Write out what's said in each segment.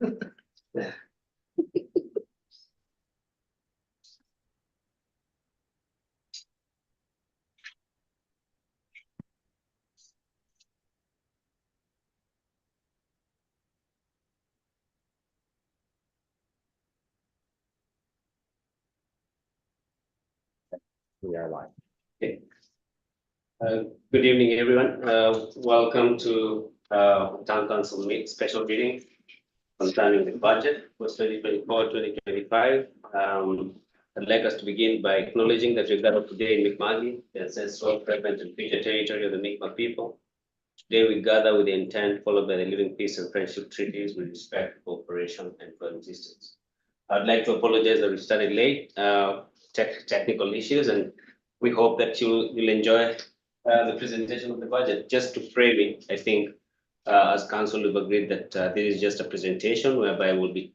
We are live. Okay. Good evening, everyone. Welcome to Town Council special meeting concerning the budget for 2024-2025. I'd like us to begin by acknowledging that we gather today in Mi'kma'ki, the ancestral, present, and future territory of the Mi'kmaq people. Today we gather with the intent followed by the Living Peace and Friendship Treaties with respect, cooperation, and coexistence. I'd like to apologize that we started late, technical issues, and we hope that you'll enjoy the presentation of the budget. Just to frame it, I think as council we've agreed that this is just a presentation whereby we'll be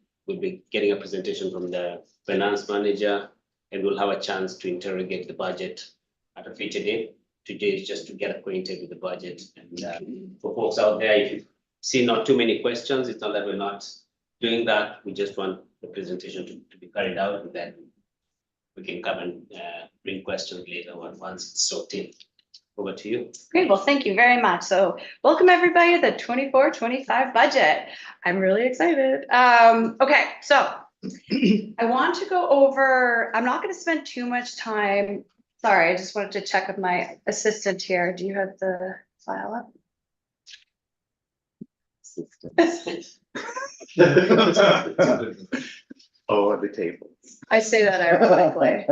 getting a presentation from the finance manager, and we'll have a chance to interrogate the budget at a future date. Today is just to get acquainted with the budget, and for folks out there, if you see not too many questions, it's not that we're not doing that. We just want the presentation to be carried out, and then we can come and bring questions later once it's sorted in. Over to you. Great, well, thank you very much. So welcome everybody to the 24-25 budget. I'm really excited. Okay, so I want to go over, I'm not going to spend too much time. Sorry, I just wanted to check with my assistant here. Do you have the file up? Oh, at the table. I say that ironically.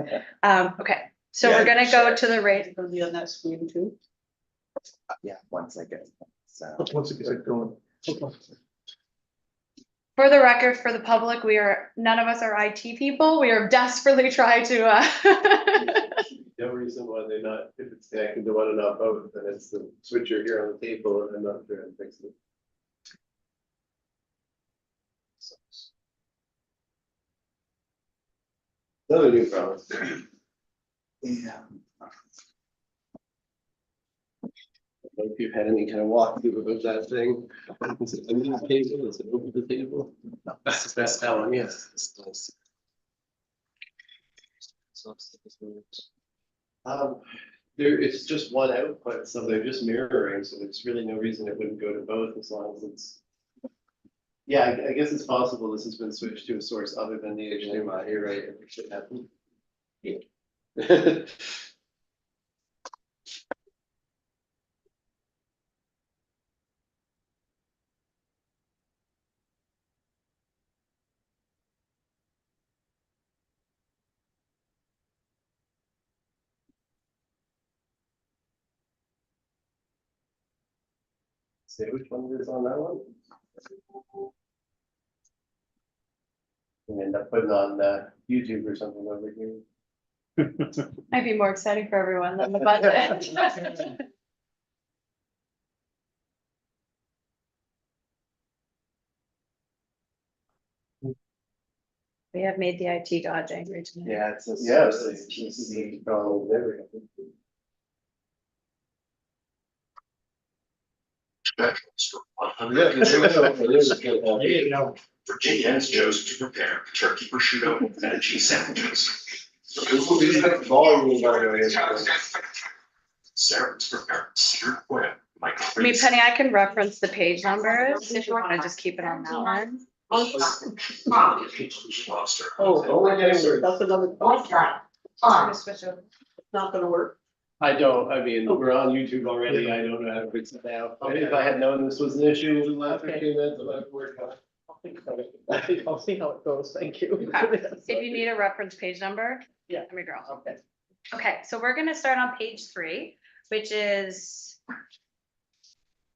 Okay, so we're gonna go to the rate. It'll be on that screen too. Yeah, once I get. So. Once it gets going. For the record, for the public, none of us are IT people. We are desperately trying to No reason why they're not, if it's connected to one and not both, then it's the switcher here on the table and not there and fix it. Another new problem. Yeah. If you've had any kind of walkthrough about that thing, is it under the table, is it over the table? That's the best one, yes. It's nice. It's just one output, so they're just mirroring, so there's really no reason it wouldn't go to both as long as it's. Yeah, I guess it's possible this has been switched to a source other than the HDMI, you're right, it should happen. Yeah. Say which one it is on that one. And end up putting on YouTube or something over here. might be more exciting for everyone than the budget. We have made the IT gods angry tonight. Yeah, it's the problem with everything. Virginians chose to prepare turkey prosciutto and veggie sandwiches. Sarah's prepared seared quail. I mean, Penny, I can reference the page numbers if you want to just keep it on that one. Lobster. Oh, we're getting there. That's another. I'm gonna switch over. Not gonna work. I mean, we're on YouTube already, I don't know how to fix it now. If I had known this was an issue in the last 15 minutes, I might have worked on it. I'll think about it. I'll see how it goes. Thank you. If you need a reference page number. Yeah. Let me girl. Okay. Okay, so we're gonna start on page 3, which is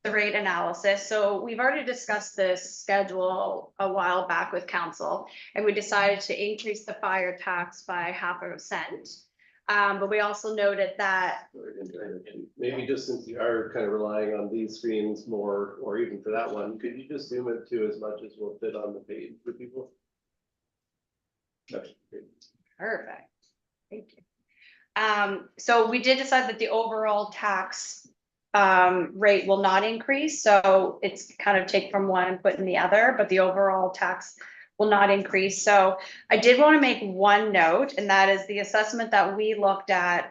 the rate analysis. So we've already discussed this schedule a while back with council, and we decided to increase the fire tax by 0.5 cent. But we also noted that Maybe just since you are kind of relying on these screens more, or even for that one, could you just zoom it to as much as will fit on the page for people? Okay, great. perfect. Thank you. So we did decide that the overall tax rate will not increase, so it's kind of take from one and put in the other, but the overall tax will not increase. So I did want to make one note, and that is the assessment that we looked at,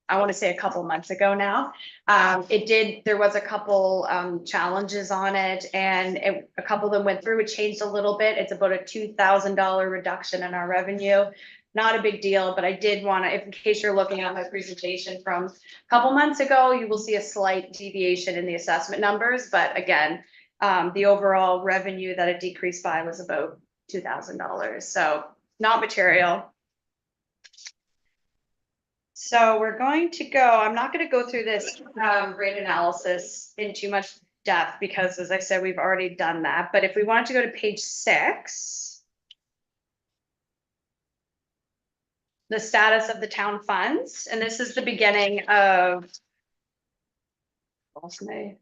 I want to say a couple months ago now. There was a couple challenges on it, and a couple of them went through. It changed a little bit. It's about a $2,000 reduction in our revenue. Not a big deal, but I did want to, in case you're looking at my presentation from a couple months ago, you will see a slight deviation in the assessment numbers. But again, the overall revenue that it decreased by was about $2,000. So not material. So we're going to go, I'm not going to go through this rate analysis in too much depth because, as I said, we've already done that. But if we wanted to go to page 6, the status of the town funds, and this is the beginning of, lost my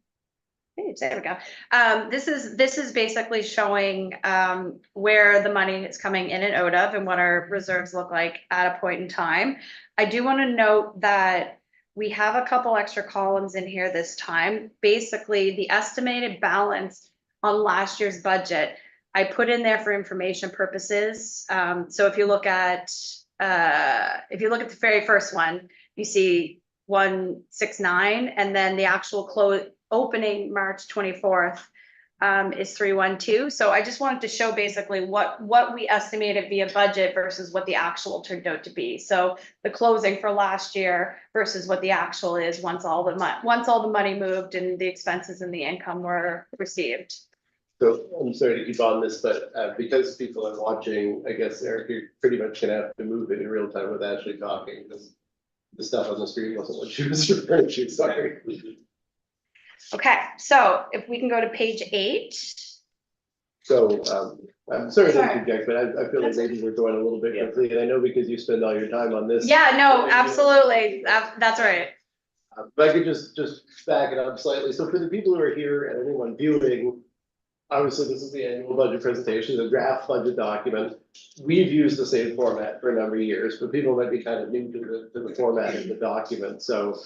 page, there we go. This is basically showing where the money is coming in and out of and what our reserves look like at a point in time. I do want to note that we have a couple extra columns in here this time. Basically, the estimated balance on last year's budget, I put in there for information purposes. So if you look at the very first one, you see 169, and then the actual opening March 24th is 312. So I just wanted to show basically what we estimated via budget versus what the actual turned out to be. So the closing for last year versus what the actual is once all the money moved and the expenses and the income were received. So I'm sorry to keep on this, but because people are watching, I guess Eric, you're pretty much gonna have to move it in real time with Ashley talking, because the stuff on the screen wasn't what she was referring to, sorry. Okay, so if we can go to page 8. So I'm sorry to Sorry. interject, but I feel like maybe we're going a little bit quickly, and I know because you spend all your time on this. Yeah, no, absolutely. That's right. But I could just back it up slightly. So for the people who are here and anyone viewing, obviously this is the annual budget presentation, the draft budget document. We've used the same format for a number of years, but people might be kind of new to the format of the document. So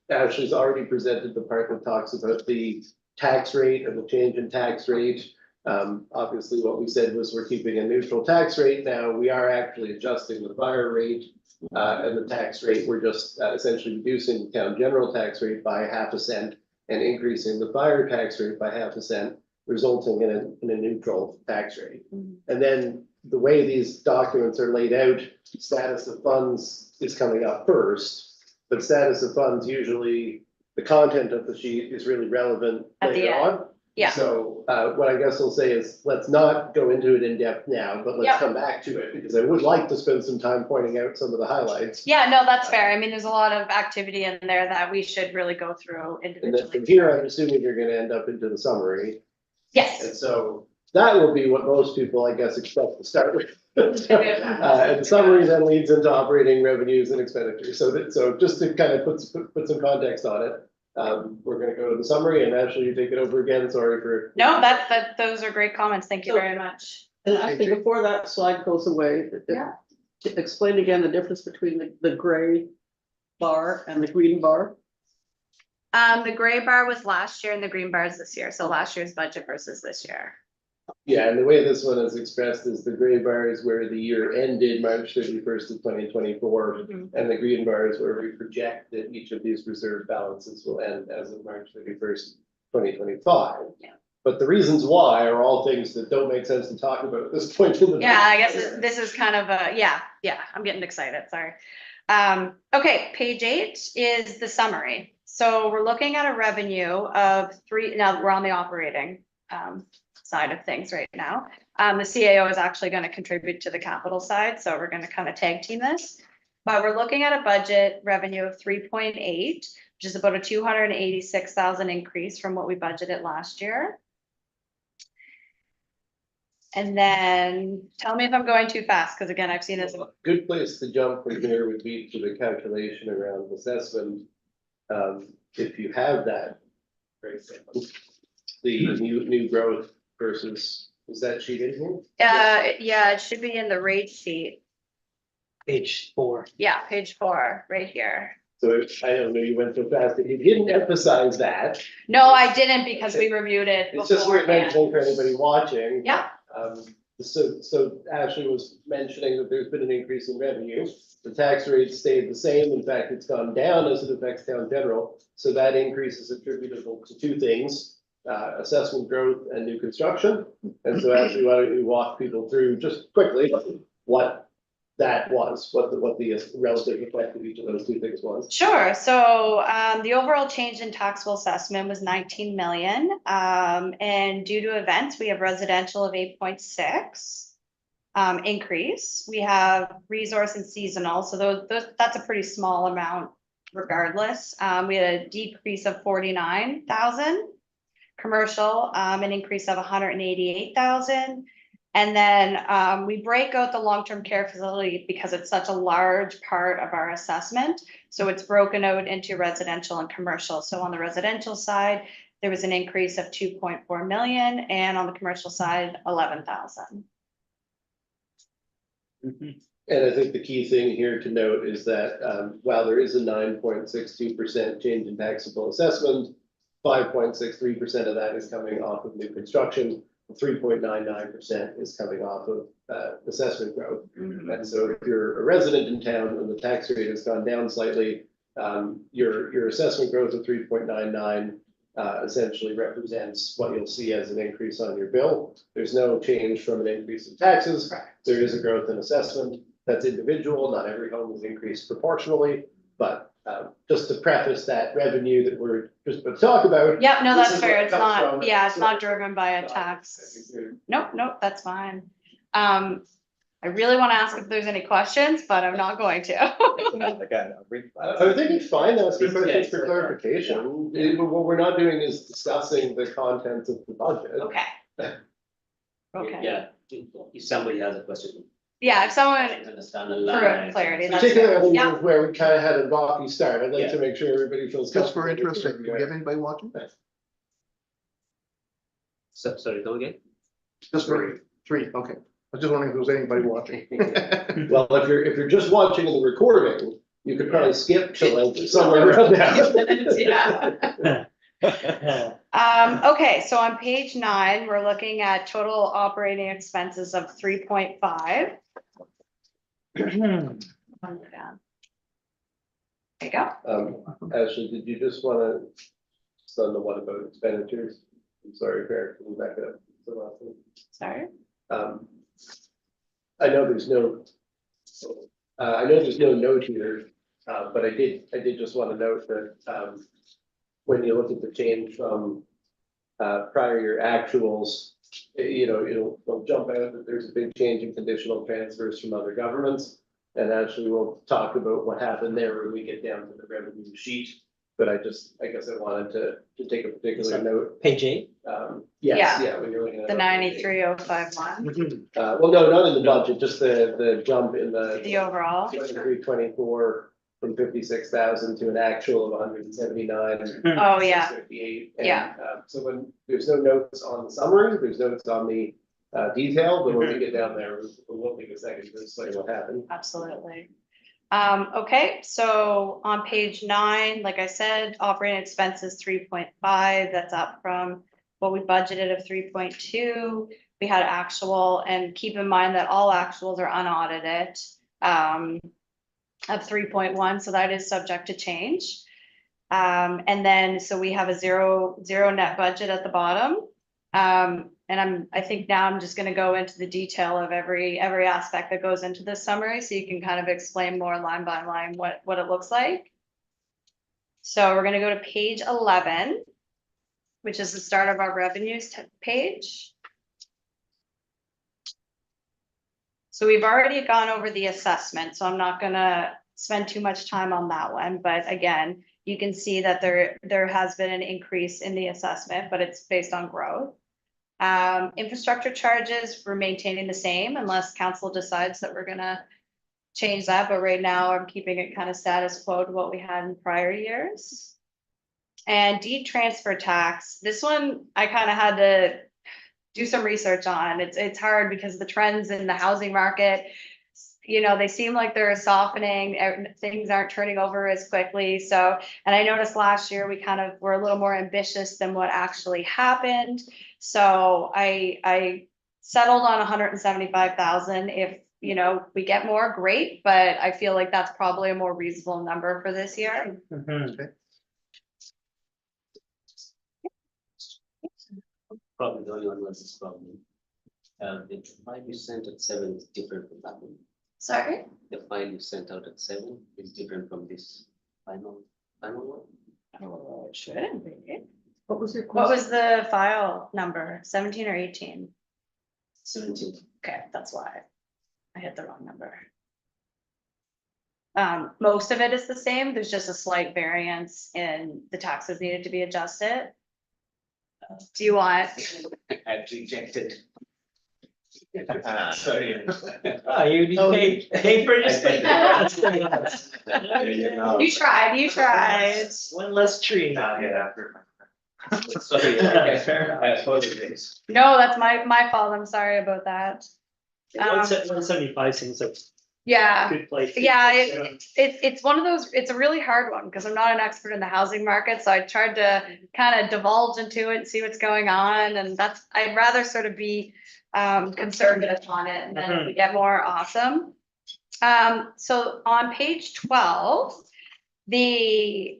Ashley's already presented the part that talks about the tax rate and the change in tax rate. Obviously what we said was we're keeping a neutral tax rate. Now we are actually adjusting the fire rate and the tax rate. We're just essentially reducing the town general tax rate by 0.5 cent and increasing the fire tax rate by 0.5 cent, resulting in a neutral tax rate. And then the way these documents are laid out, status of funds is coming up first, but status of funds, usually the content of the sheet is really relevant At the later end. on. Yeah. So what I guess I'll say is, let's not go into it in depth now, but let's Yep. come back to it, because I would like to spend some time pointing out some of the highlights. Yeah, no, that's fair. I mean, there's a lot of activity in there that we should really go through And then individually. from here, I'm assuming you're gonna end up into the summary. Yes. And so that will be what most people, I guess, expect to start with. And the summary then leads into operating revenues and expenditures. So just to kind of put some context on it, we're gonna go to the summary, and Ashley, you take it over again. Sorry for. No, those are great comments. Thank you very much. And actually, before that slide goes away, Yeah. explain again the difference between the gray bar and the green bar. The gray bar was last year and the green bar is this year. So last year's budget versus this year. Yeah, and the way this one is expressed is the gray bar is where the year ended March 31st of 2024. And the green bar is where we project that each of these reserve balances will end as of March 31st, 2025. Yeah. But the reasons why are all things that don't make sense to talk about at this point in the. Yeah, I guess this is kind of a, yeah, I'm getting excited, sorry. Okay, page 8 is the summary. So we're looking at a revenue of now we're on the operating side of things right now. The CAO is actually going to contribute to the capital side, so we're going to kind of tag team this. But we're looking at a budget revenue of 3.8, which is about a 286,000 increase from what we budgeted last year. And then tell me if I'm going too fast, because again, I've seen this. Good place to jump from here would be to the calculation around assessment. If you have that, for example, the new growth versus, is that sheet in here? Yeah, it should be in the rate sheet. Page 4. Yeah, page 4, right here. So I don't know, you went so fast, if you didn't emphasize that, No, I didn't because we reviewed it it's just worth beforehand. mentioning for anybody watching. Yeah, So Ashley was mentioning that there's been an increase in revenue. The tax rate stayed the same. In fact, it's gone down as it affects town general. So that increase is attributable to two things, assessment growth and new construction. And so Ashley, why don't you walk people through just quickly what that was, what the relative effect of each of those two things was? sure. So the overall change in taxable assessment was 19 million. And due to events, we have residential of 8.6 increase. We have resource and seasonal. So those that's a pretty small amount regardless. We had a decrease of 49,000. Commercial, an increase of 188,000. And then we break out the long-term care facility because it's such a large part of our assessment. So it's broken out into residential and commercial. So on the residential side, there was an increase of 2.4 million, and on the commercial side, 11,000. And I think the key thing here to note is that while there is a 9.62% change in taxable assessment, 5.63% of that is coming off of new construction. 3.99% is coming off of assessment growth. And so if you're a resident in town and the tax rate has gone down slightly, your assessment growth of 3.99 essentially represents what you'll see as an increase on your bill. There's no change from an increase in taxes. There is a growth in assessment. That's individual. Not every home is increased proportionally, but just to preface that revenue that we're just about to talk about. Yep, no, this that's is fair. what It's comes not, from it. yeah, it's So- not driven by a tax. Nope, that's fine. I really want to ask if there's any questions, but I'm not going to. I think it's fine, asking questions for clarification. What we're not doing is discussing the contents of the budget. Okay. Okay, Yeah, if somebody has a question. yeah, if someone, Understand the for line. clarity, that's Particularly Yeah. where we kind of had a rocky start, I'd like Yeah. to make sure everybody feels. Just for comfortable interest, with do where we we have anybody watching? Sorry, come again? Just for three, okay. I was just wondering if there was anybody watching. are. Well, if you're just watching the recording, you could probably skip to like somewhere around now. Yeah. Okay, so on page 9, we're looking at total operating expenses of 3.5. There you go. Ashley, did you just wanna, on the what about expenditures? I'm sorry, Eric, can you back it up? the last one? Sorry. I know there's no, note here, but I did just want to note that, when you look at the change from, prior year actuals, it'll jump out that there's a big change in conditional transfers from other governments. And actually, we'll talk about what happened there when we get down to the revenue sheet. But I guess I wanted to take a particular note. Page 8? Yes, yeah, when you're looking at. The 93,051, Well, no, not in the budget, just the jump in the overall. 23-24 from 56,000 to an actual of 179. Oh, yeah. 658. Yeah. So when there's no notes on the summary, there's notes on the detail, but when we get down there, we'll take a second to explain what happened. Absolutely. Okay, so on page 9, like I said, operating expenses 3.5, that's up from what we budgeted of 3.2. We had actual, and keep in mind that all actuals are unaudited, of 3.1, so that is subject to change. And then, so we have a zero net budget at the bottom. And I think now I'm just gonna go into the detail of every aspect that goes into this summary, so you can kind of explain more line by line what it looks like. So we're gonna go to page 11, which is the start of our revenues page. So we've already gone over the assessment, so I'm not gonna spend too much time on that one, but again, you can see that there has been an increase in the assessment, but it's based on growth. Infrastructure charges, we're maintaining the same unless council decides that we're gonna change that, but right now I'm keeping it kind of status quo to what we had in prior years. And deed transfer tax, this one I kind of had to do some research on. It's hard because the trends in the housing market they seem like they're softening, things aren't turning over as quickly, so. And I noticed last year, we kind of were a little more ambitious than what actually happened. So I settled on 175,000. If, we get more, great, but I feel like that's probably a more reasonable number for this year. Probably the only one was this problem. The file you sent at 7 is different from that one. Sorry? The file you sent out at 7 is different from this final one. Oh, it shouldn't be. What was your What question? was the file number, 17 or 18? 17. Okay, that's why I hit the wrong number. Most of it is the same, there's just a slight variance in the taxes needed to be adjusted. Do you want, I've rejected. Sorry. Oh, you pay for this thing. There you go. you tried. One less tree. I'll get after. Sorry, Okay, fair enough. I apologize. No, that's my fault, I'm sorry about that. 175 seems like Yeah. a good place. Yeah, it's one of those, it's a really hard one because I'm not an expert in the housing market, so I tried to kind of divulge into it and see what's going on, and I'd rather sort of be conservative on it, and then if we get more, awesome. So on page 12, the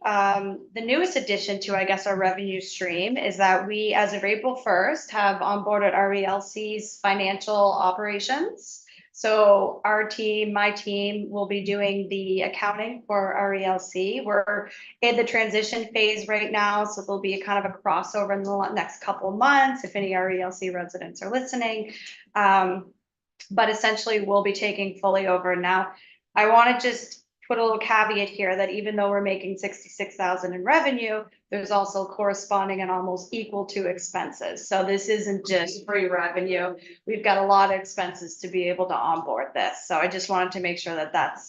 newest addition to, I guess, our revenue stream is that we, as of April 1st, have onboarded RELC's financial operations. So our team, my team, will be doing the accounting for RELC. We're in the transition phase right now, so there'll be a kind of a crossover in the next couple of months, if any RELC residents are listening. But essentially, we'll be taking fully over. Now, I want to just put a little caveat here that even though we're making 66,000 in revenue, there's also corresponding and almost equal to expenses. So this isn't just free revenue. We've got a lot of expenses to be able to onboard this. So I just wanted to make sure that that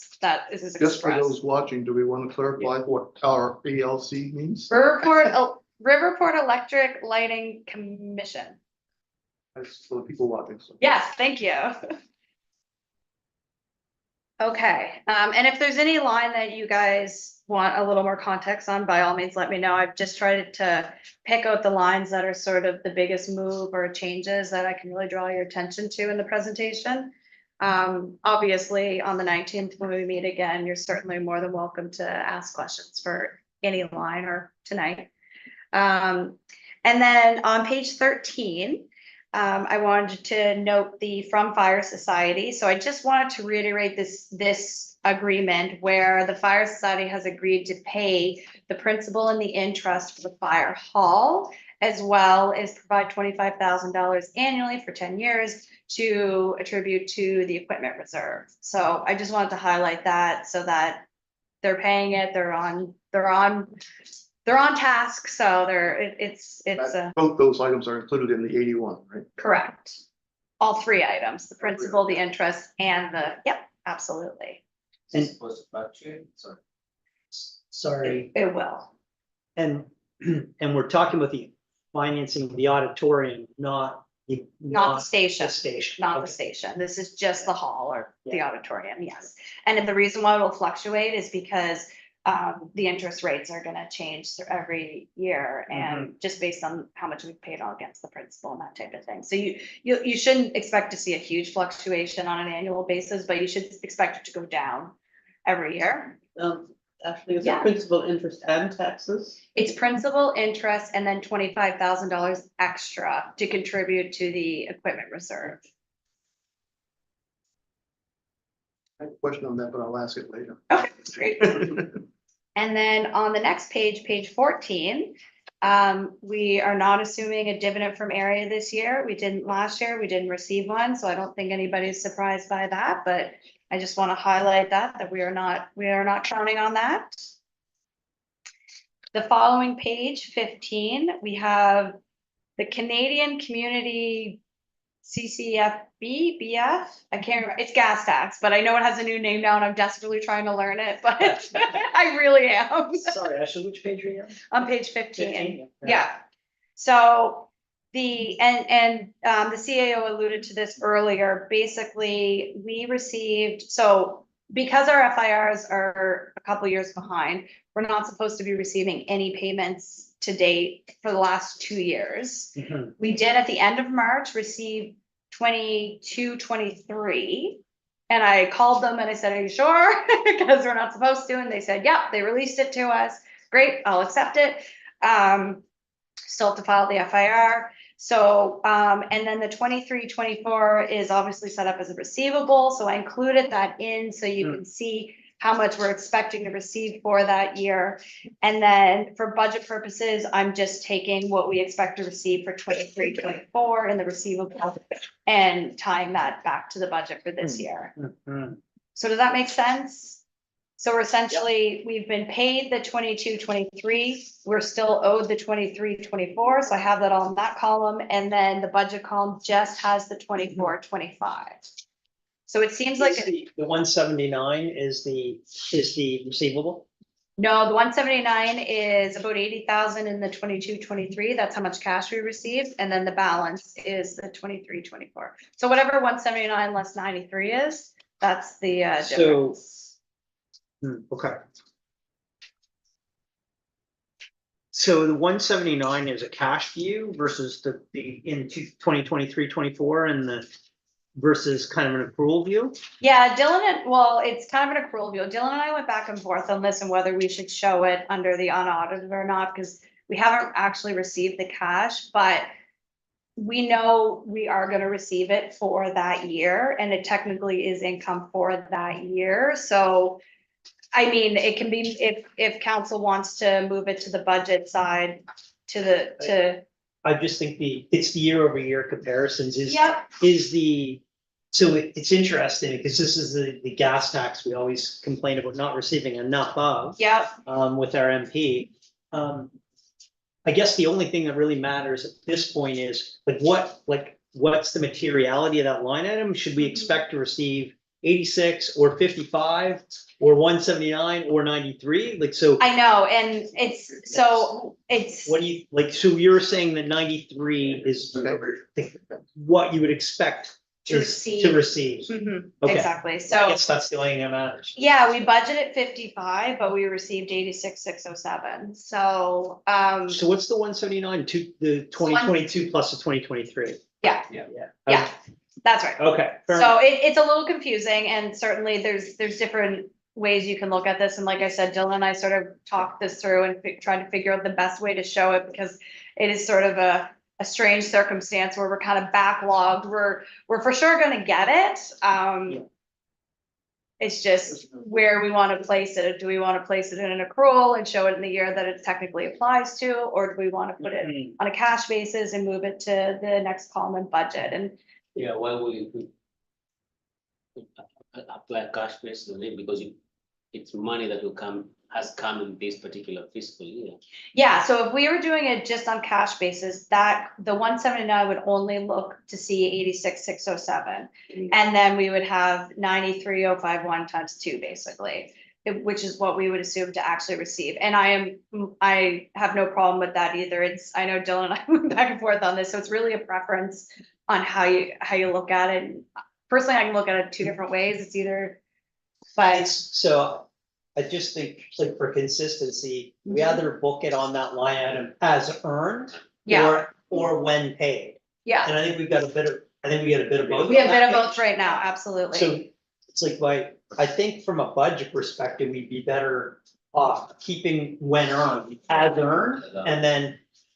is Just for expressed. those watching, do we want to clarify what our ELC means? Riverport Electric Lighting Commission. That's for the people watching. So. Yes, thank you. Okay, and if there's any line that you guys want a little more context on, by all means, let me know. I've just tried to pick out the lines that are sort of the biggest move or changes that I can really draw your attention to in the presentation. Obviously, on the 19th, when we meet again, you're certainly more than welcome to ask questions for any line or tonight. And then on page 13, I wanted to note the From Fire Society. So I just wanted to reiterate this agreement where the Fire Society has agreed to pay the principal and the interest for the fire hall, as well as provide $25,000 annually for 10 years to attribute to the equipment reserve. So I just wanted to highlight that so that they're paying it, they're on task, so it's Both those items are included in the 81, right? correct. All three items, the principal, the interest, and yep, absolutely. And- It's supposed to fluctuate, sorry. Sorry, It will. and we're talking about the financing of the auditorium, not the. Not the station. The station. Not the Okay. station. This is just the hall or the Yeah. auditorium, yes. And the reason why it'll fluctuate is because the interest rates are gonna change every year and just based on how much we've paid all against the principal and that type of thing. So you shouldn't expect to see a huge fluctuation on an annual basis, but you should expect it to go down every year. Actually, is it Yeah. principal, interest and taxes? It's principal, interest, and then $25,000 extra to contribute to the equipment reserve. I have a question on that, but I'll ask it later. Okay, great. And then on the next page, page 14, we are not assuming a dividend from area this year. We didn't last year, we didn't receive one, so I don't think anybody's surprised by that, but I just want to highlight that we are not counting on that. The following page, 15, we have the Canadian Community CCFB, BF, I can't remember, it's gas tax, but I know it has a new name now and I'm desperately trying to learn it, but I really am. Sorry, Ashley, which page are you on? On page 15, 15, yeah. So the CAO alluded to this earlier, basically, we received, so because our FIRs are a couple years behind, we're not supposed to be receiving any payments to date for the last 2 years. Mhm. We did at the end of March receive 22, 23. And I called them and I said, are you sure? Because we're not supposed to. And they said, yeah, they released it to us. Great, I'll accept it. Still have to file the FIR. So, and then the 23, 24 is obviously set up as a receivable. So I included that in so you can see how much we're expecting to receive for that year. And then for budget purposes, I'm just taking what we expect to receive for 23, 24 in the receivable and tying that back to the budget for this year. Mhm. So does that make sense? So we're essentially, we've been paid the 22, 23. We're still owed the 23, 24. So I have that all in that column. And then the budget column just has the 24, 25. So it seems like, The 179 is the receivable? no, the 179 is about 80,000 in the 22, 23. That's how much cash we received. And then the balance is the 23, 24. So whatever 179 less 93 is, that's the So- difference. Okay. So the 179 is a cash view versus the in 2023, 24 and the versus kind of an accrual view? Yeah, well, it's kind of an accrual view. Dylan and I went back and forth on this and whether we should show it under the unaudited or not, because we haven't actually received the cash, but we know we are going to receive it for that year, and it technically is income for that year. So, I mean, it can be, if council wants to move it to the budget side, I just think it's the year over year comparisons yep, it's interesting because this is the gas tax we always complain about not receiving enough of. yep. With our MP. I guess the only thing that really matters at this point is what's the materiality of that line item? Should we expect to receive 86 or 55 or 179 or 93? I know, and What do you so you're saying that 93 is what you would expect To receive. Mhm, Okay. exactly. I So, guess that's the only thing that matters. yeah, we budgeted 55, but we received 86,607. So, So what's the 179 to the 2022 plus the 2023? Yeah. Yeah. that's right. Okay. fair So enough. it's a little confusing, and certainly there's different ways you can look at this. And like I said, Dylan and I sort of talked this through and tried to figure out the best way to show it, because it is sort of a strange circumstance where we're kind of backlogged. We're for sure going to get it. It's just where we want to place it. Do we want to place it in an accrual and show it in the year that it technically applies to, or do we want to put it on a cash basis and move it to the next column in budget? And Yeah, why would you apply cash basis on it? Because it's money that has come in this particular fiscal year. yeah, so if we were doing it just on cash basis, that the 179 would only look to see 86,607. And then we would have 93,051 times 2, basically, which is what we would assume to actually receive. And I have no problem with that either. I know Dylan and I went back and forth on this, so it's really a preference on how you look at it. Personally, I can look at it 2 different ways. It's either, but So I just think for consistency, we either book it on that line item as earned yeah, or when paid. yeah, And I think we get a bit of both. we have a bit of both right now, absolutely. So it's I think from a budget perspective, we'd be better off keeping when earned as earned,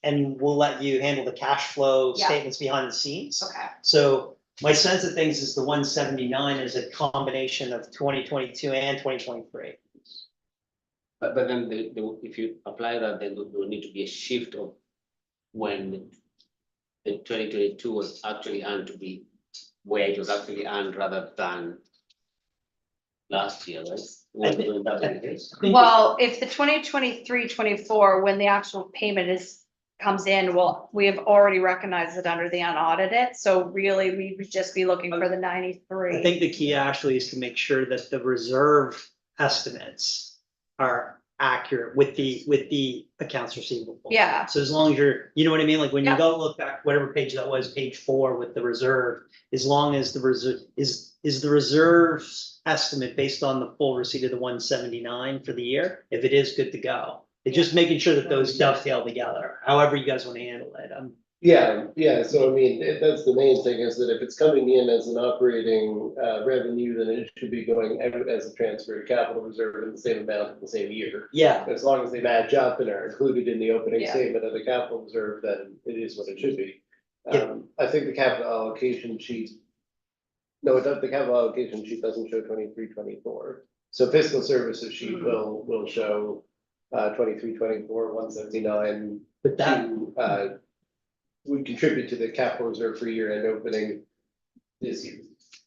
and we'll let you handle the cash flow Yeah. statements behind the scenes. Okay, So my sense of things is the 179 is a combination of 2022 and 2023. But then if you apply that, then there will need to be a shift of when the 2022 was actually earned to be where it was actually earned rather than last year, right? Wouldn't that be the case? well, if the 2023, 24, when the actual payment comes in, well, we have already recognized it under the unaudited, so really we would just be looking for the I 93. think the key, Ashley, is to make sure that the reserve estimates are accurate with the accounts receivable. Yeah. So as long as you're, you know what I mean, like when you Yeah. go look back, whatever page that was, page 4 with the reserve, as long as the reserve is the reserves estimate based on the full receipt of the 179 for the year, if it is, good to go. It's just making sure that those dovetail together, however you guys want to handle it. Yeah, so I mean, that's the main thing, is that if it's coming in as an operating revenue, then it should be going out as a transfer to capital reserve in the same amount in the same year. Yeah, As long as they match up and are included in the opening Yeah. statement of the capital reserve, then it is what it should be. Yeah. I think the capital allocation sheet. No, the capital allocation sheet doesn't show 23, 24. So fiscal services sheet will show 23, 24, 179. but that, Would contribute to the capital reserve for year-end opening this year.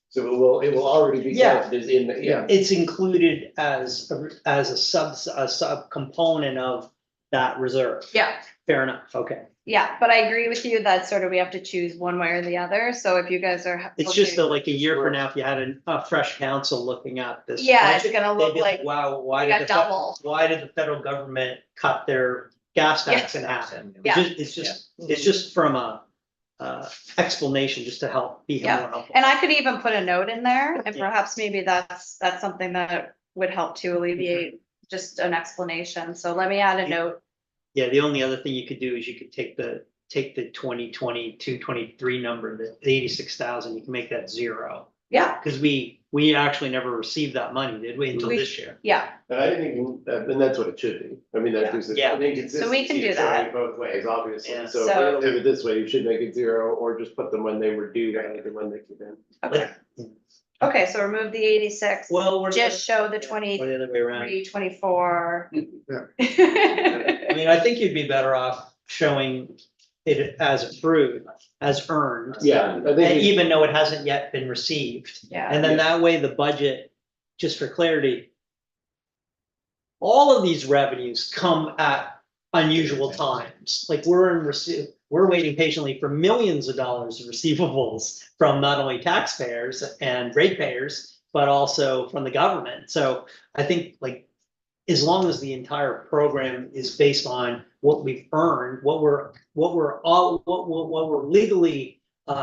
So it will already be Yeah. counted as in, yeah. it's included as a sub component of that reserve. Yeah, Fair enough, okay. yeah, but I agree with you that sort of we have to choose one way or the other, so if you guys are. It's okay- just that like a year from now, if you had a fresh council looking at this. Yeah, it's budget, gonna they'd look be like wow, we got double. why did the federal government cut their gas tax in half? Yeah. It's just from a explanation, just to help be Yeah. more helpful. And I could even put a note in there, and perhaps maybe that's something that would help to alleviate just an explanation, so let me add a note. Yeah, the only other thing you could do is you could take the 2022, 23 number, the 86,000, you can make that 0. Yeah, Cause we actually never received that money, did we, until We- this year? yeah, I think, and that's what it should be. I mean, that gives it, Yeah. I think So we can do that. Both ways, obviously. Yeah. So if So- we're gonna leave it this way, you should make it 0 or just put them when they were due, rather than when they came in. okay. Okay, so remove the 86, Well, we're. just show the Or 23, the other way around. 24. I mean, I think you'd be better off showing it as accrued, as earned. Yeah, I And think, even though it hasn't yet been received, Yeah, and then that way the budget, just for clarity. All of these revenues come at unusual times, like we're waiting patiently for millions of dollars of receivables from not only taxpayers and ratepayers, but also from the government. So I think like, as long as the entire program is based on what we've earned, what we're legally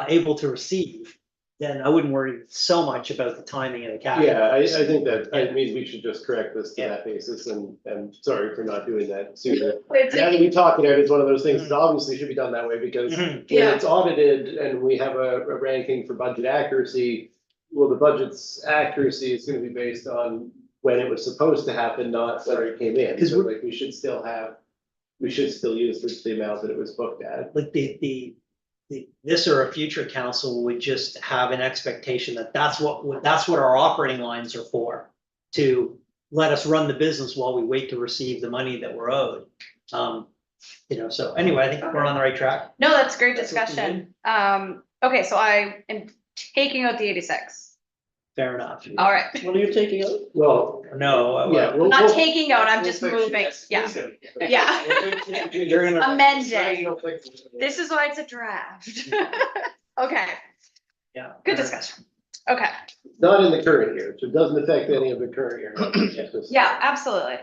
able to receive, then I wouldn't worry so much about the timing of the capital. yeah, I think that, Yeah. I mean, we should just correct this to Yeah. that basis, and sorry for not doing that sooner. It's- Now that we talk it out, it's one of those things, it obviously should be done that way, because Mhm. Yeah. when it's audited and we have a ranking for budget accuracy, well, the budget's accuracy is gonna be based on when it was supposed to happen, not whether it came in. 'Cause So like, we should still use the amount that it was booked at. Like this or a future council would just have an expectation that that's what our operating lines are for. To let us run the business while we wait to receive the money that we're owed. So anyway, I think we're on the right track. No, that's great That's what we discussion. Okay, so I am taking out the 86. Fair enough. All right, What are you taking out? Well, No. yeah. we'll- not we'll- taking out, I'm we'll just fix moving, it. yeah, yeah. You're gonna- Amending. This is why it's a draft. Okay, Yeah. good discussion. Okay, Not in the current year, so it doesn't affect any of the current year. It's just- yeah, absolutely.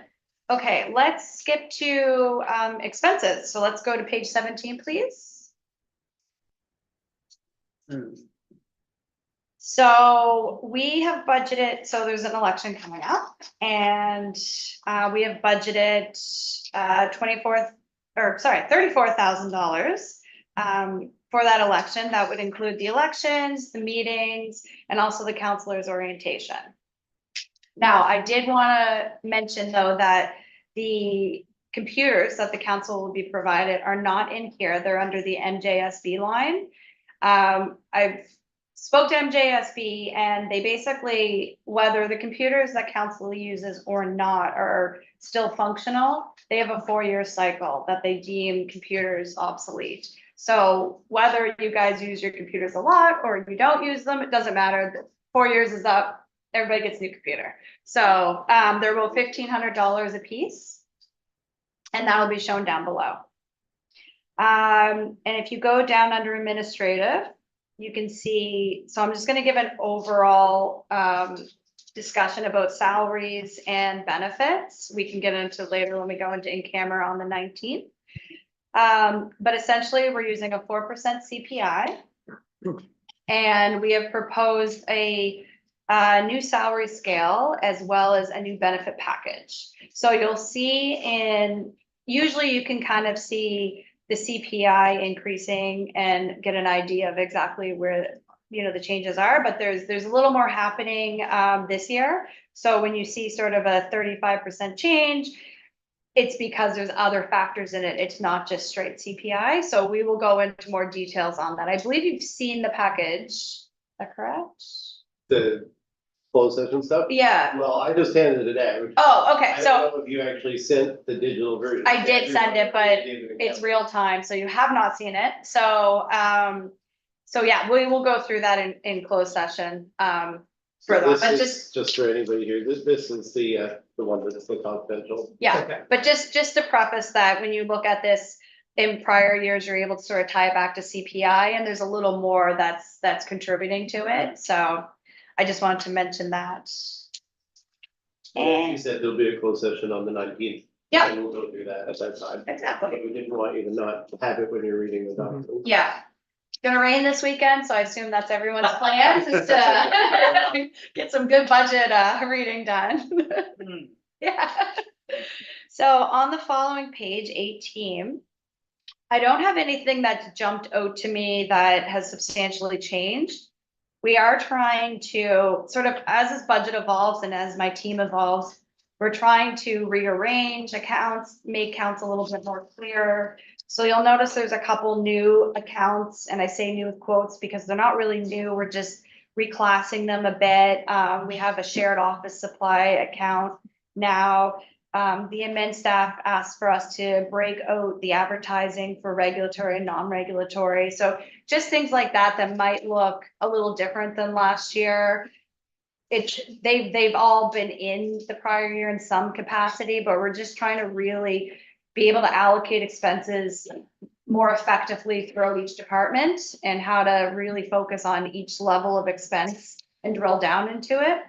Okay, let's skip to expenses. So let's go to page 17, please. Hmm. So we have budgeted, so there's an election coming up, and we have budgeted $34,000 for that election. That would include the elections, the meetings, and also the counselor's orientation. Now, I did want to mention, though, that the computers that the council will be provided are not in here. They're under the MJSB line. I've spoke to MJSB, and they basically, whether the computers that council uses or not are still functional, they have a 4-year cycle that they deem computers obsolete. So whether you guys use your computers a lot or you don't use them, it doesn't matter. 4 years is up, everybody gets a new computer. So they're about $1,500 a piece, and that'll be shown down below. And if you go down under administrative, you can see, so I'm just gonna give an overall discussion about salaries and benefits. We can get into later when we go into in camera on the 19th. But essentially, we're using a 4% CPI. And we have proposed a new salary scale as well as a new benefit package. So you'll see usually you can kind of see the CPI increasing and get an idea of exactly where, the changes are, but there's a little more happening this year. So when you see sort of a 35% change, it's because there's other factors in it. It's not just straight CPI. So we will go into more details on that. I believe you've seen the package. Is that correct? The closed session stuff? Yeah. Well, I just handed it out. Oh, okay. I So don't know if you actually sent the digital version. I did send it, but it's real time, so you have not seen it. So, yeah, we will go through that in closed session. For that, but Just for anybody here, this is the one that is the confidential. Yeah, but just to preface that, when you look at this in prior years, you're able to sort of tie it back to CPI, and there's a little more that's contributing to it. So I just wanted to mention that. And you said there'll be a closed session on the 19th. Yeah. And we'll go through that at that time. Exactly. But we didn't want you to not have it when you're reading the document. Yeah. Gonna rain this weekend, so I assume that's everyone's plans is to get some good budget reading done. Yeah. So on the following page 18, I don't have anything that's jumped out to me that has substantially changed. We are trying to sort of, as this budget evolves and as my team evolves, we're trying to rearrange accounts, make accounts a little bit more clear. So you'll notice there's a couple new accounts, and I say new with quotes because they're not really new. We're just reclassing them a bit. We have a shared office supply account now. The admin staff asked for us to break out the advertising for regulatory and non-regulatory. So just things like that might look a little different than last year. They've all been in the prior year in some capacity, but we're just trying to really be able to allocate expenses more effectively throughout each department and how to really focus on each level of expense and drill down into it.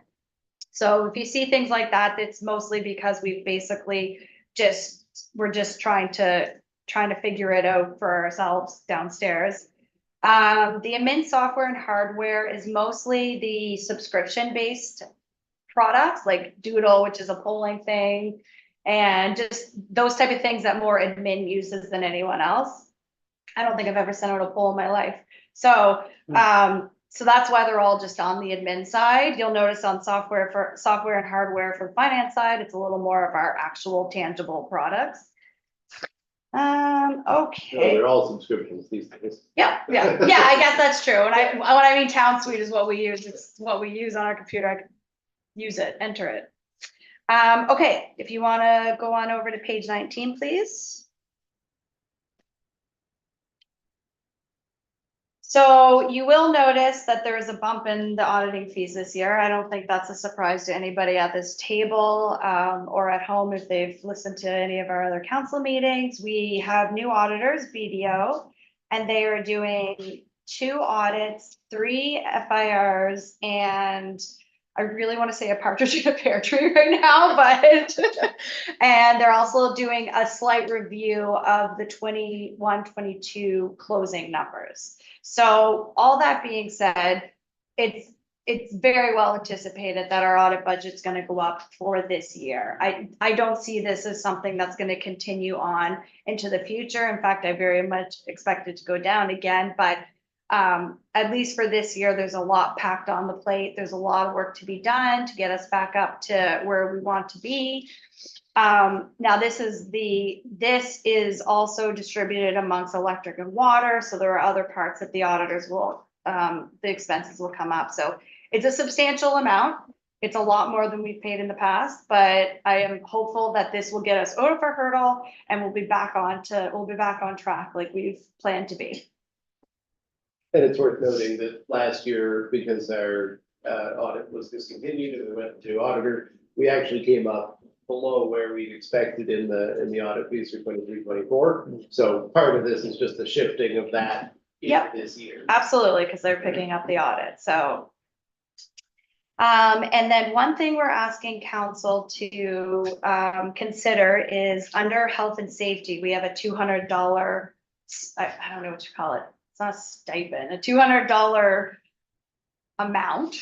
So if you see things like that, it's mostly because we've basically we're just trying to figure it out for ourselves downstairs. The admin software and hardware is mostly the subscription-based products like Doodle, which is a polling thing, and just those type of things that more admin uses than anyone else. I don't think I've ever sent out a poll in my life. So, so that's why they're all just on the admin side. You'll notice on software and hardware for the finance side, it's a little more of our actual tangible products. No, Okay. they're all subscriptions these days. Yeah, I guess that's true. And when I mean Town Suite is what we use, it's what we use on our computer. I can use it, enter it. Okay, if you want to go on over to page 19, please. So you will notice that there is a bump in the auditing fees this year. I don't think that's a surprise to anybody at this table or at home if they've listened to any of our other council meetings. We have new auditors, BDO, and they are doing 2 audits, 3 FIRs, and I really want to say a partridge in a pear tree right now, but and they're also doing a slight review of the 21-22 closing numbers. So all that being said, it's very well anticipated that our audit budget is going to go up for this year. I don't see this as something that's going to continue on into the future. In fact, I very much expect it to go down again, but at least for this year, there's a lot packed on the plate. There's a lot of work to be done to get us back up to where we want to be. Now this is also distributed amongst electric and water. So there are other parts that the auditors will, the expenses will come up. So it's a substantial amount. It's a lot more than we've paid in the past, but I am hopeful that this will get us over our hurdle and we'll be back on track like we've planned to be. And it's worth noting that last year, because our audit was discontinued and we went to auditor, we actually came up below where we expected in the audit fees for 23-24. So part of this is just the shifting of that into this year. Absolutely, because they're picking up the audit. So And then one thing we're asking council to consider is under health and safety, we have a $200, I don't know what you call it. It's not a stipend, a $200 amount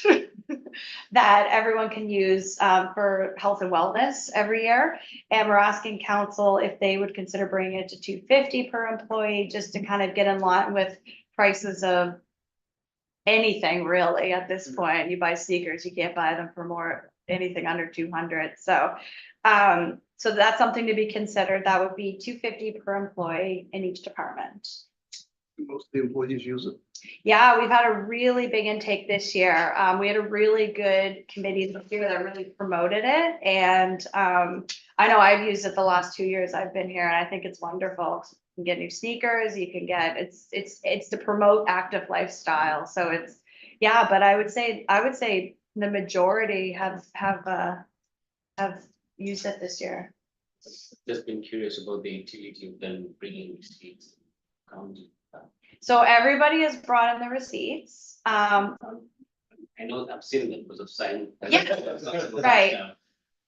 that everyone can use for health and wellness every year. And we're asking council if they would consider bringing it to $250 per employee, just to kind of get in line with prices of anything really at this point. You buy sneakers, you can't buy them for more, anything under 200. So so that's something to be considered. That would be $250 per employee in each department. Most of the employees use it. Yeah, we've had a really big intake this year. We had a really good committee this year that really promoted it. And I know I've used it the last 2 years I've been here, and I think it's wonderful. You can get new sneakers, you can get, it's to promote active lifestyle. So it's, yeah, but I would say the majority have used it this year. Just been curious about the utility of them bringing receipts. So everybody has brought in the receipts. I know I've seen them because of sign. Yeah, right.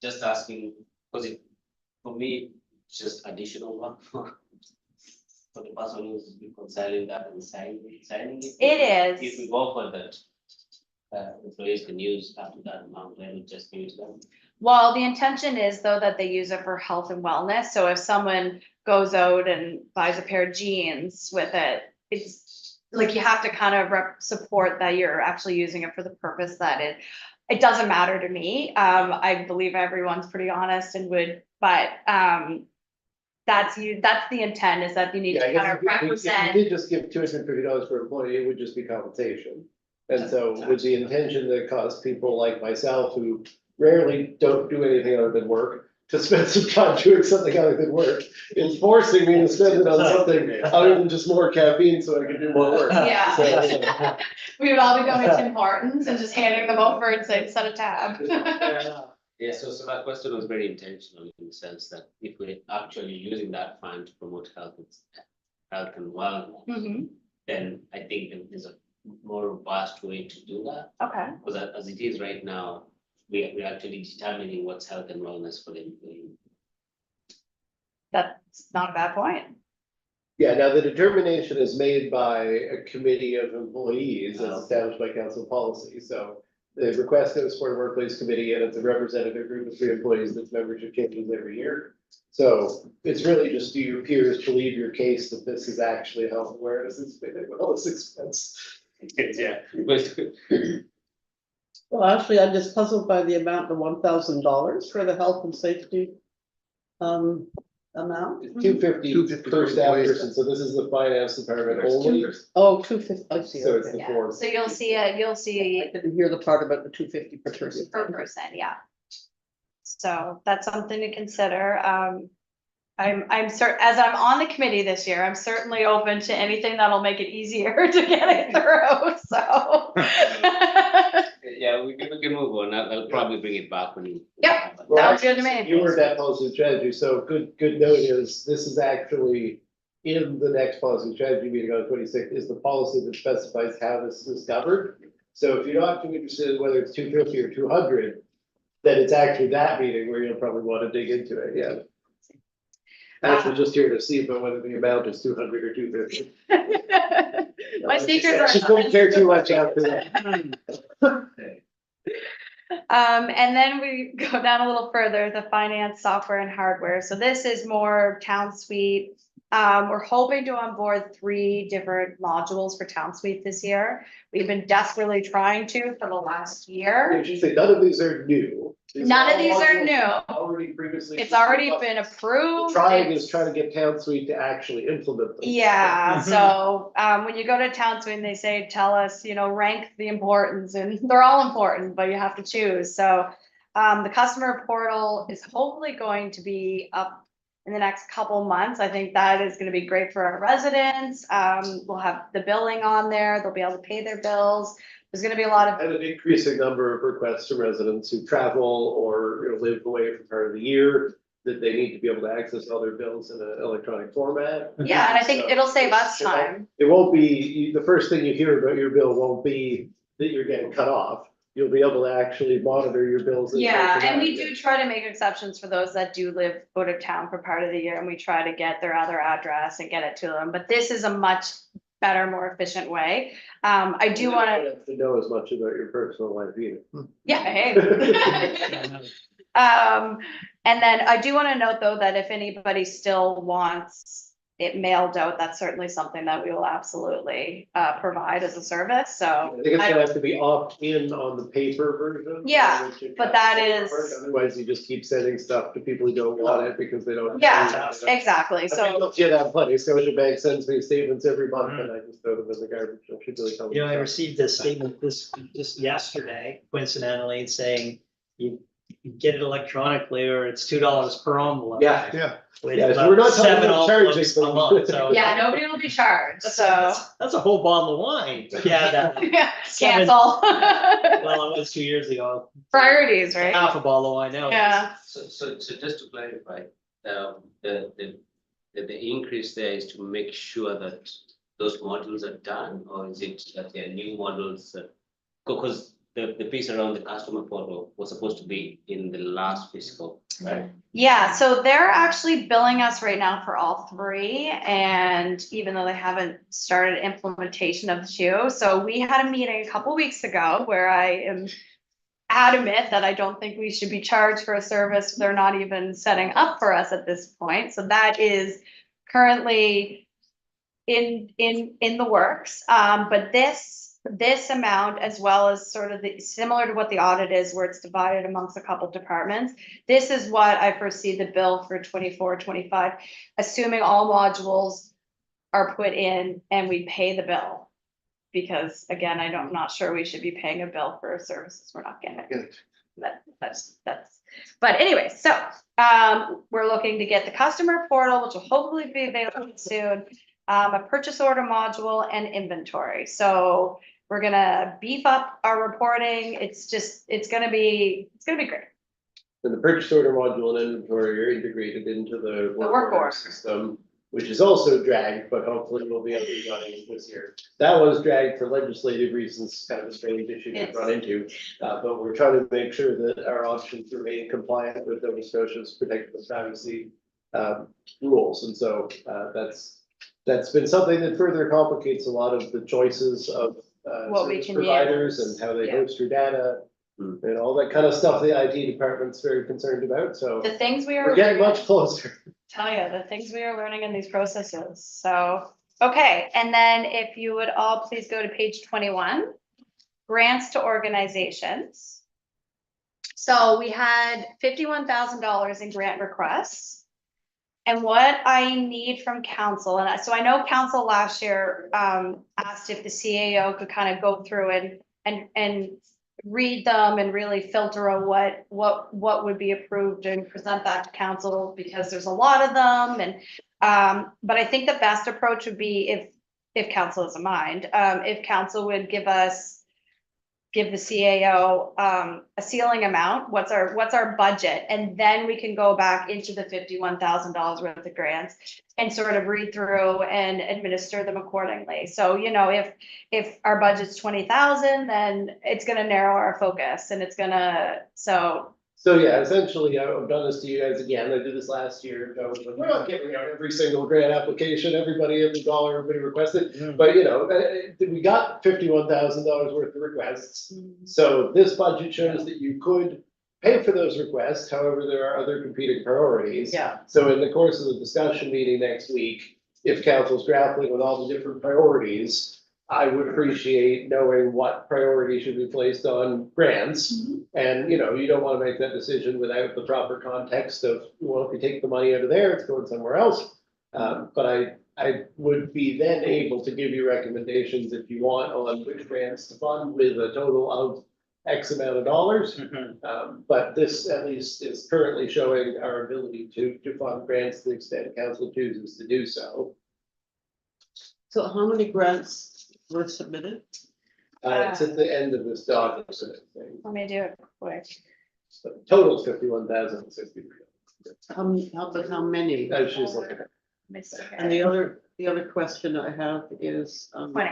Just asking, because it, for me, it's just additional work for the person who's reconciling that and signing it. It If we is. go for that, employees can use up to that amount, they will just use them. Well, the intention is though that they use it for health and wellness. So if someone goes out and buys a pair of jeans with it, it's like you have to kind of support that you're actually using it for the purpose that it doesn't matter to me. I believe everyone's pretty honest and would, but that's the intent, is that you need Yeah, I to guess kind of if you represent. did just give $250 per employee, it would just be compensation. And so with the intention that caused people like myself who rarely don't do anything other than work, to spend some time doing something other than work, it's forcing me to spend it on something other than just more caffeine so I can do more work. Yeah. So, We would all be going to Tim Hortons and just handing them over and saying, set a tab. Yeah, so that question was very intentional in the sense that if we're actually using that fund to promote health and wellness, Mhm. then I think that there's a more robust way to do that. Okay, Because as it is right now, we're actually determining what's health and wellness for the employee. that's not a bad point. yeah, now the determination is made by a committee of employees as established by council policy. So the request goes for the workplace committee and it's a representative group of 3 employees that's membership changes every year. So it's really just, do your peers believe your case that this is actually health awareness is with all this expense? Yeah, but Well, actually, I'm just puzzled by the amount of $1,000 for the health and safety amount. It's $250 per staff person, so this is the finance department only, Oh, 250, I see. so it's Okay. the Yeah, four. so you'll see I didn't hear the part about the 250 per person. per person, yeah. So that's something to consider. I'm certain, as I'm on the committee this year, I'm certainly open to anything that'll make it easier to get it through, so. yeah, we can move on. I'll probably bring it back when you. Yep. Well, Sounds good to me. You were that policy strategy, so good note is, this is actually in the next policy strategy meeting on 26th, is the policy that specifies how this is covered. So if you're not too interested in whether it's 250 or 200, then it's actually that meeting where you'll probably want to dig into it, yeah. Actually, just here to see about whether the amount is 200 or 250. My sneakers are. Just don't care too much after that. And then we go down a little further, the finance software and hardware. So this is more Town Suite. We're hoping to onboard 3 different modules for Town Suite this year. We've been desperately trying to for the last year. You should say none of these are new. These None of all these are modules new. Already previously. It's already been approved. Trying It's- is trying to get Town Suite to actually implement them. Yeah, so when you go to Town Suite and they say, tell us, rank the importance, and they're all important, but you have to choose. So the customer portal is hopefully going to be up in the next couple months. I think that is gonna be great for our residents. We'll have the billing on there. They'll be able to pay their bills. There's gonna be a lot of, And an increasing number of requests from residents who travel or live away for part of the year, that they need to be able to access all their bills in an electronic format. yeah, and I think So, it'll save us time. It won't be, the first thing you hear about your bill won't be that you're getting cut off. you'll be able to actually monitor your bills. Yeah, and we do try to make exceptions for those that do live out of town for part of the year, and we try to get their other address and get it to them, but this is a much better, more efficient way. I do You wanna, don't have to know as much about your personal life either. yeah, hey. And then I do wanna note though, that if anybody still wants it mailed out, that's certainly something that we will absolutely provide as a service, so. I think it's gonna have to be opt-in on the paper version. Yeah, which it but has that to is- work. Otherwise, you just keep sending stuff to people who don't want it because they don't. Yeah, exactly, so. Yeah, that funny, Scotiabank sends me statements every month and I just throw them in the garbage. I should really tell them. You know, I to received a statement just yesterday, coincidentally, saying you get it electronically or it's $2 per envelope. Yeah. Yeah, With Yeah, so about we're not talking 7 about charging envelopes a them. month, so. Yeah, nobody will be charged, so. That's a whole bottle of wine. Yeah, that, Yeah, Seven- cancel. well, it was 2 years ago. Priorities, right? Half a bottle of wine now. Yeah, So just to clarify, the increase there is to make sure that those modules are done, or is it that there are new models? Because the piece around the customer portal was supposed to be in the last fiscal, right? yeah, so they're actually billing us right now for all three, and even though they haven't started implementation of the two, so we had a meeting a couple weeks ago where I am adamant that I don't think we should be charged for a service they're not even setting up for us at this point, so that is currently in the works, but this amount, as well as sort of the, similar to what the audit is, where it's divided amongst a couple departments. This is what I foresee the bill for 24-25, assuming all modules are put in and we pay the bill. Because again, I'm not sure we should be paying a bill for services we're not getting. That's, but anyway, so, we're looking to get the customer portal, which will hopefully be available soon. A purchase order module and inventory, so we're gonna beef up our reporting, it's gonna be great. And the purchase order module and inventory are integrated into the work order. system, which is also dragged, but hopefully will be up and running this year. That was dragged for legislative reasons, kind of a strange issue to Yes. run into. But we're trying to make sure that our options remain compliant with Nova Scotia's protective of privacy rules. And so that's been something that further complicates a lot of the choices of What we service can providers use. and how they Yeah. host your data. And all that kind of stuff the IT department's very concerned about, so The things we are. we're getting much closer. Tell you, the things we are learning in these processes, so, okay, and then if you would all please go to page 21. Grants to organizations. So we had $51,000 in grant requests. And what I need from council, and so I know council last year asked if the CAO could kind of go through and read them and really filter out what would be approved and present that to council, because there's a lot of them, and but I think the best approach would be if council doesn't mind, if council would give the CAO a ceiling amount, what's our budget, and then we can go back into the $51,000 worth of grants and sort of read through and administer them accordingly. So, you know, if our budget's 20,000, then it's gonna narrow our focus, and it's gonna, So yeah, essentially, I've done this to you guys again, I did this last year, we're not giving out every single grant application, every dollar everybody requested. But you know, we got $51,000 worth of requests, so this budget shows that you could pay for those requests, however, there are other competing priorities. yeah. So in the course of the discussion meeting next week, if council's grappling with all the different priorities, I would appreciate knowing what priority should be placed on grants. And, you know, you don't want to make that decision without the proper context of, well, if you take the money out of there, it's going somewhere else. But I would be then able to give you recommendations if you want on which grants to fund with a total of X amount of dollars. But this at least is currently showing our ability to fund grants to the extent council chooses to do so. So how many grants were submitted? It's at the end of this document, I think. Let me do it quick. So total is 51,063. But how many? I was just looking at. And the other question I have is, 20.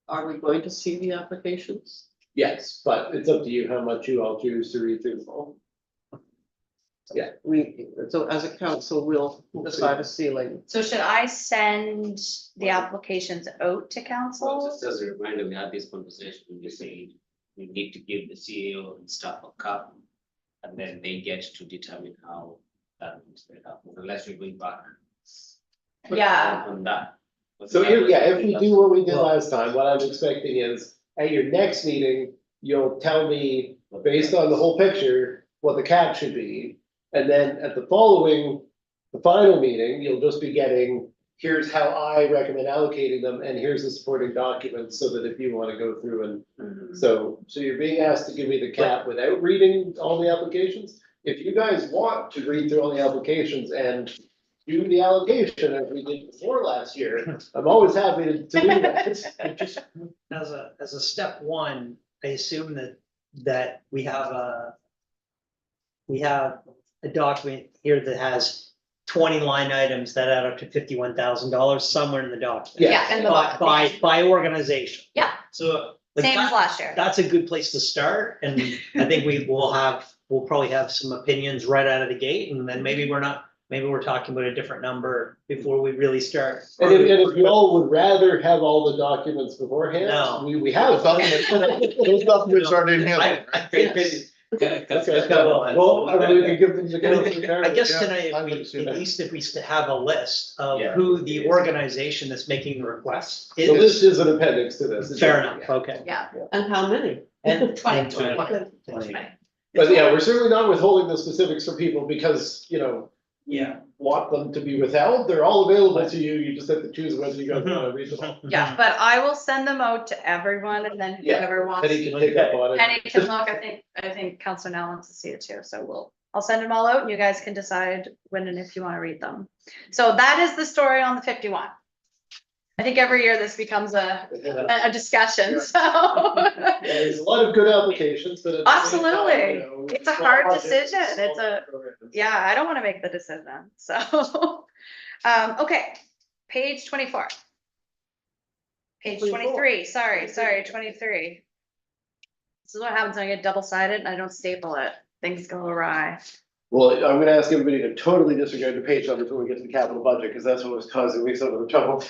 are we going to see the applications? Yes, but it's up to you how much you all choose to read through them all. So as a council, we'll decide a ceiling. So should I send the applications out to So council? just as a reminder, we had this conversation, we say we need to give the CEO and staff a cup. And then they get to determine how that will spread out, unless we're going back. Yeah. On that. So if we do what we did Well- last time, what I'm expecting is, at your next meeting, you'll tell me, based on the whole picture, what the cap should be. And then at the final meeting, you'll just be getting, here's how I recommend allocating them, and here's the supporting documents, so that if you wanna go through and. Mhm. So you're being asked to give me the cap without reading all the applications. If you guys want to read through all the applications and do the allocation as we did before last year, I'm always happy to do that. And just as a step one, I assume that we have a document here that has 20 line items that add up to $51,000 somewhere in the document. Yeah, and the By organization. Yeah. So like Same as that, last year. that's a good place to start, and I think we'll probably have some opinions right out of the gate, and then maybe we're talking about a different number before we really start. And if you all would rather have all the documents beforehand, No. we have. Those documents aren't in here. I think Okay, well, I mean, we can give them to Councilor I guess Yeah, tonight, I'm if gonna we, see at that. least if we have a list of Yeah. who the organization that's making the request The list is. is an appendix to this. Fair enough, okay. Yeah. And how many? And 20. But yeah, we're certainly not withholding the specifics from people because, Yeah. want them to be withheld. They're all available to you. You just have to choose whether you guys want to read them all. Yeah, but I will send them out to everyone and then Yeah, whoever wants. Penny can pick up on it. Penny can look, I think Councilor Now wants to see it too, so I'll send them all out and you guys can decide when and if you wanna read them. So that is the story on the 51. I think every year this becomes a discussion, so. There's a lot of good applications, but. at the same time, Absolutely. It's a small hard projects, decision. small It's a- programs. Yeah, I don't wanna make the decision, so. Okay, page 24. Page 23, sorry, 23. This is what happens when I get double-sided and I don't staple it. Things go awry. Well, I'm gonna ask everybody to totally disregard the page numbers when we get to the capital budget, because that's what was causing me some of the trouble.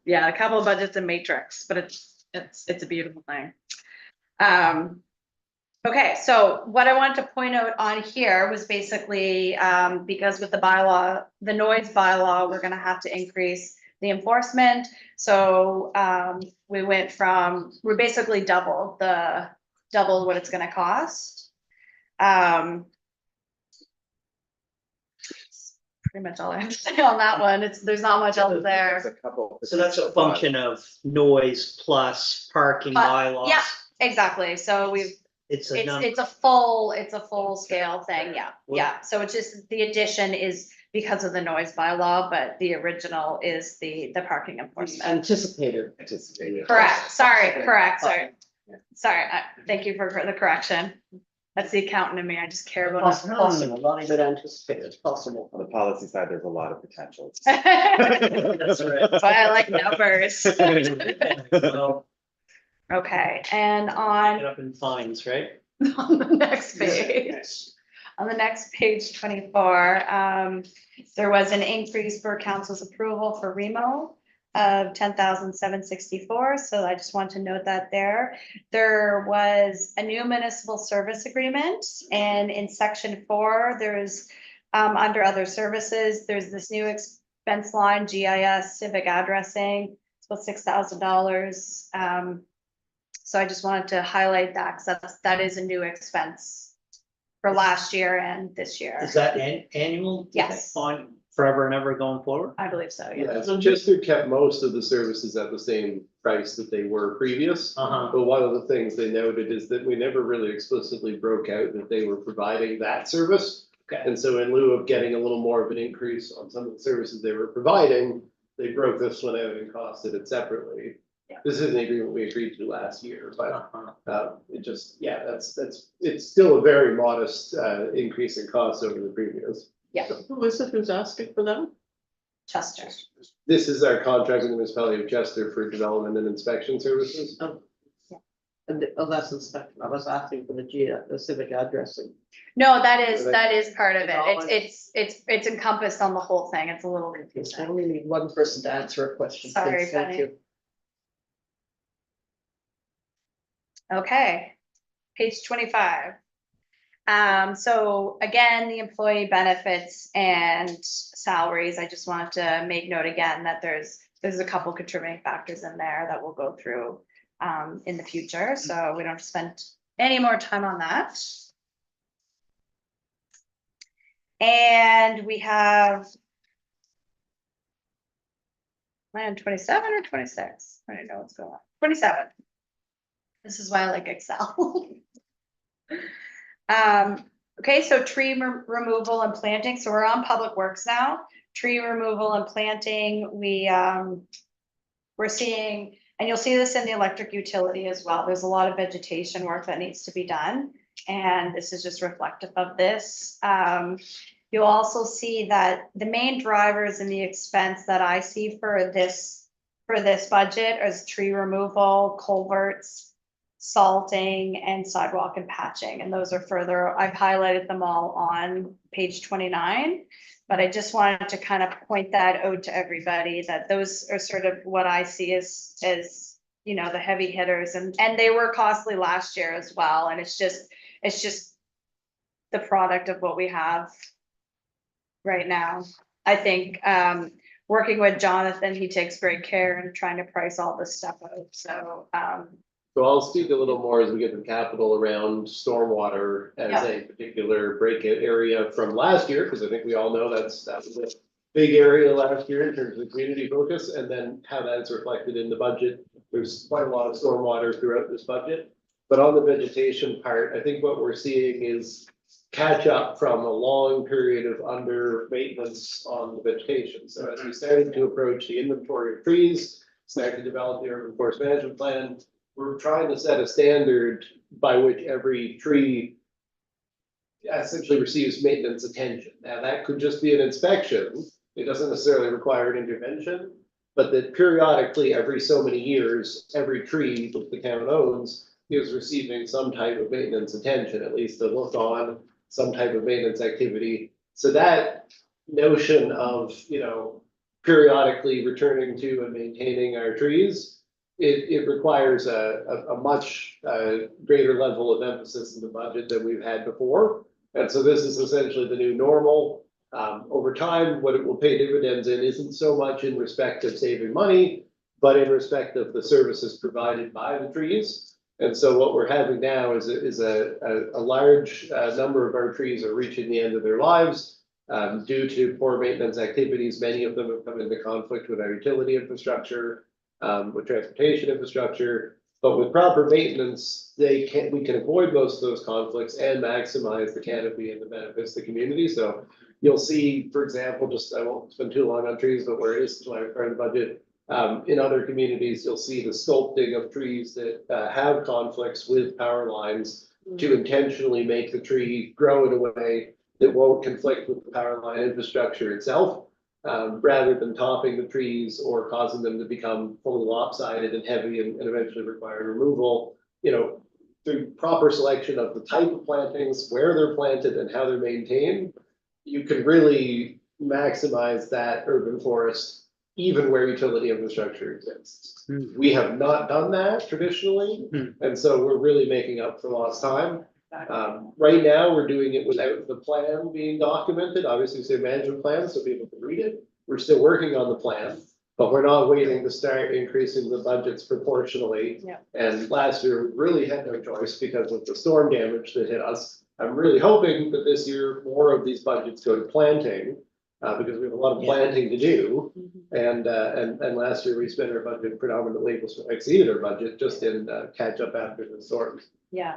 Yeah, the capital budget's a matrix, but it's a beautiful thing. Okay, so what I wanted to point out on here was basically, because with the bylaw, the noise bylaw, we're gonna have to increase the enforcement. So, we basically doubled what it's gonna cost. Pretty much all I have to say on that one. There's not much else there. So that's a function of noise plus parking bylaws. Yeah, exactly. So It's a number. it's a full scale thing. Yeah, yeah. So it's just the addition is because of the noise bylaw, but the original is the parking enforcement. Anticipated. Correct. Sorry. Thank you for the correction. That's the accountant in me. I just care about. Possible, not even anticipated, possible. On the policy side, there's a lot of potential. That's right. That's why I like numbers. Well, Okay, and get on up in fines, right? the next page, 24, there was an increase for council's approval for Remo of 10,764. So I just want to note that there. There was a new municipal service agreement, and in section 4, there's under other services, there's this new expense line, GIS civic addressing. It's about $6,000. So I just wanted to highlight that because that is a new expense for last year and this year. Is that annual? Yes. On forever and ever going forward? I believe so, yeah. Yeah, so Chester kept most of the services at the same price that they were previous. Uh-huh. But one of the things they noted is that we never really explicitly broke out that they were providing that service. Okay. And so in lieu of getting a little more of an increase on some of the services they were providing, they broke this one out and costed it separately. Yeah. This is an agreement we agreed to last year, but Uh-huh. it just, it's still a very modest increase in cost over the previous. Who is it who's asking for them? Chester. This is our contract with the municipality of Chester for development and inspection services. Oh, that's inspection. I was asking for the civic addressing. No, that is part of it. It's all- It's encompassed on the whole thing. It's a little I confusing. only need one person to answer a question. Sorry, please. Thank Penny. you. Okay, page 25. So again, the employee benefits and salaries, I just wanted to make note again that there's a couple contributing factors in there that we'll go through in the future, so we don't spend any more time on that. And we have am I on 27 or 26? I don't know what's going on. 27. This is why I like Excel. Okay, so tree removal and planting. So we're on Public Works now. Tree removal and planting, we're seeing, and you'll see this in the electric utility as well. There's a lot of vegetation work that needs to be done. And this is just reflective of this. You'll also see that the main drivers in the expense that I see for this budget is tree removal, culverts, salting, and sidewalk and patching. And those are further, I've highlighted them all on page 29. But I just wanted to kind of point that out to everybody, that those are sort of what I see as you know, the heavy hitters, and they were costly last year as well. And it's just the product of what we have right now. I think working with Jonathan, he takes great care in trying to price all this stuff out. So So I'll speak a little more as we get to capital around stormwater as a particular breakout area from last year, because I think we all know that was a big area last year in terms of community focus, and then how that's reflected in the budget. There's quite a lot of stormwater throughout this budget. But on the vegetation part, I think what we're seeing is catch up from a long period of under maintenance on the vegetation. So as we started to approach the inventory of trees, started to develop the urban forest management plan, we're trying to set a standard by which every tree essentially receives maintenance attention. Now, that could just be an inspection. It doesn't necessarily require an intervention, but that periodically, every so many years, every tree that the town owns is receiving some type of maintenance attention, at least a look on, some type of maintenance activity. So that notion of, you know, periodically returning to and maintaining our trees, it requires a much greater level of emphasis in the budget than we've had before. And so this is essentially the new normal. Over time, what it will pay dividends in isn't so much in respect of saving money, but in respect of the services provided by the trees. And so what we're having now is a large number of our trees are reaching the end of their lives due to poor maintenance activities. Many of them have come into conflict with our utility infrastructure, with transportation infrastructure, but with proper maintenance, we can avoid most of those conflicts and maximize the canopy and the benefits to the community. So you'll see, for example, I won't spend too long on trees, but where it is part of the budget, in other communities, you'll see the sculpting of trees that have conflicts with power lines to intentionally make the tree grow in a way that won't conflict with the power line infrastructure itself. Rather than topping the trees or causing them to become fully lopsided and heavy and eventually require removal, you know, through proper selection of the type of plantings, where they're planted and how they're maintained, you can really maximize that urban forest, even where utility infrastructure exists. We have not done that traditionally, and so we're really making up for lost time. Right now, we're doing it without the plan being documented. Obviously, it's a management plan, so people can read it. We're still working on the plan, but we're not waiting to start increasing the budgets proportionally. Yeah. And last year, we really had no choice because of the storm damage that hit us. I'm really hoping that this year, more of these budgets go to planting, because we have a lot of planting to do. And last year, we spent our budget predominantly, exceeded our budget just in catch up after the storms. yeah.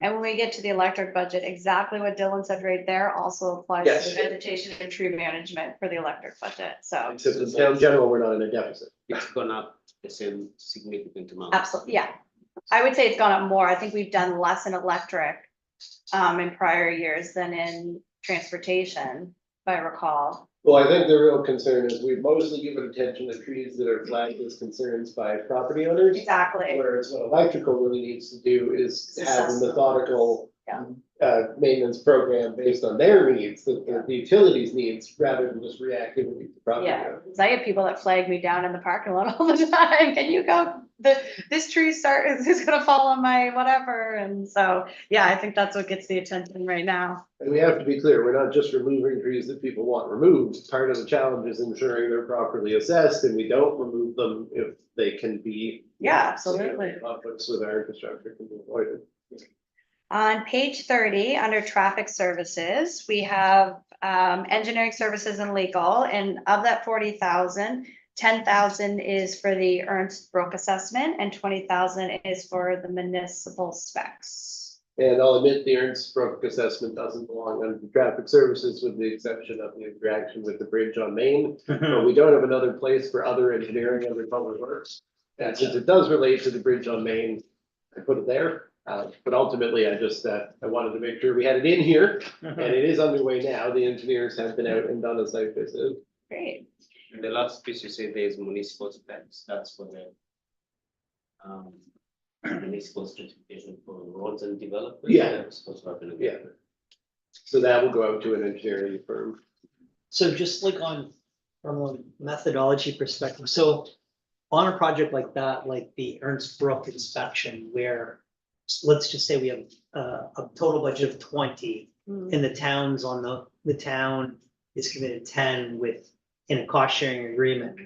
And when we get to the electric budget, exactly what Dylan said right there also applies Yes. to the vegetation and tree management for the electric budget. So Except in town general, we're not in a deficit. It's gone up the same significant amount. absolutely, yeah. I would say it's gone up more. I think we've done less in electric in prior years than in transportation. I recall. Well, I think the real concern is we've mostly given attention to trees that are flagged as concerns by property owners. Exactly. Whereas what electrical really needs to do is have a Assess them. methodical. Yeah. Maintenance program based on their needs, the utilities needs, rather than just reactivity to property Yeah, owners. 'cause I have people that flag me down in the parking lot all the time. Can you go, this tree is gonna fall on my whatever. And so, yeah, I think that's what gets the attention right now. And we have to be clear, we're not just removing trees that people want removed. Part of the challenge is ensuring they're properly assessed and we don't remove them if they can be. Yeah, absolutely. Conflicts with our infrastructure can be avoided. On page 30, under traffic services, we have engineering services and legal, and of that 40,000, 10,000 is for the Ernst Brook assessment and 20,000 is for the municipal specs. And I'll admit the Ernst Brook assessment doesn't belong under the traffic services with the exception of the interaction with the bridge on Main. But we don't have another place for other engineering under public works. And since it does relate to the bridge on Main, I put it there. But ultimately, I just, I wanted to make sure we had it in here, and it is underway now. The engineers have been out and done a site visit. Great. And the last piece you say there is municipal specs, that's for the municipal certification for roads and developers. Yeah. That's what's happening. Yeah. So that will go out to an engineering firm. So just like from a methodology perspective, so on a project like that, like the Ernst Brook inspection, where let's just say we have a total budget of 20 and the town's on the town is committed 10 with in a cost sharing agreement.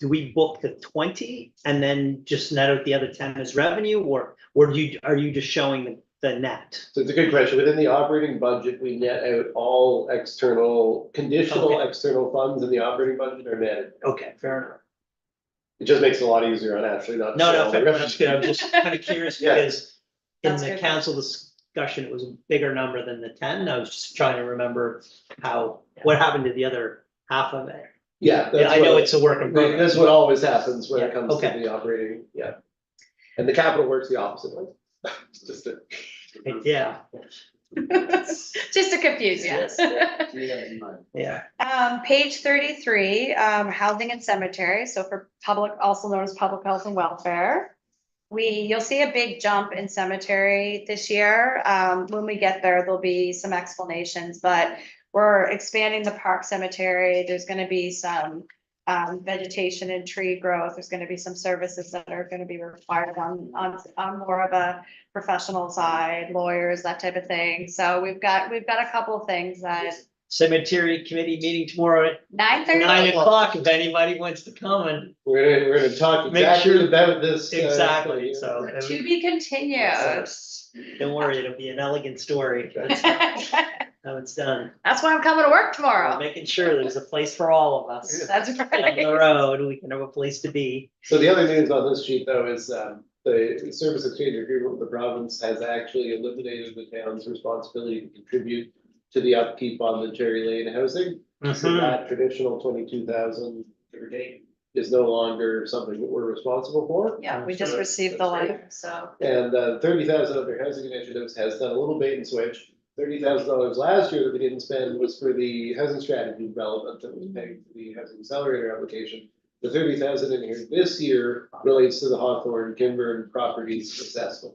Do we book the 20 and then just net out the other 10 as revenue, or are you just showing the net? So it's a good question. Within the operating budget, we net out all external, conditional Okay. external funds in the operating budget are netted. Okay, fair enough. It just makes it a lot easier on Ashley not. to No, show no, all the fair, that's good. I'm revenue. just kind of curious Yeah. because in That's the good. council discussion, it was a bigger number than the 10. I was just trying to remember what happened to the other half of it. Yeah. Yeah, I know it's a work in progress. That's what always happens when it Yeah, comes to okay. the operating, yeah. And the capital works the opposite way. Just to- Yeah, Just to confuse you. yeah. Page 33, housing and cemetery, so for public, also known as public health and welfare. You'll see a big jump in cemetery this year. When we get there, there'll be some explanations, but we're expanding the park cemetery. There's gonna be some vegetation and tree growth. There's gonna be some services that are gonna be required on more of a professional side, lawyers, that type of thing. So we've got a couple of things that Cemetery committee meeting tomorrow at 9:30. 9 o'clock, if anybody wants to come and We're gonna talk Make exactly sure- about this. exactly, so To be continued. don't worry, it'll be an elegant story. That's how it's done. That's why I'm coming to work We're tomorrow. making sure there's a place for all of us. That's Down the right. road, we can have a place to be. So the other news on this sheet though is the service exchange agreement with the province has actually eliminated the town's responsibility to contribute to the upkeep on the Cherry Lane housing. So that traditional 22,000 give or take is no longer something that we're responsible for. Yeah, we just received the letter, so. And 30,000 of their housing initiatives has done a little bait and switch. $30,000 last year that we didn't spend was for the housing strategy development that was paid for the housing accelerator application. The 30,000 in here this year relates to the Hawthorne Kimber properties assessment.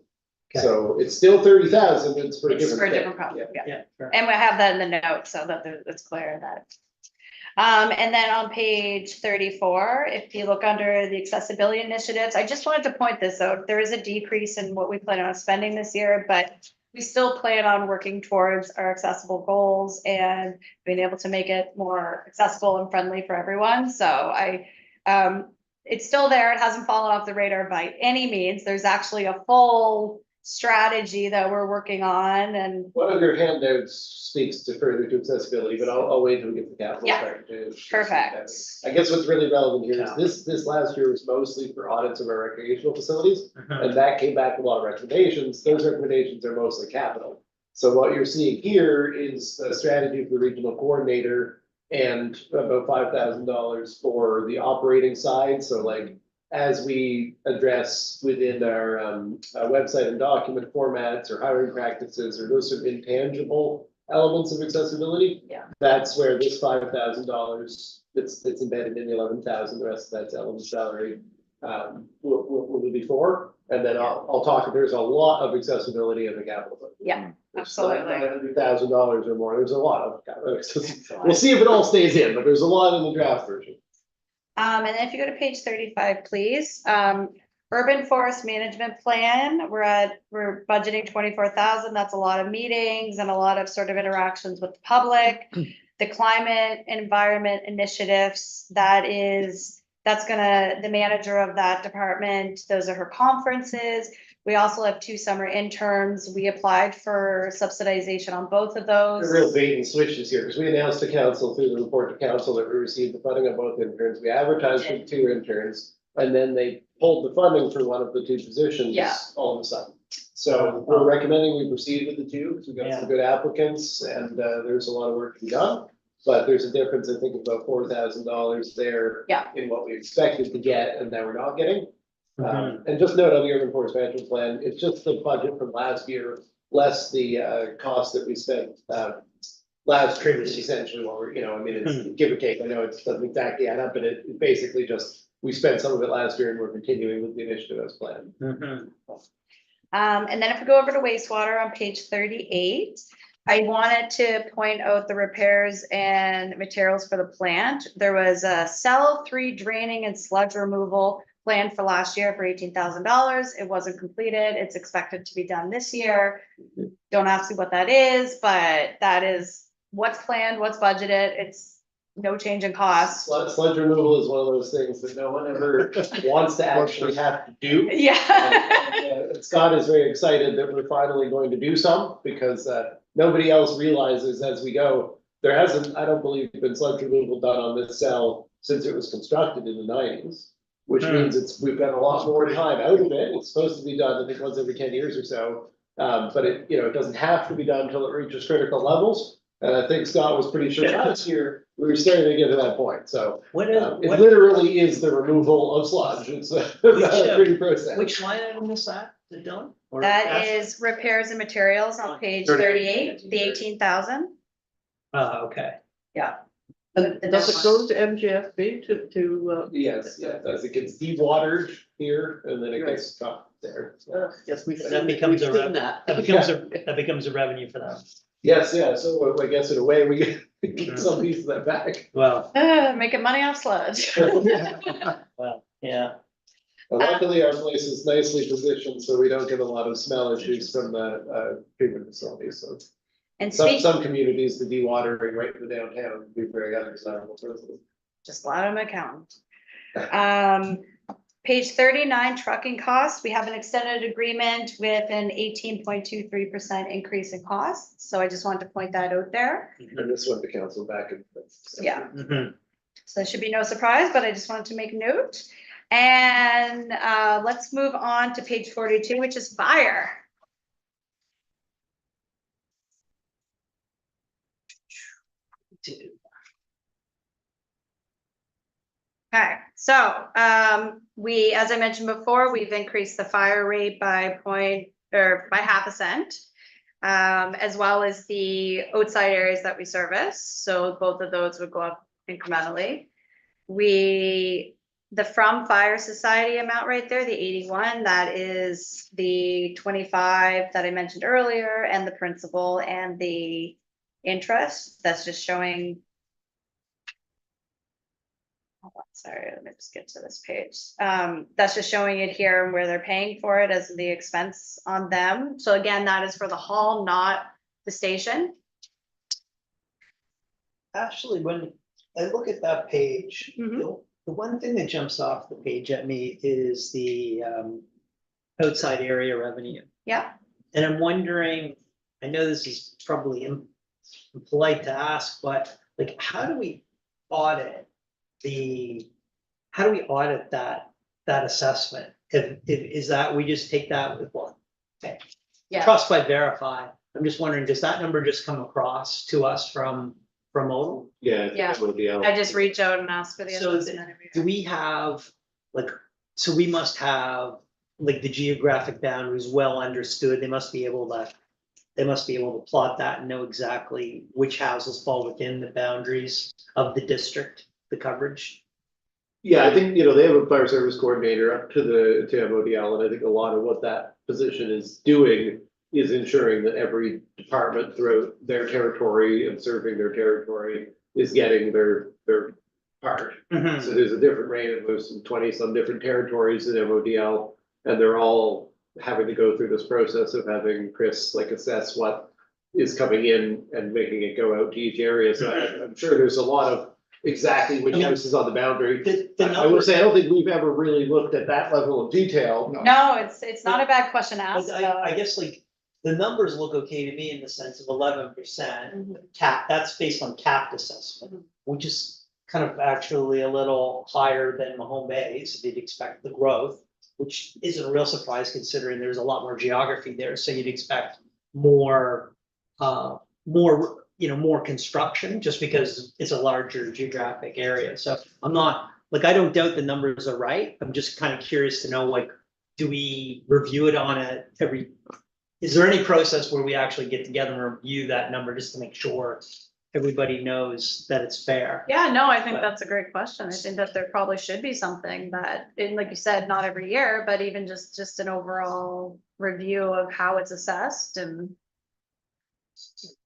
Okay. So it's still 30,000, it's for a It's different for a thing. different problem, yeah. Yeah, fair. And we have that in the notes so that it's clear that. And then on page 34, if you look under the accessibility initiatives, I just wanted to point this out. There is a decrease in what we plan on spending this year, but we still plan on working towards our accessible goals and being able to make it more accessible and friendly for everyone. So it's still there. It hasn't fallen off the radar by any means. There's actually a full strategy that we're working on and One of your handouts speaks to further to accessibility, but I'll wait till we get the capital. Yeah. part to- perfect. I guess what's really relevant here is this last year was mostly for audits of our recreational facilities. And that came back with a lot of recommendations. Those recommendations are mostly capital. So what you're seeing here is a strategy for the regional coordinator and about $5,000 for the operating side. So like as we address within our website and document formats or hiring practices or those sort of intangible elements of accessibility. Yeah. That's where this $5,000 that's embedded in the 11,000, the rest of that's element salary, will be for. And then I'll talk, there's a lot of accessibility in the capital budget. Yeah, absolutely. $900,000 or more, there's a lot of capital accessibility. We'll see if it all stays in, but there's a lot in the draft version. And then if you go to page 35, please, urban forest management plan, we're budgeting 24,000. That's a lot of meetings and a lot of sort of interactions with the public. The climate environment initiatives, that's the manager of that department, those are her conferences. We also have 2 summer interns. We applied for subsidization on both of those. The real bait and switches here, because we announced to council through the report to council that we received the funding on both interns. We advertised for the 2 interns, and then they pulled the funding for one of the 2 positions. Yeah. All of a sudden. So we're recommending we proceed with the 2, because we've got some good applicants, and there's a lot of work to be done. But there's a difference, I think, about $4,000 there. Yeah. In what we expected to get, and now we're not getting. And just note on the urban forest management plan, it's just the budget from last year, less the cost that we spent last year, is essentially what we're, I mean, it's give or take. I know it doesn't exactly add up, but it basically just, we spent some of it last year and we're continuing with the initiative as planned. And then if we go over to wastewater on page 38, I wanted to point out the repairs and materials for the plant. There was a cell 3 draining and sludge removal planned for last year for $18,000. It wasn't completed. It's expected to be done this year. Don't ask me what that is, but that is what's planned, what's budgeted. It's no change in cost. Sludge removal is one of those things that no one ever wants to actually have to do. Yeah. And Scott is very excited that we're finally going to do some, because nobody else realizes as we go, there hasn't, I don't believe, been sludge removal done on this cell since it was constructed in the 90s. Which means we've got a lot more time out of it. It's supposed to be done, I think, once every 10 years or so. But it doesn't have to be done until it reaches critical levels. And I think Scott was pretty sure last year we were starting to get to that point. So it literally is the removal of sludge. It's a pretty process. Which line item is that, Dylan? Or That Ash? is repairs and materials on page 38, the 18,000. Okay. And does it go to MGFB to? Yes, as it gets dewatered here and then it gets stopped there. So. Yes, That becomes we've a seen that. That becomes a revenue for them. Yes, yeah, so I guess in a way we get some piece of that back. Well, Making money off sludge. well, yeah. Luckily, our place is nicely positioned, so we don't get a lot of smell issues from the treatment facility, so. And Some communities, the dewatering right in the downtown would be very undesirable for us. just let them account. Page 39, trucking costs. We have an extended agreement with an 18.23% increase in costs. So I just wanted to point that out there. And this went to council back in. Yeah. Mhm. So that should be no surprise, but I just wanted to make note. And let's move on to page 42, which is fire. Okay, so we, as I mentioned before, we've increased the fire rate by by 0.5 cent. As well as the outside areas that we service. So both of those would go up incrementally. The From Fire Society amount right there, the 81, that is the 25 that I mentioned earlier, and the principal and the interest. That's just showing. Hold on, sorry, let me just get to this page. That's just showing it here and where they're paying for it as the expense on them. So again, that is for the hall, not the station. Actually, when I look at that page, the one thing that jumps off the page at me is the outside area revenue. Yeah. And I'm wondering, I know this is probably impolite to ask, but like, how do we audit that assessment? Is that, we just take that with one? Okay. Yeah. Trust by verify. I'm just wondering, does that number just come across to us from Odal? Yeah. Yeah. That would be out. I just reach out and ask for the So assessment. do we have, like, so we must have like the geographic boundaries well understood. They must be able to plot that and know exactly which houses fall within the boundaries of the district, the coverage. Yeah, I think, they have a fire service coordinator up to MODL, and I think a lot of what that position is doing is ensuring that every department throughout their territory and serving their territory is getting their part. So there's a different rate of those 20-some different territories in MODL, and they're all having to go through this process of having Chris assess what is coming in and making it go out to each area. So I'm sure there's a lot of exactly which house is on the boundary. I will say, I don't think we've ever really looked at that level of detail. No, it's not a bad question to ask. I guess the numbers look okay to me in the sense of 11% cap, that's based on capped assessment, which is kind of actually a little higher than Mahone Bay, so you'd expect the growth, which isn't a real surprise considering there's a lot more geography there, so you'd expect more construction just because it's a larger geographic area. So I'm not, I don't doubt the numbers are right. I'm just kind of curious to know, do we review it on is there any process where we actually get together and review that number just to make sure everybody knows that it's fair? Yeah, no, I think that's a great question. I think that there probably should be something that, and like you said, not every year, but even just an overall review of how it's assessed and.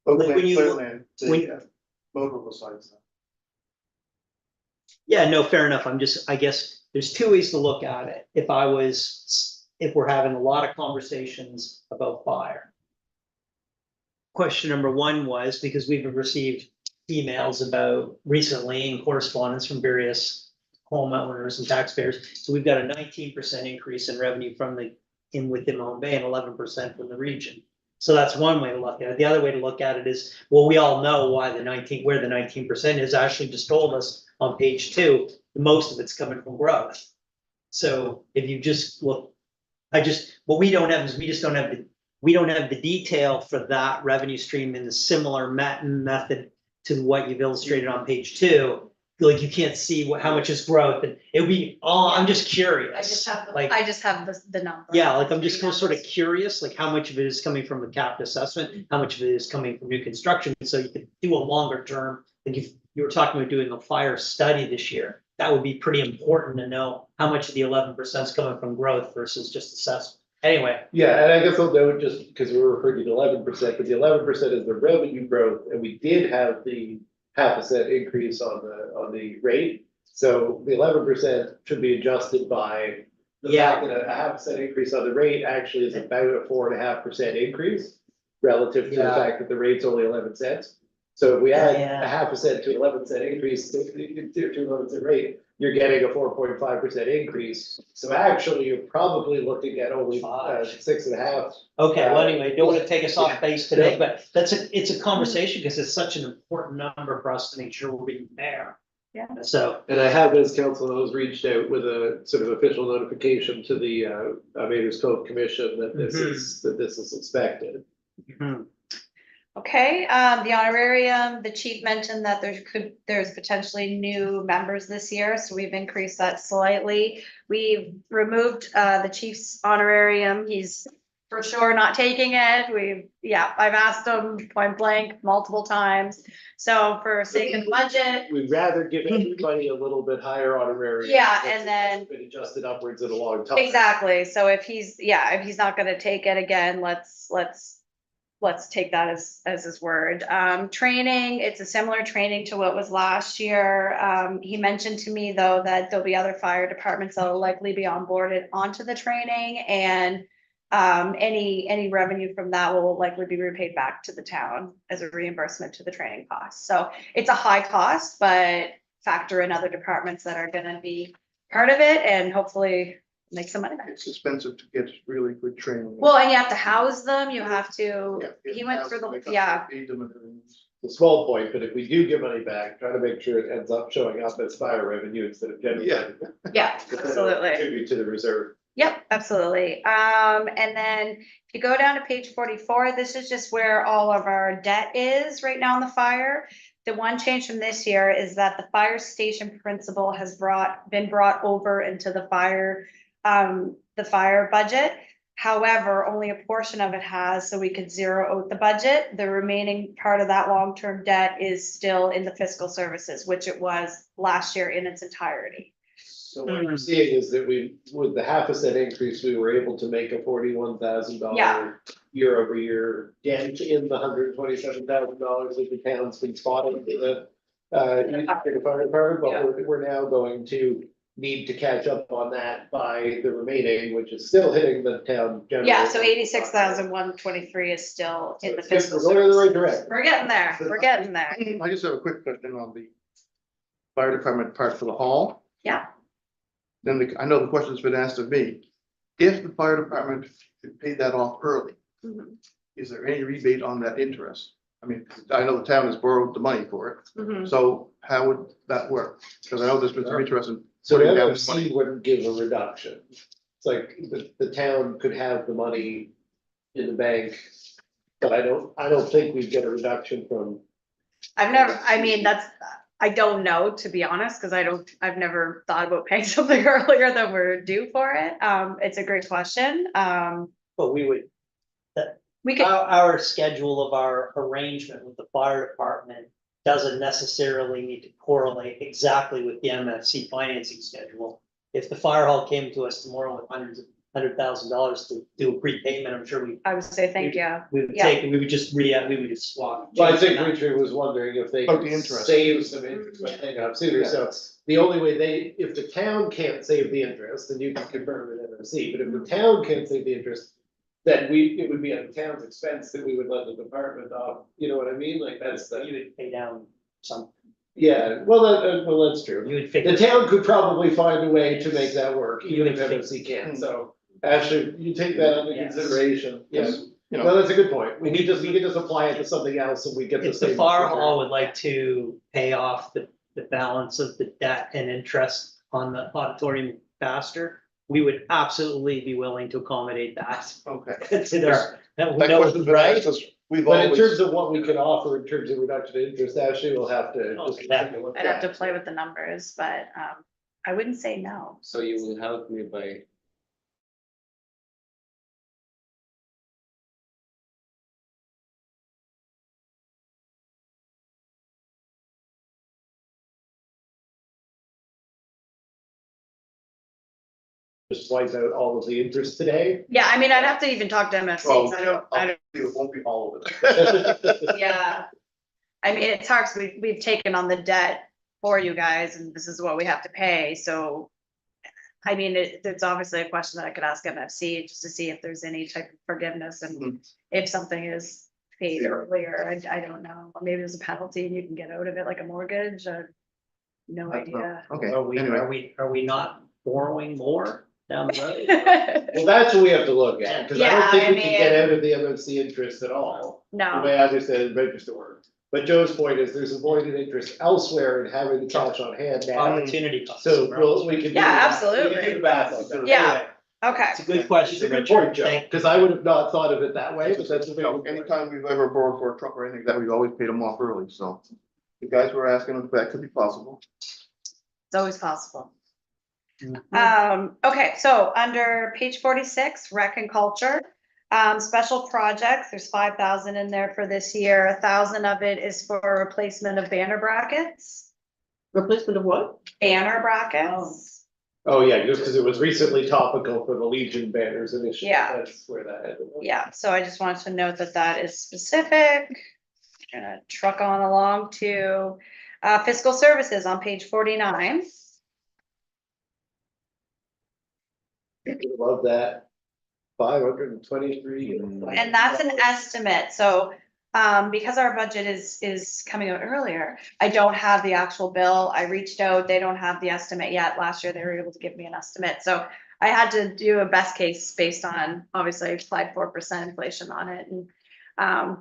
Like when you- Multiple sites. Yeah, no, fair enough. I guess there's two ways to look at it. If we're having a lot of conversations about fire. Question number one was, because we've received emails about recently in correspondence from various homeowners and taxpayers. So we've got a 19% increase in revenue within Mahone Bay and 11% from the region. So that's one way to look at it. The other way to look at it is, well, we all know where the 19% is. Ashley just told us on page 2, most of it's coming from growth. So if you just look, what we don't have is we don't have the detail for that revenue stream in the similar method to what you've illustrated on page 2. You can't see how much is growth, and it would be, I'm just curious. I just have the number. Yeah, I'm just sort of curious, how much of it is coming from the capped assessment, how much of it is coming from new construction, so you could do a longer term. If you were talking about doing a fire study this year, that would be pretty important to know how much of the 11% is coming from growth versus just assessment. Anyway. Yeah, and I guess I'll note, just because we were referring to 11%, but the 11% is the revenue growth, and we did have the 0.5% increase on the rate. So the 11% should be adjusted by the fact that a 0.5% increase on the rate actually is about a 4.5% increase relative to the fact that the rate's only 11 cents. So if we add a 0.5% to 11-cent increase to 11-cent rate, you're getting a 4.5% increase. So actually, you're probably looking at only 6.5. Okay, well, anyway, don't want to take us off base today, but it's a conversation because it's such an important number for us to make sure we're being fair. Yeah. So. And I have, as council knows, reached out with a sort of official notification to the Mayor's Cove Commission that this is expected. Mhm. Okay, the honorarium, the chief mentioned that there's potentially new members this year, so we've increased that slightly. We've removed the chief's honorarium. He's for sure not taking it. I've asked him point blank multiple times. So for sake of budget. We'd rather give everybody a little bit higher honorarium. Yeah, and then. Been adjusted upwards in a long time. Exactly. So if he's not gonna take it again, let's take that as his word. Training, it's a similar training to what was last year. He mentioned to me though that there'll be other fire departments that will likely be onboarded onto the training, and any revenue from that will likely be repaid back to the town as a reimbursement to the training costs. So it's a high cost, but factor in other departments that are gonna be part of it and hopefully make some money back. It's expensive to get really good training. Well, and you have to house them, you have to, he went through A small point, but if we do give money back, try to make sure it ends up showing up as fire revenue instead of general. Yeah. Yeah, absolutely. Contribute to the reserve. Yep, absolutely. And then if you go down to page 44, this is just where all of our debt is right now in the fire. the one change from this year is that the fire station principal has been brought over into the fire budget. However, only a portion of it has, so we could zero out the budget. The remaining part of that long-term debt is still in the fiscal services, which it was last year in its entirety. So what you're seeing is that with the 0.5% increase, we were able to make a $41,000 Yeah. year over year dent in the $127,000 that the town's been spotting for the fire department, but we're now going to need to catch up on that by the remaining, which is still hitting the town. general. Yeah, so 86,123 is still in the Yes, fiscal we're going in the right services. direction. We're getting there, we're getting there. I just have a quick question on the fire department part for the hall. Yeah. Then I know the question's been asked of me. If the fire department could pay that off early, Mhm, is there any rebate on that interest? I mean, I know the town has borrowed the money for it, mhm. so how would that work? Because I know there's been some interest in So the putting down this money. NFC wouldn't give a reduction. It's like the town could have the money in the bank. But I don't think we'd get a reduction from, I don't know, to be honest, because I've never thought about paying something earlier than we're due for it. It's a great question. But we would, We could, our schedule of our arrangement with the fire department doesn't necessarily need to correlate exactly with the MFC financing schedule. If the fire hall came to us tomorrow with $100,000 to do a prepayment, I'm sure I would say thank you. we would Yeah. take, and we would just swap. well, I think change Richard was wondering if they About the could interest. save some interest by paying off sooner. So the only way if the town can't save the interest, then you can confirm with MFC. But if the town can't save the interest, then it would be at the town's expense that we would let the department off. You know what I mean? Like that's that. You the, would pay down some, yeah, well, that's true. you would The figure. town could probably find a way to make that work, even if You would think- MFC can't, so actually, you take that into Yes. consideration, yes. You know, No, that's a good point, we could just apply it to something else and we get the If the same. fire hall would like to pay off the balance of the debt and interest on the auditorium faster, we would absolutely be willing to accommodate that. okay. To their, That no, question's been right? asked us. We've But in always, terms of what we can offer in terms of reduction in interest, actually, we'll have to just. Okay. take a look I'd have at to it. play with the numbers, but I wouldn't say no. So you will help me by. Just wipe out all of the interest today. Yeah, I mean, I'd have to even talk to MFC. well, I don't, it won't be all of it. yeah. I mean, it's hard, because we've taken on the debt for you guys, and this is what we have to pay, so. I mean, it's obviously a question that I could ask MFC, just to see if there's any type of forgiveness, and if something is paid earlier, I don't know. Or maybe there's a penalty and you can get out of it like a mortgage, or no idea. Okay, Are we not borrowing more down the road? Well, that's what we have to look at, because I Yeah, don't think I we can get mean- out of the MFC interest at all. The No, way I understand it, register work. But Joe's point is there's avoided interest elsewhere in having the cash on hand now. Opportunity cost. So we can. do Yeah, the- we can absolutely. do the math on that. Yeah. okay. It's a good question, It's a good Richard. point, Joe, Thank- because I would have not thought of it that way, but that's a You big. know, anytime we've ever borrowed for a truck or anything, that we've always paid them off early, so. You guys were asking if that could be possible. It's always possible. Okay, so under page 46, rec and culture, special projects, there's 5,000 in there for this year. 1,000 of it is for replacement of banner brackets. Replacement of what? Banner brackets. Oh, yeah, just because it was recently topical for the Legion banners initiative. Yeah. That's where that had. Yeah, so I just wanted to note that that is specific. Gonna truck on along to fiscal services on page 49. Love that. 523. And that's an estimate, so, because our budget is coming out earlier, I don't have the actual bill, I reached out, they don't have the estimate yet, last year they were able to give me an estimate, so. I had to do a best case based on, obviously, I applied 4% inflation on it, and,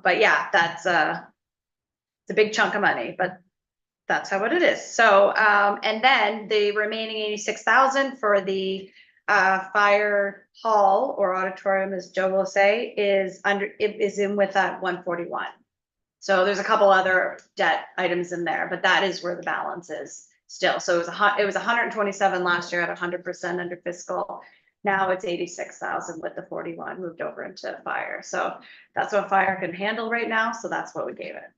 but yeah, that's it's a big chunk of money, but that's how it is, so, and then the remaining 86,000 for the fire hall or auditorium, as Joe will say, is in with that 141. So there's a couple other debt items in there, but that is where the balance is still. So it was 127 last year at 100% under fiscal. Now it's 86,000 with the 41 moved over into fire. So that's what fire can handle right now. So that's what we gave it.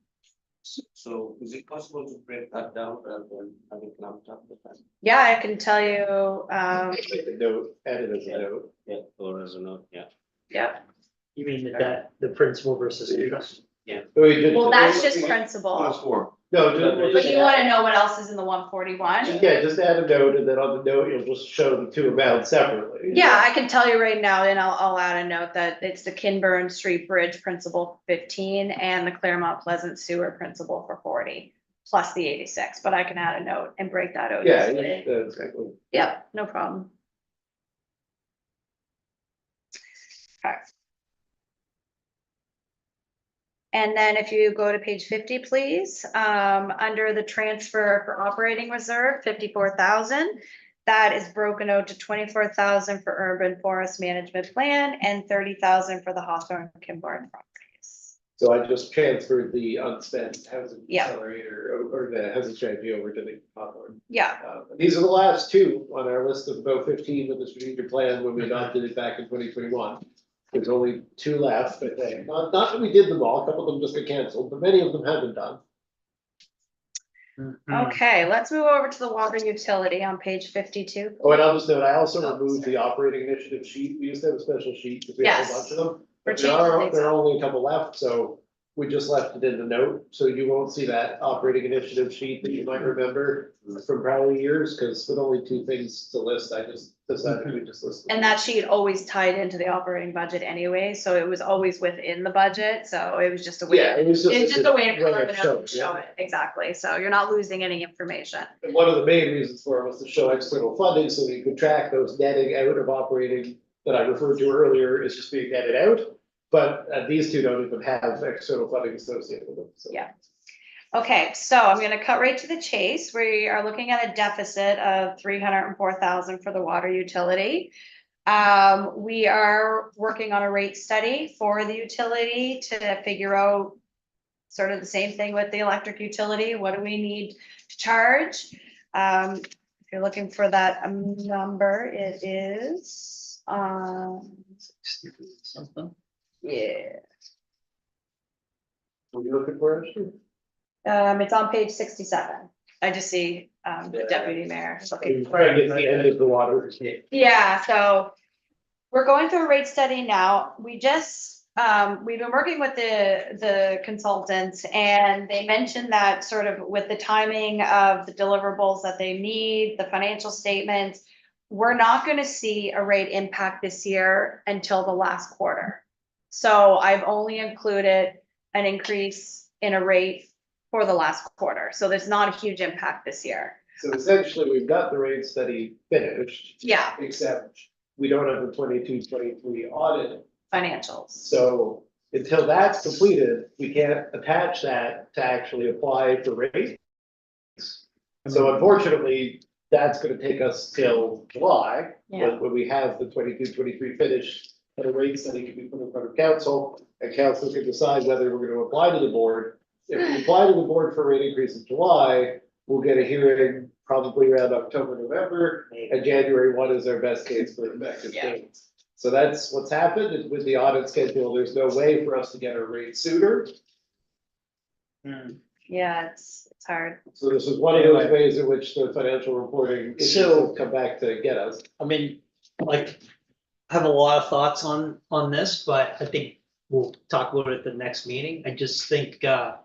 So is it possible to break that down rather than having clumped up the time? Yeah, I can tell you, Make a note, add it as a note. Yeah, or as a note, yeah. yeah. You mean the debt, the principal versus interest? Well, that's just principal. Plus four. No, But you want to know what else is in the 141? yeah, just add a note, and then on the note, you'll just show the two amounts separately. Yeah, I can tell you right now, and I'll add a note that it's the Kinburn Street Bridge principal 15 and the Claremont Pleasant Sewer principal for 40, plus the 86, but I can add a note and break that out. Yeah, easily. exactly. Yep, no problem. Okay. And then if you go to page 50, please, under the transfer for operating reserve, 54,000. That is broken out to 24,000 for urban forest management plan and 30,000 for the Hawthorne Kinburn properties. So I just transferred the unspent housing Yeah. accelerator or the housing strategy over to the Hawthorne. Yeah, These are the last two on our list of about 15 with the strategic plan when we adopted it back in 2021. There's only two left, I think. Not that we did them all, a couple of them just got canceled, but many of them have been done. okay, let's move over to the water utility on page 52. Oh, and I'll just note, I also removed the operating initiative sheet. We used to have a special sheet because we had a Yes. bunch of them. We're But changing there are things. only a couple left, so we just left it in the note, so you won't see that operating initiative sheet that you might remember from prior years, because with only two things to list, I just decided we just list. them. And that sheet always tied into the operating budget anyway, so it was always within the budget, so it was just a way. Yeah, it was just. It's just a way to way carve of it out showing, and show yeah. it, exactly, so you're not losing any information. And one of the main reasons for it was to show external funding, so that you could track those netting out of operating that I referred to earlier is just being netted out. But these two don't even have external funding associated with them, so. Yeah. Okay, so I'm gonna cut right to the chase. We are looking at a deficit of 304,000 for the water utility. We are working on a rate study for the utility to figure out sort of the same thing with the electric utility. What do we need to charge? If you're looking for that number, it is, Something. yeah. What are you looking for, Ashley? It's on page 67. I just see, the deputy mayor looking for. Trying to get the end of the water. Yeah, so we're going through a rate study now. We just, we've been working with the consultants and they mentioned that sort of with the timing of the deliverables that they need, the financial statements, we're not gonna see a rate impact this year until the last quarter. So I've only included an increase in a rate for the last quarter. So there's not a huge impact this year. So essentially, we've got the rate study finished, Yeah, except we don't have the 22-23 audit. financials. So until that's completed, we can't attach that to actually apply for rates. So unfortunately, that's gonna take us till July, Yeah. when we have the 22-23 finished. And a rate study can be put in front of council, and council can decide whether we're gonna apply to the board. If we apply to the board for a rate increase in July, we'll get a hearing probably around October, November, and January 1 is our best case for effective Yeah. dates. So that's what's happened is with the audit schedule, there's no way for us to get a rate sooner. Yeah, it's hard. So this is one of those ways in which the financial reporting issues So- have come back to get us. I mean, like, I have a lot of thoughts on this, but I think we'll talk about it at the next meeting. I just think, I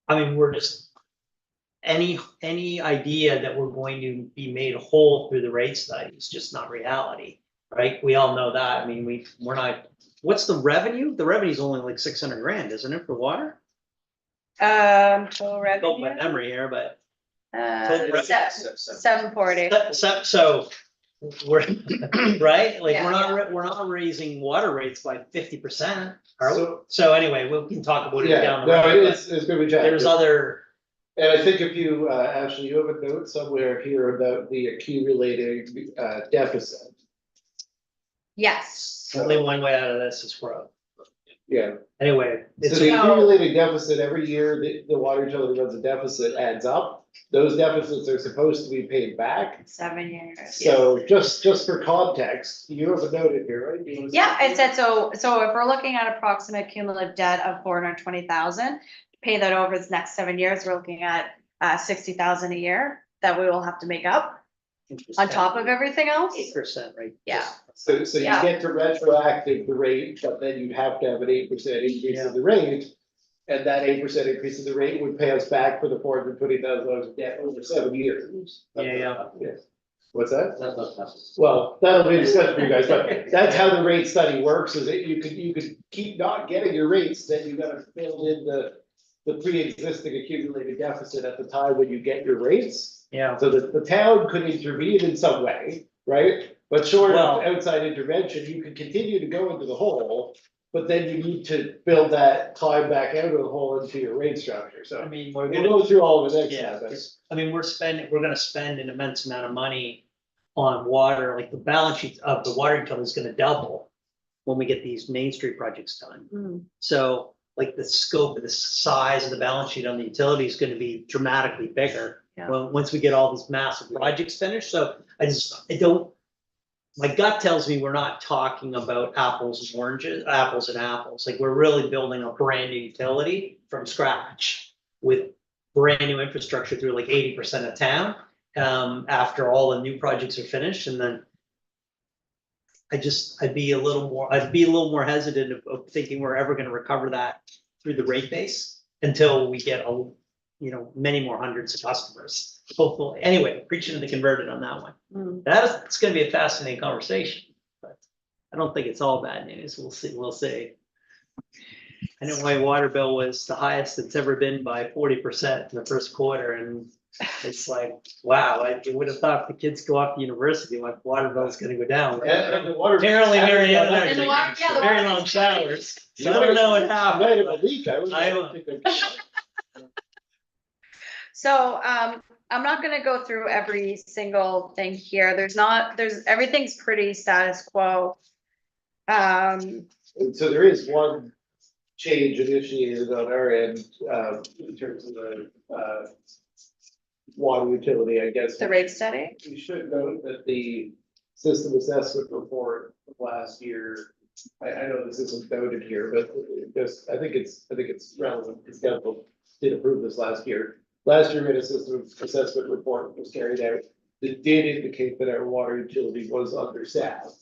mean, we're just, any idea that we're going to be made whole through the rate study is just not reality, right? We all know that. I mean, we're not, what's the revenue? The revenue's only like 600 grand, isn't it, for water? Total Don't my revenue, memory here, but. total revenue. 740. So we're, right, like, Yeah, we're not raising water rates by 50%, are we? So- So anyway, we can talk about it Yeah, down the no, road, it's gonna be but challenging. there's other, And I think if you, Ashley, you have a note somewhere here about the accumulating deficit. Yes, only one way out of this is for, Yeah, Anyway, so it's, the accumulated deficit every year, the water utility runs a deficit adds up. Those deficits are supposed to be paid back. 7 years. So just for context, you have a note in here, right? You wanna- Yeah, it said, so if we're looking at approximate cumulative debt of 420,000, pay that over the next 7 years, we're looking at 60,000 a year that we will have to make up on top of everything else. 8%, right? Yeah. So you Yeah. get to retroactive the rate, but then you'd have to have an 8% increase in the rate. And that 8% increase in the rate would pay us back for the $420,000 of debt over 7 years. Yeah. What's that? That's not possible. Well, that'll be a discussion for you guys, but that's how the rate study works, is that you could keep not getting your rates, then you gotta fill in the pre-existing accumulated deficit at the time when you get your rates. Yeah, So that the town could intervene in some way, right? But short Well- of outside intervention, you could continue to go into the hole, but then you need to build that climb back out of the hole into your rate structure, I so. mean, We'll go through all of it next Yeah, time, but- I mean, we're gonna spend an immense amount of money on water, like the balance sheet of the water utility is gonna double when we get these Main Street projects done. Mm. So like the scope of the size of the balance sheet on the utility is gonna be dramatically bigger. Yeah. Well, once we get all these massive projects finished, so I don't. My gut tells me we're not talking about apples and oranges, apples and apples, like we're really building a brand new utility from scratch. With brand new infrastructure through like 80% of town, after all the new projects are finished, and then. I'd be a little more hesitant of thinking we're ever gonna recover that through the rate base until we get many more hundreds of customers, hopefully. Anyway, preaching to the converted on that one. Mm. It's gonna be a fascinating conversation, but I don't think it's all bad news. We'll see. I know my water bill was the highest it's ever been by 40% in the first quarter, and it's like, wow, I would have thought the kids go off to university, my water bill's gonna go down. And the water. Apparently, Mariana, And the water- yeah, the very water- long showers, You so I don't know what might happened. have a leak, I I- would think. So, I'm not gonna go through every single thing here. Everything's pretty status quo. And so there is one change initiated on our end, in terms of the, water utility, I guess. The rate study, We should note that the system assessment report of last year, I know this isn't noted here, but just, I think it's relevant, because council did approve this last year. Last year, we had a system assessment report that was carried out that did indicate that our water utility was understaffed.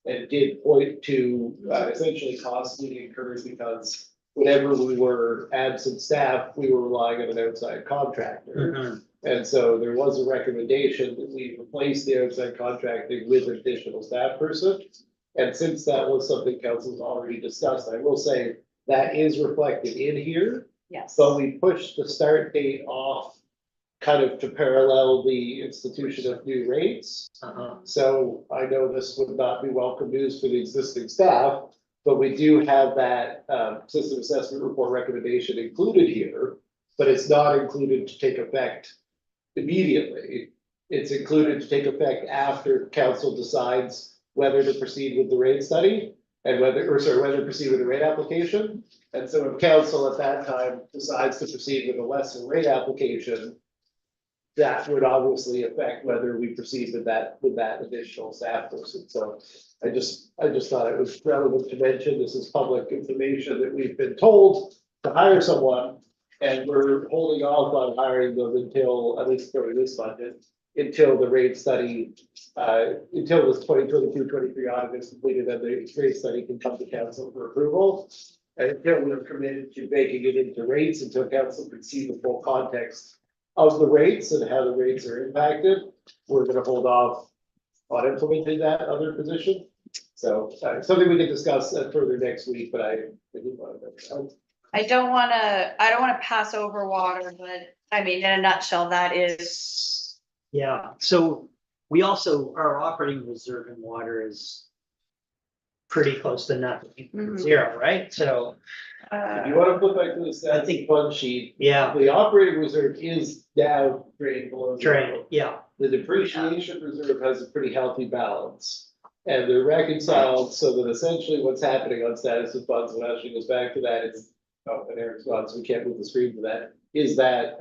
And did point to essentially costs being incurred because whenever we were absent staff, we were relying on an outside contractor. Mhm. And so there was a recommendation that we replace the outside contracting with an additional staff person. And since that was something council's already discussed, I will say that is reflected in here. yes. But we pushed the start date off kind of to parallel the institution of new rates. Uh-huh. So I know this would not be welcome news for the existing staff, but we do have that system assessment report recommendation included here. But it's not included to take effect immediately. It's included to take effect after council decides whether to proceed with the rate study and whether to proceed with the rate application. And so if council at that time decides to proceed with a lesser rate application, that would obviously affect whether we proceed with that additional staff person. So I just thought it was relevant to mention, this is public information that we've been told to hire someone. And we're holding off on hiring them until, at least during this budget, until the rate study, until this 2022-23 audit is completed, and the rate study can come to council for approval. And until we're committed to making it into rates, until council can see the full context of the rates and how the rates are impacted, we're gonna hold off on implementing that other position. So, something we can discuss further next week, but I didn't want to. I don't wanna pass over water, but I mean, in a nutshell, that is, Yeah, so we also, our operating reserve in water is pretty close to nothing, Mhm. zero, right? So, If you wanna flip back to the stats fund sheet, yeah, the operating reserve is now drained below. zero. train, yeah, The depreciation reserve has a pretty healthy balance. And they're reconciled so that essentially what's happening on status of funds, when Ashley goes back to that, is, oh, and Eric's gone, so we can't move the screen to that, is that,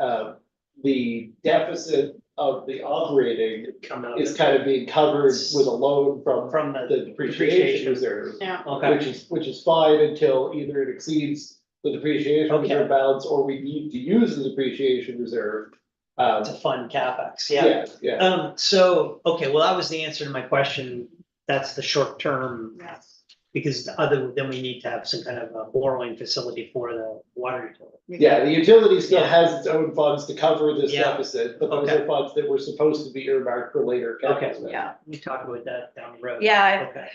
the deficit of the operating Come out. is kind of being covered with a loan from From the the depreciation reserve. Yeah. Okay, Which is fine until either it exceeds the depreciation Okay. reserve balance, or we need to use the depreciation reserve. to fund CapEx, yeah. Yeah, yeah, So, okay, well, that was the answer to my question. That's the short term, because other than we need to have some kind of a borrowing facility for the water utility. yeah, the utility still Yeah. has its own funds to cover this Yeah. deficit, but those Okay. are funds that were supposed to be earmarked for later capital Okay. spending. Yeah, We talk about that down the road. yeah, Okay.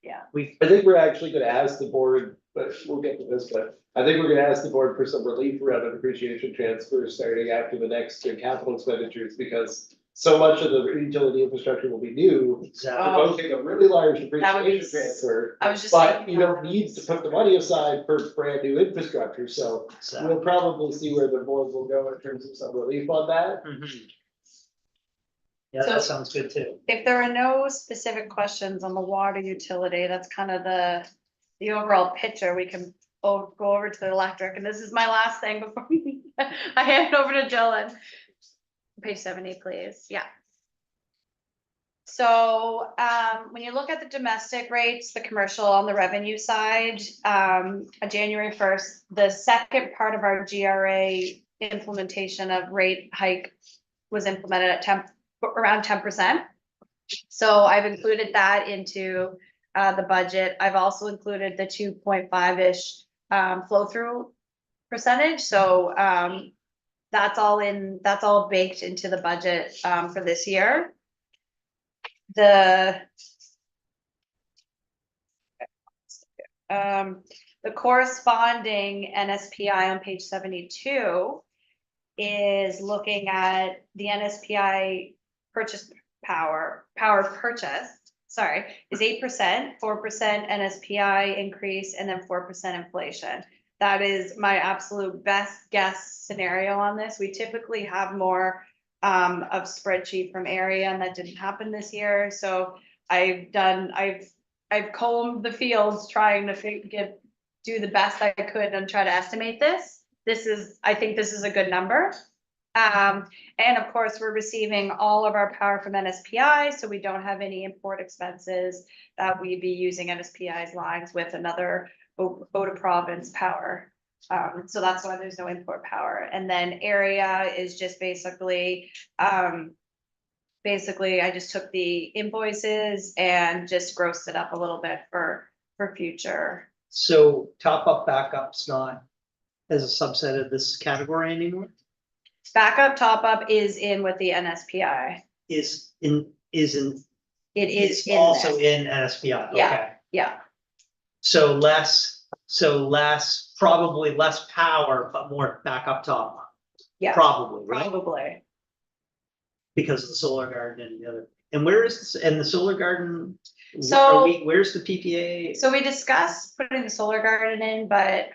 yeah. We, I think we're actually gonna ask the board, but we'll get to this, but I think we're gonna ask the board for some relief around the depreciation transfer starting after the next capital expenditures, because so much of the utility infrastructure will be new. exactly. Provoking a really large Oh. That would be depreciation s- transfer, I was just but thinking you don't that. need to put the money aside for brand new infrastructure, so So, we'll probably see where the board will go in terms of some relief on that. mhm. Yeah, that So- sounds good too. If there are no specific questions on the water utility, that's kind of the overall picture. We can go over to the electric, and this is my last thing before I hand it over to Jill. And page 70, please. Yeah. So, when you look at the domestic rates, the commercial on the revenue side, on January 1st, the second part of our GRA implementation of rate hike was implemented at around 10%. So I've included that into the budget. I've also included the 2.5-ish flow through percentage. So that's all baked into the budget for this year. The corresponding NSPI on page 72 is looking at the NSPI power purchase, is 8%, 4% NSPI increase, and then 4% inflation. That is my absolute best guess scenario on this. We typically have more of spreadsheet from area, and that didn't happen this year. So I've combed the fields trying to do the best I could and try to estimate this. I think this is a good number. And of course, we're receiving all of our power from NSPI, so we don't have any import expenses that we'd be using NSPI's lines with another Oda province power. So that's why there's no import power. And then area is just basically I just took the invoices and just grossed it up a little bit for future. So top up, backup's not as a subset of this category anymore? Backup, top up is in with the NSPI. It is in It's also there. in NSPI, Yeah. okay. Yeah, So less, probably less power, but more backup top up. yeah, Probably, right? probably. Because of the solar garden and the other, and where is this, and the solar garden? So- Where's the PPA? So we discussed putting the solar garden in, but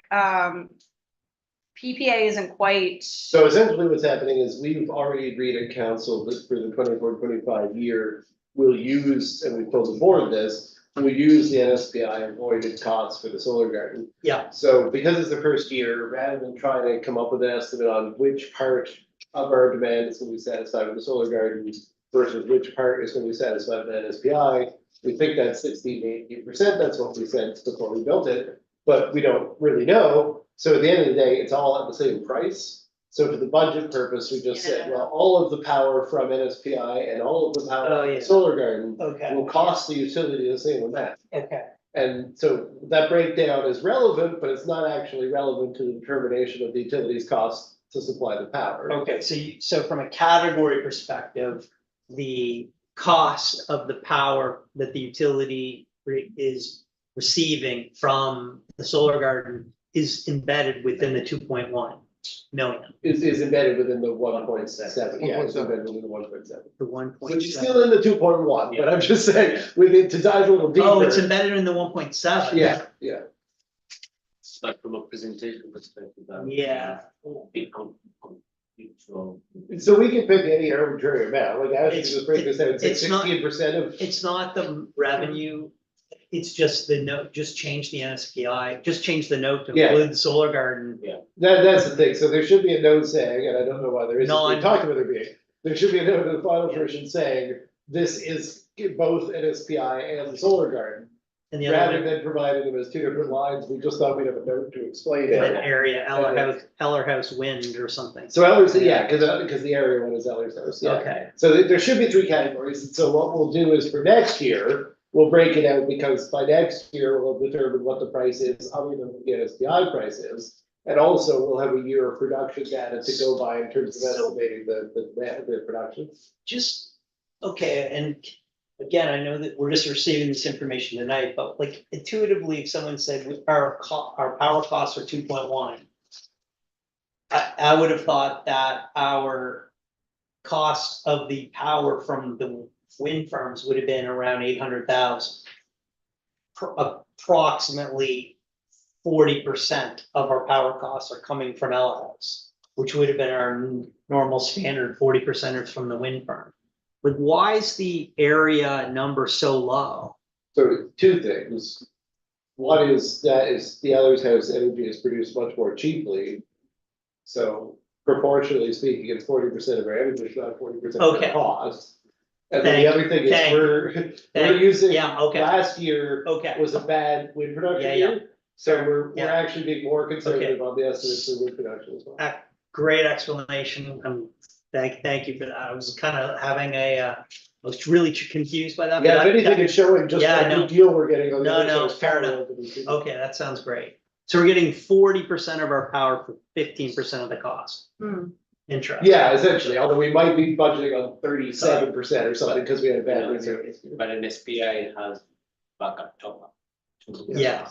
PPA isn't quite. So essentially what's happening is we've already agreed at council that for the 24-25 year, we'll use, and we told the board this, we'll use the NSPI avoided costs for the solar garden. Yeah, So because it's the first year, rather than trying to come up with an estimate on which part of our demand is gonna be satisfied with the solar garden versus which part is gonna be satisfied with the NSPI, we think that's 16 to 18%, that's what we said before we built it, but we don't really know. So at the end of the day, it's all at the same price. So for the budget purpose, we just said, well, all of the power from NSPI and all of the power Oh, from yeah. the solar garden okay, will cost the utility the same amount. okay. And so that breakdown is relevant, but it's not actually relevant to the determination of the utility's cost to supply the power. Okay, so from a category perspective, the cost of the power that the utility is receiving from the solar garden is embedded within the 2.1 million, Is embedded within the 1.7, yeah, it's 1.7. embedded within the 1.7. the 1.7. Which is still in the 2.1, but I'm just saying, we need to dive a little deeper. Oh, it's embedded in the 1.7. Yeah, yeah. But from a presentation perspective. Yeah. Big So, So we can pick any arbitrary amount, like Ashley just break this out, and say It's not- 16% of. It's not the revenue, it's just the note, just change the NSPI, just change the note to Yeah. include the solar garden. That's the thing, so there should be a note saying, and I don't know why there isn't, we Non- talked about there being, there should be a note in the final version saying, this is both NSPI and the solar garden. And the Rather other, than providing them as two different lines, we just thought we'd have a note to explain an it. area, Eller House Wind or something. So Ellers, yeah, because the area one is Ellers House, yeah. Okay, So there should be three categories, and so what we'll do is for next year, we'll break it out, because by next year, we'll determine what the price is, other than what the NSPI price is. And also, we'll have a year of production data to go by in terms of So- estimating the production. just, okay, and again, I know that we're just receiving this information tonight, but like intuitively, if someone said our power costs are 2.1. I would have thought that our cost of the power from the wind farms would have been around 800,000. Approximately 40% of our power costs are coming from Eller House, which would have been our normal standard 40% are from the wind farm. But why is the area number so low? So two things. One is that is the Ellers House energy is produced much more cheaply. So proportionally speaking, it's 40% of our energy, it's not 40% of Okay. our cost. And then the other thing is Thank- we're thank- using, Yeah, okay, last year okay, was a bad wind production Yeah, yeah. year. So we're Yeah. actually being more conservative on the estimates for wind production as well. great explanation. Thank you for that. I was kind of having I was really confused by that. but Yeah, if that- anything, it's showing just Yeah, I what know. new deal we're getting on the No, other no, side's fair power enough. relatively. Okay, that sounds great. So we're getting 40% of our power for 15% of the cost. Hmm. Interesting. Yeah, essentially, although we might be budgeting on 37% or something, because we had a bad Yeah, winter. but an SPI has backup top up. Yeah.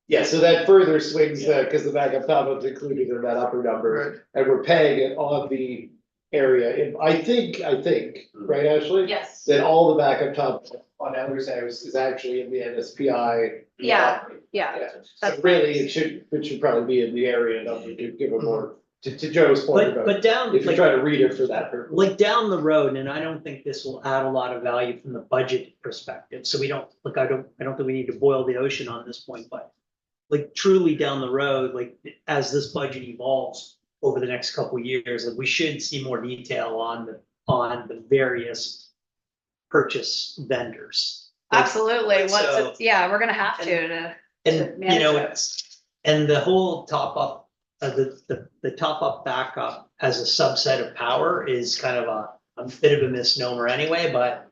Yeah, so that further swings, because the backup top up's included in that upper number, and we're paying it on the area, and I think, right, Ashley? Yes. That all the backup top on Ellers House is actually in the NSPI. Yeah, yeah. Yeah, so That's really, nice. it should probably be in the area number to give a more, to Joe's point But about, down, if you're like, trying to read it for that purpose. like down the road, and I don't think this will add a lot of value from the budget perspective, so we don't, look, I don't think we need to boil the ocean on this point, but. Like truly down the road, like as this budget evolves over the next couple of years, like we should see more detail on the various purchase vendors. Like, Absolutely. Once so- it's, yeah, we're gonna have to And, manage you know, it. it's, and the whole top up, the top up backup as a subset of power is kind of a bit of a misnomer anyway, but,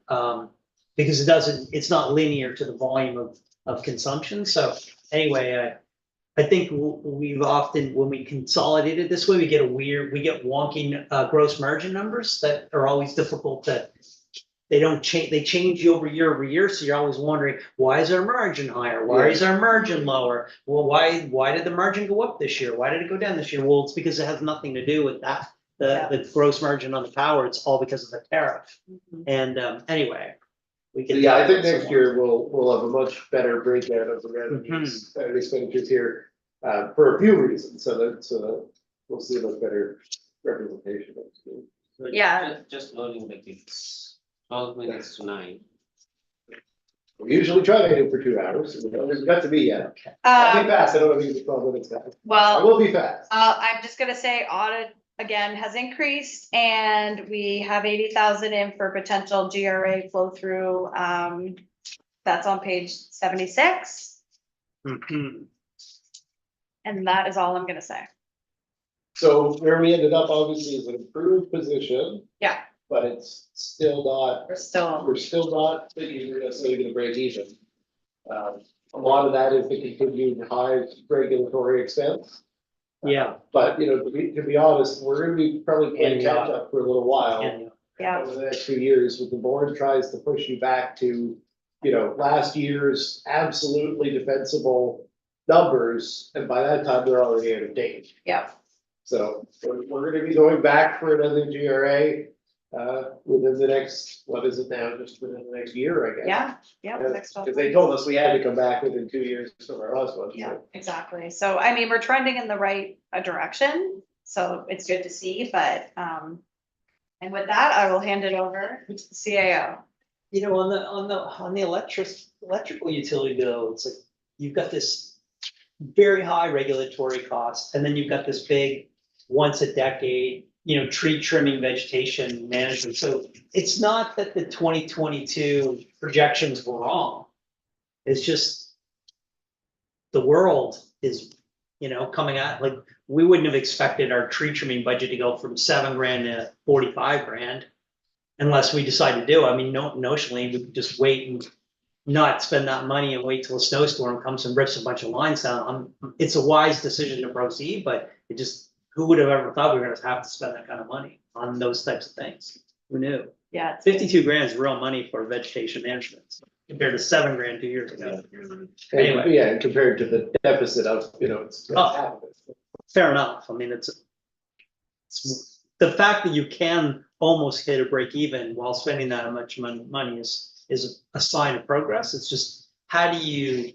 because it's not linear to the volume of consumption, so anyway, I think we've often, when we consolidate it this way, we get wonky, gross margin numbers that are always difficult to, they don't change, they change over year, so you're always wondering, why is our margin higher? Why is our margin lower? Well, why did the margin go up this year? Why did it go down this year? Well, it's because it has nothing to do with that, the gross margin on the power, it's all because of the tariff. Mhm. And, anyway. We can. Yeah, I think talk about next some year we'll have a much better breakdown of the revenues and expenditures here, for a few reasons, so that we'll see a much better representation of it. So Yeah. Just loading the it's 12 minutes to 9. We usually try to do it for 2 hours, it hasn't got to be yet. I'll be fast, I don't want to be 12 minutes back. I Well, will be fast. I'm just gonna say audit again has increased and we have 80,000 in for potential GRA flow through. That's on page 76. Mhm. And that is all I'm gonna say. So where we ended up obviously is an improved position. Yeah. But it's still not, We're still, not thinking we're necessarily gonna break even. A lot of that is the continued high regulatory expense. Yeah. But, to be honest, we're gonna be probably playing Yeah. catch up for a little while. And, yeah, Over the next 2 years, with the board tries to push you back to, last year's absolutely defensible numbers, and by that time, they're already out of date. yeah, So we're gonna be going back for another GRA, within the next, what is it now, just within the next year, I guess. yeah, next one. Because they told us we had to come back within 2 years from our last one. so. Yeah, exactly. So I mean, we're trending in the right direction. So it's good to see, but, and with that, I will hand it over to the CAO. You know, on the electrical utility bill, it's like, you've got this very high regulatory cost, and then you've got this big, once a decade, you know, tree trimming, vegetation management. So it's not that the 2022 projections were wrong. It's just the world is, you know, coming out, like, we wouldn't have expected our tree trimming budget to go from $7,000 to 45 grand. Unless we decide to do, I mean, notionally, we could just wait and not spend that money and wait till a snowstorm comes and rips a bunch of lines down. It's a wise decision to proceed, but it just, who would have ever thought we were gonna have to spend that kind of money on those types of things? Who knew? Yeah. it's- 52 grand is real money for vegetation management compared to 7 grand 2 years ago. Anyway. And, yeah, and compared to the deficit of, you know, it's Oh. half of it. Fair enough. I mean, it's the fact that you can almost hit a break even while spending that much money is a sign of progress. It's just, how do you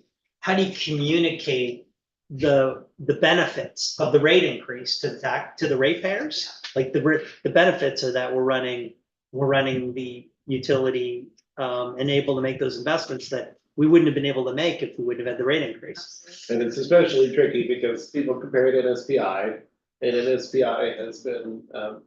communicate the benefits of the rate increase to the ratepayers? Like the benefits are that we're running the utility and able to make those investments that we wouldn't have been able to make if we wouldn't have had the rate increase. And it's especially tricky because people compare it to NSPI, and NSPI has been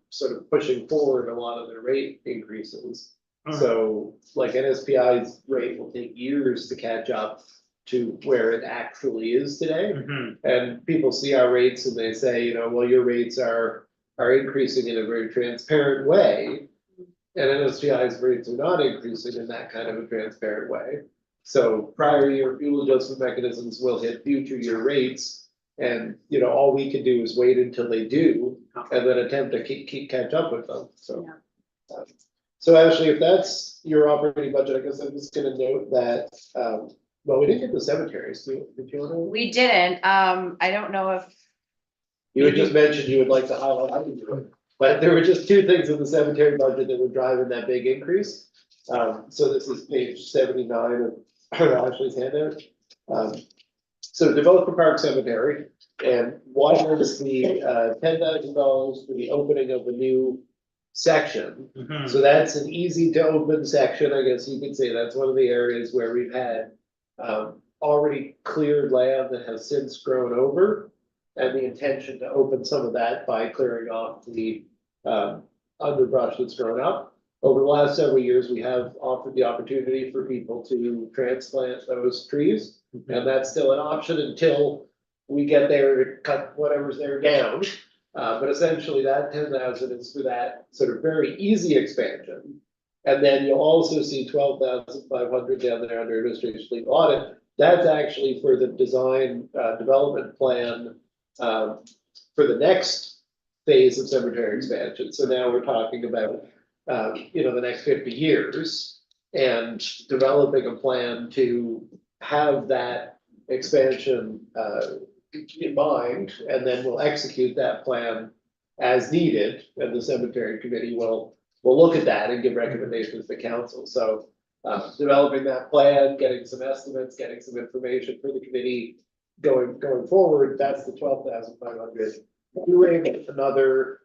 sort of pushing forward a lot of their rate increases. So like NSPI's rate will take years to catch up to where it actually is today. Mhm. And people see our rates and they say, you know, well, your rates are increasing in a very transparent way. And NSPI's rates are not increasing in that kind of a transparent way. So prior year fuel adjustment mechanisms will hit future year rates. And, you know, all we can do is wait until they do and then attempt to catch up with them, so. So Ashley, if that's your operating budget, I guess I'm just gonna note that, well, we didn't get the cemeteries, did you wanna? We didn't, I don't know if, You had just mentioned you would like to highlight, I didn't do it, but there were just two things in the cemetery budget that were driving that big increase. So this is page 79 of Ashley's handout. So Developer Park Cemetery, and one is the $10,000 for the opening of a new section. Mhm. So that's an easy to open section, I guess you could say. That's one of the areas where we've had already cleared land that has since grown over. And the intention to open some of that by clearing off the underbrush that's grown up. Over the last several years, we have offered the opportunity for people to transplant those trees. And that's still an option until we get there to cut whatever's there down. But essentially that 10,000 is for that sort of very easy expansion. And then you'll also see 12,500 down there under administration legal audit. That's actually for the design development plan for the next phase of cemetery expansion. So now we're talking about you know, the next 50 years and developing a plan to have that expansion in mind, and then we'll execute that plan as needed, and the cemetery committee will look at that and give recommendations to council. So developing that plan, getting some estimates, getting some information for the committee going forward, that's the 12,500. Doing another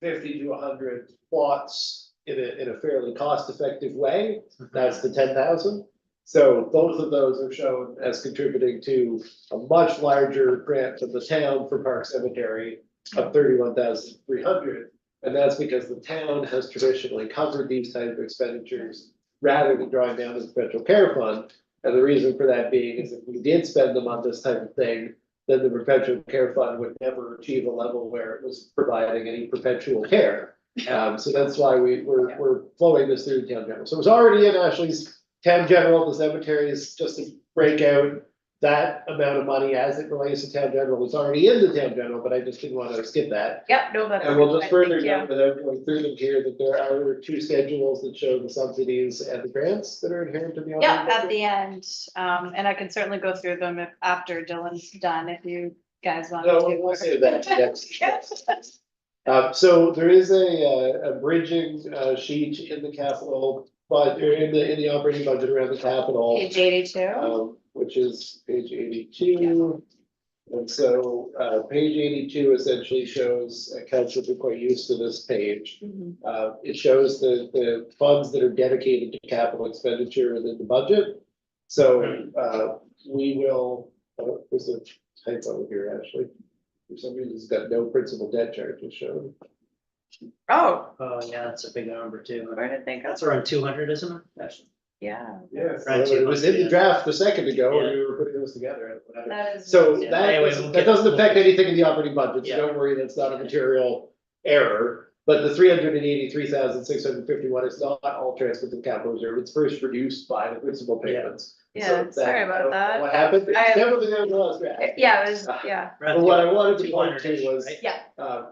50 to 100 plots in a fairly cost-effective way, that's the 10,000. So both of those are shown as contributing to a much larger grant from the town for Park Cemetery of 31,300. And that's because the town has traditionally covered these types of expenditures rather than drawing down the perpetual care fund. And the reason for that being is if we did spend them on this type of thing, then the perpetual care fund would never achieve a level where it was providing any perpetual care. So that's why we're flowing this through the town general. So it was already in Ashley's town general. The cemetery is just to break out that amount of money as it relates to town general. It's already in the town general, but I just didn't want to skip that. yep, no, that's. And we'll just further Thank you. note without going through them here that there are two schedules that show the subsidies and the grants that are inherent in the. Yeah, operating at budget. the end, and I can certainly go through them after Dylan's done, if you guys want No, to. we'll save that next. So there is a bridging sheet in the capital, but in the operating budget around the capital. Page 82. Which is page 82. And so, page 82 essentially shows, accounts will be quite used to this page. It shows the funds that are dedicated to capital expenditure within the budget. So, we will, there's a typo here, actually. For some reason, it's got no principal debt charges shown. Oh, Oh, yeah, that's a big number too. where did they go? That's around 200, isn't it? Yeah, Yeah, Right, it was in the yeah. draft a second ago, Yeah. when we were putting those together. that is. So Yeah, that, anyway, doesn't- we'll that get- doesn't affect anything in the operating budget, so Yeah. don't worry, that's not a material error. But the 383,651 is not all transferred to capital reserve, it's first reduced by the principal payments. Yeah, So sorry about that. What happened? It's I- definitely there in the last draft. Yeah, it was, yeah, But what I wanted to point 200-ish, to was, right? yeah,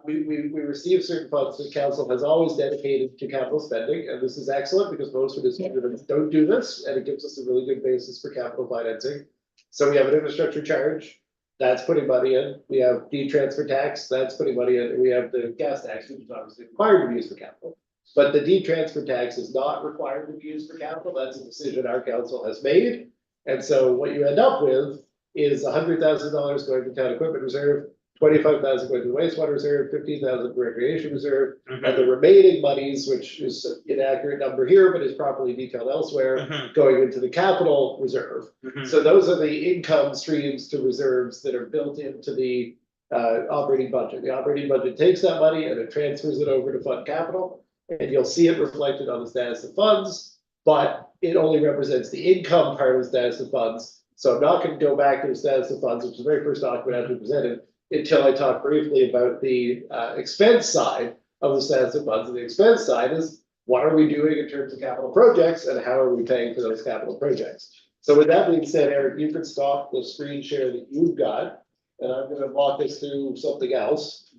we received certain funds that council has always dedicated to capital spending, and this is excellent because most municipalities don't do this, and it gives us a really good basis for capital financing. So we have an infrastructure charge, that's putting money in, we have the transfer tax, that's putting money in, and we have the gas tax, which is obviously required to be used for capital. But the transfer tax is not required to be used for capital, that's a decision our council has made. And so what you end up with is $100,000 going to town equipment reserve, 25,000 going to the wastewater reserve, 15,000 for recreation reserve, and the remaining monies, which is an inaccurate number here, but is properly detailed elsewhere, Mhm, going into the capital reserve. mhm. So those are the income streams to reserves that are built into the operating budget. The operating budget takes that money and it transfers it over to fund capital. And you'll see it reflected on the status of funds, but it only represents the income part of the status of funds. So I'm not gonna go back to the status of funds, which is the very first document I presented, until I talk briefly about the expense side of the status of funds. And the expense side is, what are we doing in terms of capital projects and how are we paying for those capital projects? So with that being said, Eric, you can stop the screen share that you've got, and I'm gonna walk us through something else.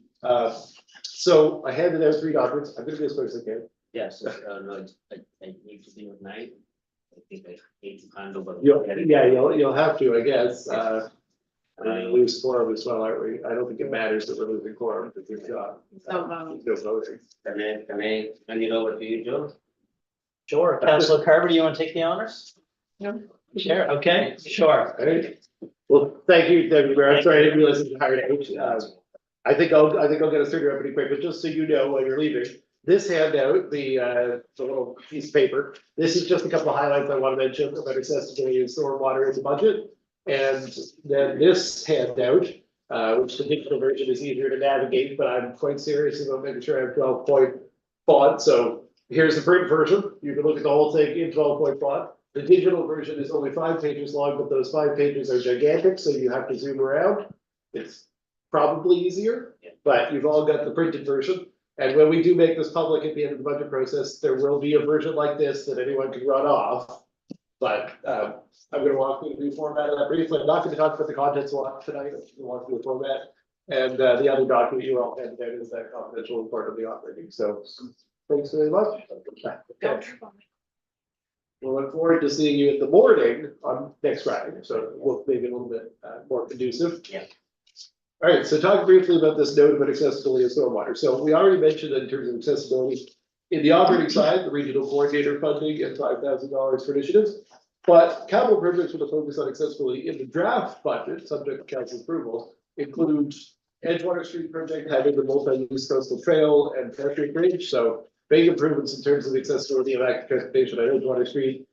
So I handed out 3 documents, I'm gonna do as quick as I can. Yes, no, I need to be at night. I think I need to handle, but. You'll have to, I guess, we're gonna lose quorum as well, aren't we? I don't think it matters that we're losing quorum, because we've got. So, vote. No voting. Can I hand it over to you, Joe? Sure, Councilor Carver, do you want to take the honors? No. Sure, okay, sure. Alright, well, thank you, Deputy Mayor, I'm sorry, I didn't realize it was hired out. I think I'll get us through it pretty quick, but just so you know while you're leaving, this handout, the little piece of paper, this is just a couple of highlights I want to mention about accessibility and stormwater in the budget. And then this handout, which the digital version is easier to navigate, but I'm quite serious about making sure I have 12-point font, so here's the print version, you can look at the whole thing in 12-point font. The digital version is only 5 pages long, but those 5 pages are gigantic, so you have to zoom around. It's probably easier, but you've all got the printed version. And when we do make this public at the end of the budget process, there will be a version like this that anyone can run off. But I'm gonna walk through the new format of that briefly. I'm not gonna talk about the contents a lot tonight, I'm just gonna walk through the format. And the other document you all handed out is that confidential part of the operating, so thanks very much. Don't Okay. trip on me. We'll look forward to seeing you in the morning on next Friday, so we'll maybe a little bit more conducive. Yeah. All right, so talk briefly about this note about accessibility of stormwater. So we already mentioned that in terms of accessibility, in the operating side, the regional coordinator funding and $5,000 for initiatives. But capital projects with a focus on accessibility in the draft budget, subject to council approval, include Edgewater Street project having the multi-use coastal trail and Fairfield Bridge, so big improvements in terms of accessibility of active transportation on Edgewater Street.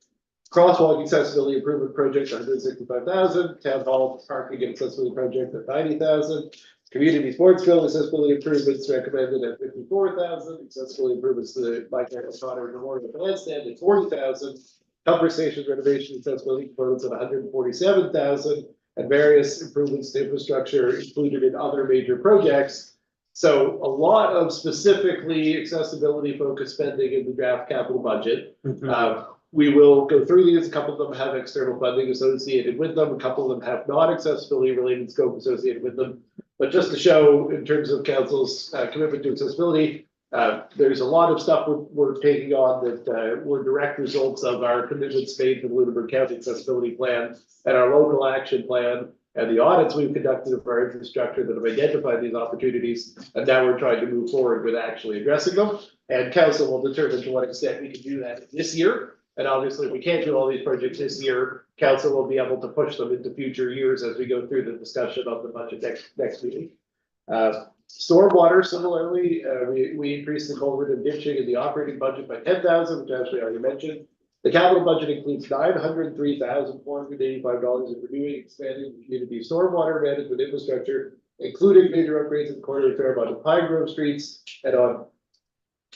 Crosswalk accessibility improvement project, 165,000, town hall parking and accessibility project at 90,000. Community sports field accessibility improvements recommended at 54,000, accessibility improvements to the Mike O'Connor Memorial Bandstand at 40,000. Pumper station renovation accessibility components at 147,000, and various improvements to infrastructure included in other major projects. So a lot of specifically accessibility focused spending in the draft capital budget. We will go through these. A couple of them have external funding associated with them. A couple of them have non-accessibility related scope associated with them. But just to show in terms of council's commitment to accessibility, there's a lot of stuff we're taking on that were direct results of our commitments made to the Lunenburg County Accessibility Plan and our local action plan and the audits we've conducted of our infrastructure that have identified these opportunities. And now we're trying to move forward with actually addressing them. And council will determine to what extent we can do that this year. And obviously, if we can't do all these projects this year, council will be able to push them into future years as we go through the discussion of the budget next meeting. Stormwater, similarly, we increased the culvert and ditching in the operating budget by 10,000, which Ashley already mentioned. The capital budget includes $903,485 in renewing, expanding the community stormwater management infrastructure, including major upgrades in the corner of Fairmont and Pine Grove Streets and on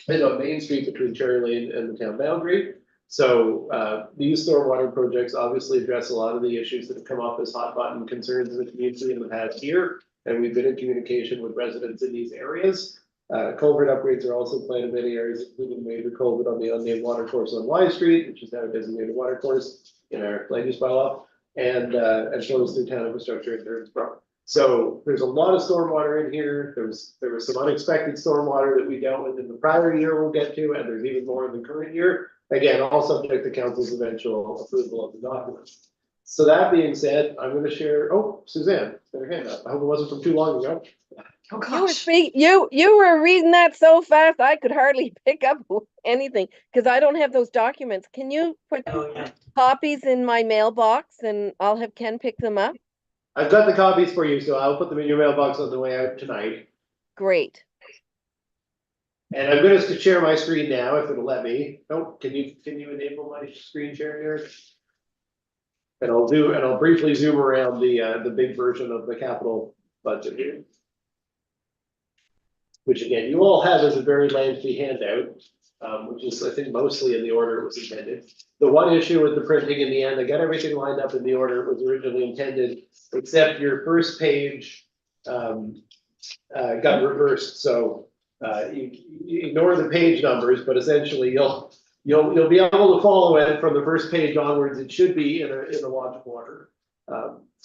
Main Street between Cherry Lane and the town boundary. So these stormwater projects obviously address a lot of the issues that have come up as hot button concerns in the community in the past year. And we've been in communication with residents in these areas. Culvert upgrades are also planned in many areas, including the major culvert on the unnamed water course on Y Street, which is now a designated water course in our land use bylaw, and flows through town infrastructure in Durhamsbrook. So there's a lot of stormwater in here. There was some unexpected stormwater that we dealt with in the prior year we'll get to, and there's even more in the current year. Again, all subject to council's eventual approval of the document. So that being said, I'm gonna share, oh, Suzanne, got her hand up. I hope it wasn't from too long ago. Oh, You were reading that so fast, I could hardly pick up anything, because I don't have those documents. Can you put Oh, yeah. copies in my mailbox and I'll have Ken pick them up? I've got the copies for you, so I'll put them in your mailbox on the way out tonight. Great. And I'm gonna share my screen now, if it'll let me. Oh, can you enable my screen share here? And I'll briefly zoom around the big version of the capital budget here. Which again, you all have as a very lengthy handout, which is, I think, mostly in the order it was intended. The one issue with the printing in the end, I got everything lined up in the order it was originally intended, except your first page got reversed, so you ignore the page numbers, but essentially you'll be able to follow it from the first page onwards. It should be in a logical order.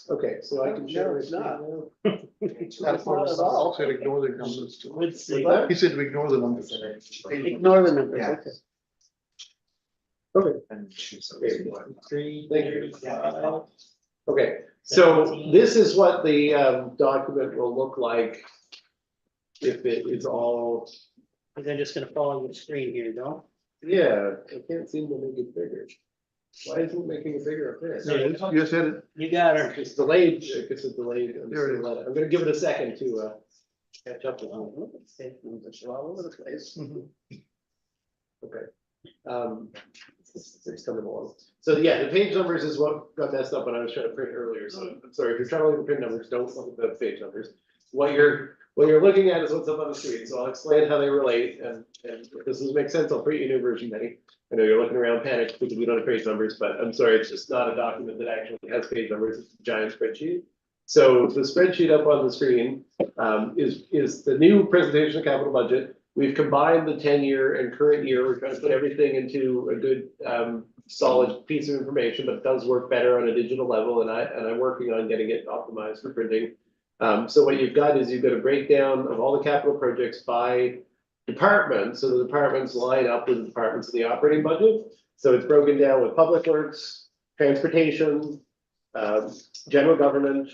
Okay, so I can share No, it it's not. That's not at all. Said ignore the numbers. Let's see. He said to ignore the numbers. Ignore the numbers, Yeah. okay. Thank you. Okay, so this is what the document will look like if it is all, I'm just gonna follow the screen here, don't? yeah, I can't seem to make it bigger. Why isn't it making it bigger up there? There it is. You said it. You got her. It's delayed, I guess it's delayed. There it is. I'm gonna give it a second to catch up with you. All over the place. Okay. It's coming along. So yeah, the page numbers is what got messed up when I was trying to print earlier, so I'm sorry, if you're trying to look at print numbers, don't look at the page numbers. What you're looking at is what's up on the screen, so I'll explain how they relate, and if this doesn't make sense, I'll print you a new version, Benny. I know you're looking around panicked because we don't have page numbers, but I'm sorry, it's just not a document that actually has page numbers, it's a giant spreadsheet. So the spreadsheet up on the screen is the new presentation of capital budget. We've combined the 10-year and current year. We're trying to put everything into a good solid piece of information, but it does work better on a digital level, and I'm working on getting it optimized for printing. So what you've got is you've got a breakdown of all the capital projects by department, so the departments line up with the departments of the operating budget. So it's broken down with public works, transportation, general government,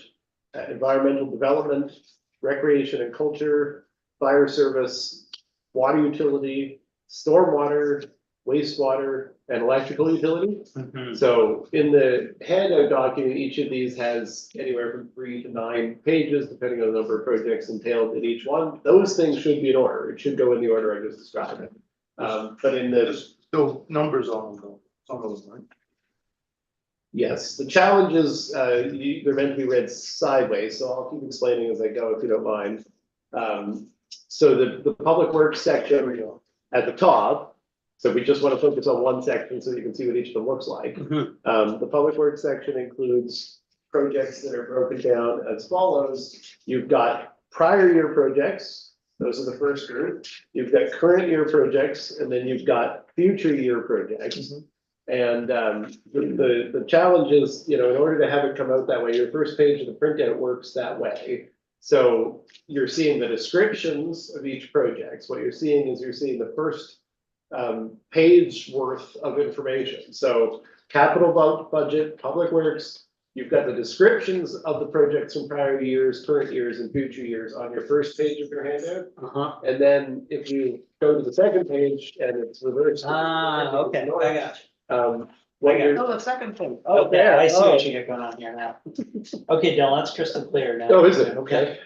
environmental development, recreation and culture, fire service, water utility, stormwater, wastewater, and electrical utility. So in the handout document, each of these has anywhere from 3 to 9 pages, depending on the number of projects entailed in each one. Those things should be in order. It should go in the order I just described. But in the, Still numbers on them, some of those, right? yes, the challenges, they're meant to be read sideways, so I'll keep explaining as I go if you don't mind. So the public works section at the top, so we just want to focus on one section so you can see what each of them looks like. The public works section includes projects that are broken down as follows. You've got prior year projects, those are the first group. You've got current year projects, and then you've got future year projects. And the challenge is, in order to have it come out that way, your first page of the printout works that way. So you're seeing the descriptions of each project. What you're seeing is the first page worth of information. So capital budget, public works, you've got the descriptions of the projects from prior years, current years, and future years on your first page of your handout. And then if you go to the second page and it's reversed. Okay, I got you. What you're, Oh, the second thing. Okay, there. I see Oh. what you got going on here now. Okay, Dylan, that's crystal clear now. oh, is it? Okay.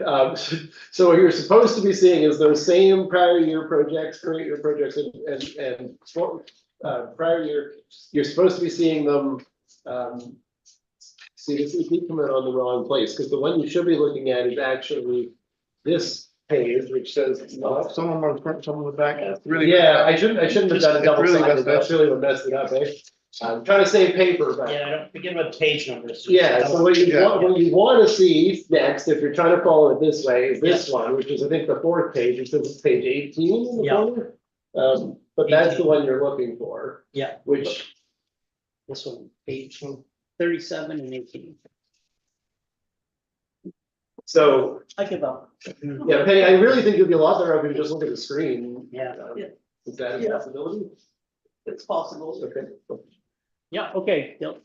So what you're supposed to be seeing is those same prior year projects, current year projects and prior year, you're supposed to be seeing them. See, this is coming on the wrong place, because the one you should be looking at is actually this page, which says. Some of them are the front, some of the back. It's really. Yeah, I shouldn't have done a It's double really sided, messed that's up. really what messed it up, eh? I'm trying to save paper, but. Yeah, don't forget about the page numbers. Yeah, so what you Yeah. want, what you wanna see next, if you're trying to follow it this way, is this one, which is, I think, the fourth page, it says it's page 18 in the Yeah. corner. But that's the 18. one you're looking for, Yeah, which, this one, page 37 and 18. so, I give up. yeah, Penny, I really think it'd be a lot better if you just look at the screen. Yeah. Is that a Yeah. possibility? It's possible. Okay. Yeah, okay, yep.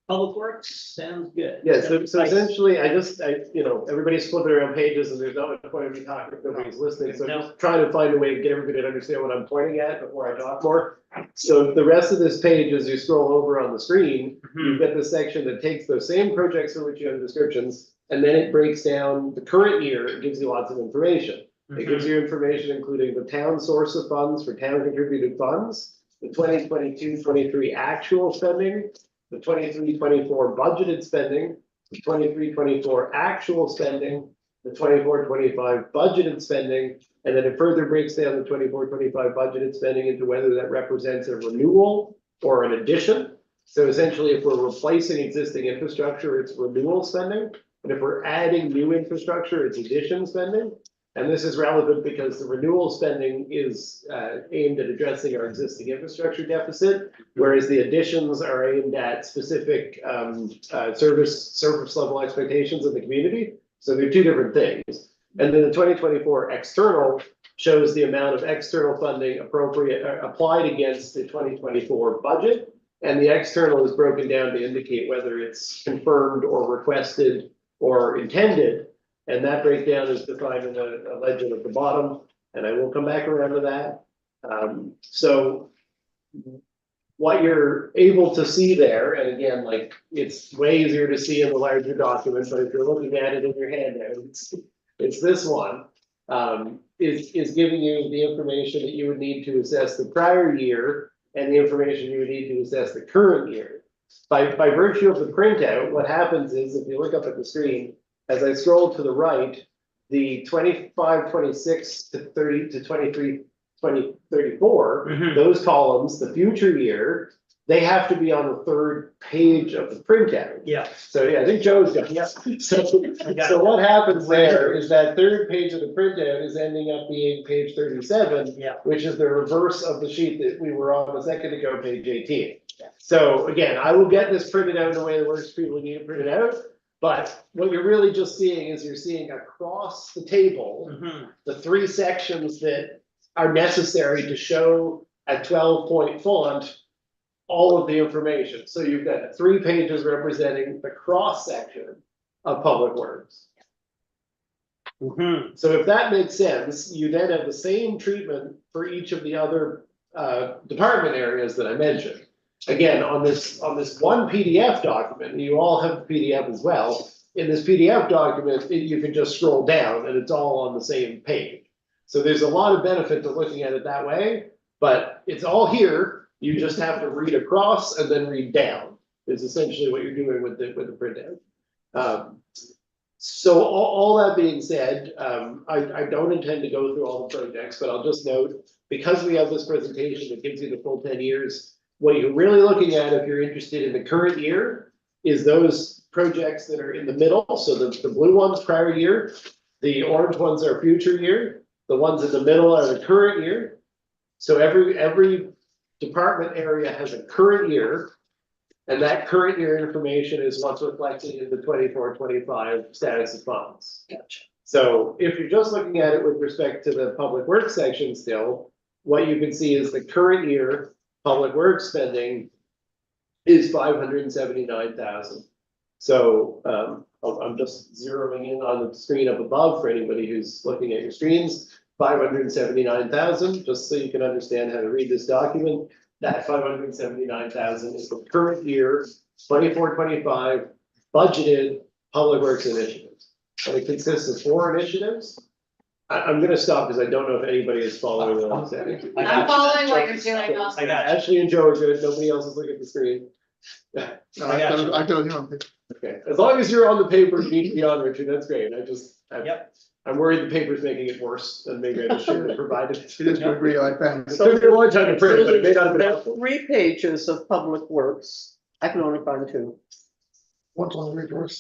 Public Works, sounds good. Yeah, so Nice. essentially, everybody's flipping around pages and there's not much point in me talking if nobody's listening, so I'm No. just trying to find a way to get everybody to understand what I'm pointing at before I talk more. So the rest of this page, as you scroll over on the screen, you've got this section that takes those same projects for which you have descriptions, and then it breaks down the current year, it gives you lots of information. It gives you information including the town source of funds for town contributed funds, the 2022-23 actual spending, the 23-24 budgeted spending, the 23-24 actual spending, the 24-25 budgeted spending, and then it further breaks down the 24-25 budgeted spending into whether that represents a renewal or an addition. So essentially, if we're replacing existing infrastructure, it's renewal spending, and if we're adding new infrastructure, it's addition spending. And this is relevant because the renewal spending is aimed at addressing our existing infrastructure deficit, whereas the additions are aimed at specific service level expectations of the community. So they're two different things. And then the 2024 external shows the amount of external funding applied against the 2024 budget. And the external is broken down to indicate whether it's confirmed or requested or intended. And that breakdown is defined in a legend at the bottom, and I will come back around to that. So what you're able to see there, and again, like, it's way easier to see in the larger document, but if you're looking at it in your handout, it's this one, is giving you the information that you would need to assess the prior year and the information you would need to assess the current year. By virtue of the printout, what happens is, if you look up at the screen, as I scroll to the right, the 25, 26 to 30 to 23, 34, Mhm. those columns, the future year, they have to be on the third page of the printout. Yeah, So yeah, I think Joe's got, yeah. So what happens there is that third page of the printout is ending up being page 37, yeah. which is the reverse of the sheet that we were on a second ago, page 18. So again, I will get this printed out in a way that works for people who need it printed out. But what you're really just seeing is you're seeing across the table, Mhm. the three sections that are necessary to show at 12-point font all of the information. So you've got 3 pages representing the cross section of Public Works. Mhm. So if that makes sense, you then have the same treatment for each of the other department areas that I mentioned. Again, on this one PDF document, and you all have the PDF as well. In this PDF document, you can just scroll down and it's all on the same page. So there's a lot of benefit to looking at it that way, but it's all here. You just have to read across and then read down, is essentially what you're doing with the printout. So all that being said, I don't intend to go through all the projects, but I'll just note, because we have this presentation that gives you the full 10 years, what you're really looking at, if you're interested in the current year, is those projects that are in the middle. So the blue ones prior year, the orange ones are future year, the ones in the middle are the current year. So every department area has a current year. And that current year information is what's reflected in the 24-25 status of funds. Gotcha. So if you're just looking at it with respect to the public works section still, what you can see is the current year public works spending is 579,000. So I'm just zeroing in on the screen up above for anybody who's looking at your screens, 579,000, just so you can understand how to read this document. that 579,000 is the current year, 24-25 budgeted public works initiatives. And it consists of 4 initiatives. I'm gonna stop because I don't know if anybody is following what I'm saying. I got I'm you. following what you're doing. I got you. Ashley and Joe are good, nobody else is looking at the screen. No, I got it, you know, Okay, as long as you're on the paper, you need to be on, Richard, that's great, Yep. I'm worried the paper's making it worse, and maybe I just shouldn't have provided it. it is to agree, I found. It took me a long time to print it, but it may not have been There are helpful. 3 pages of public works. I can only find 2. What's on the reverse?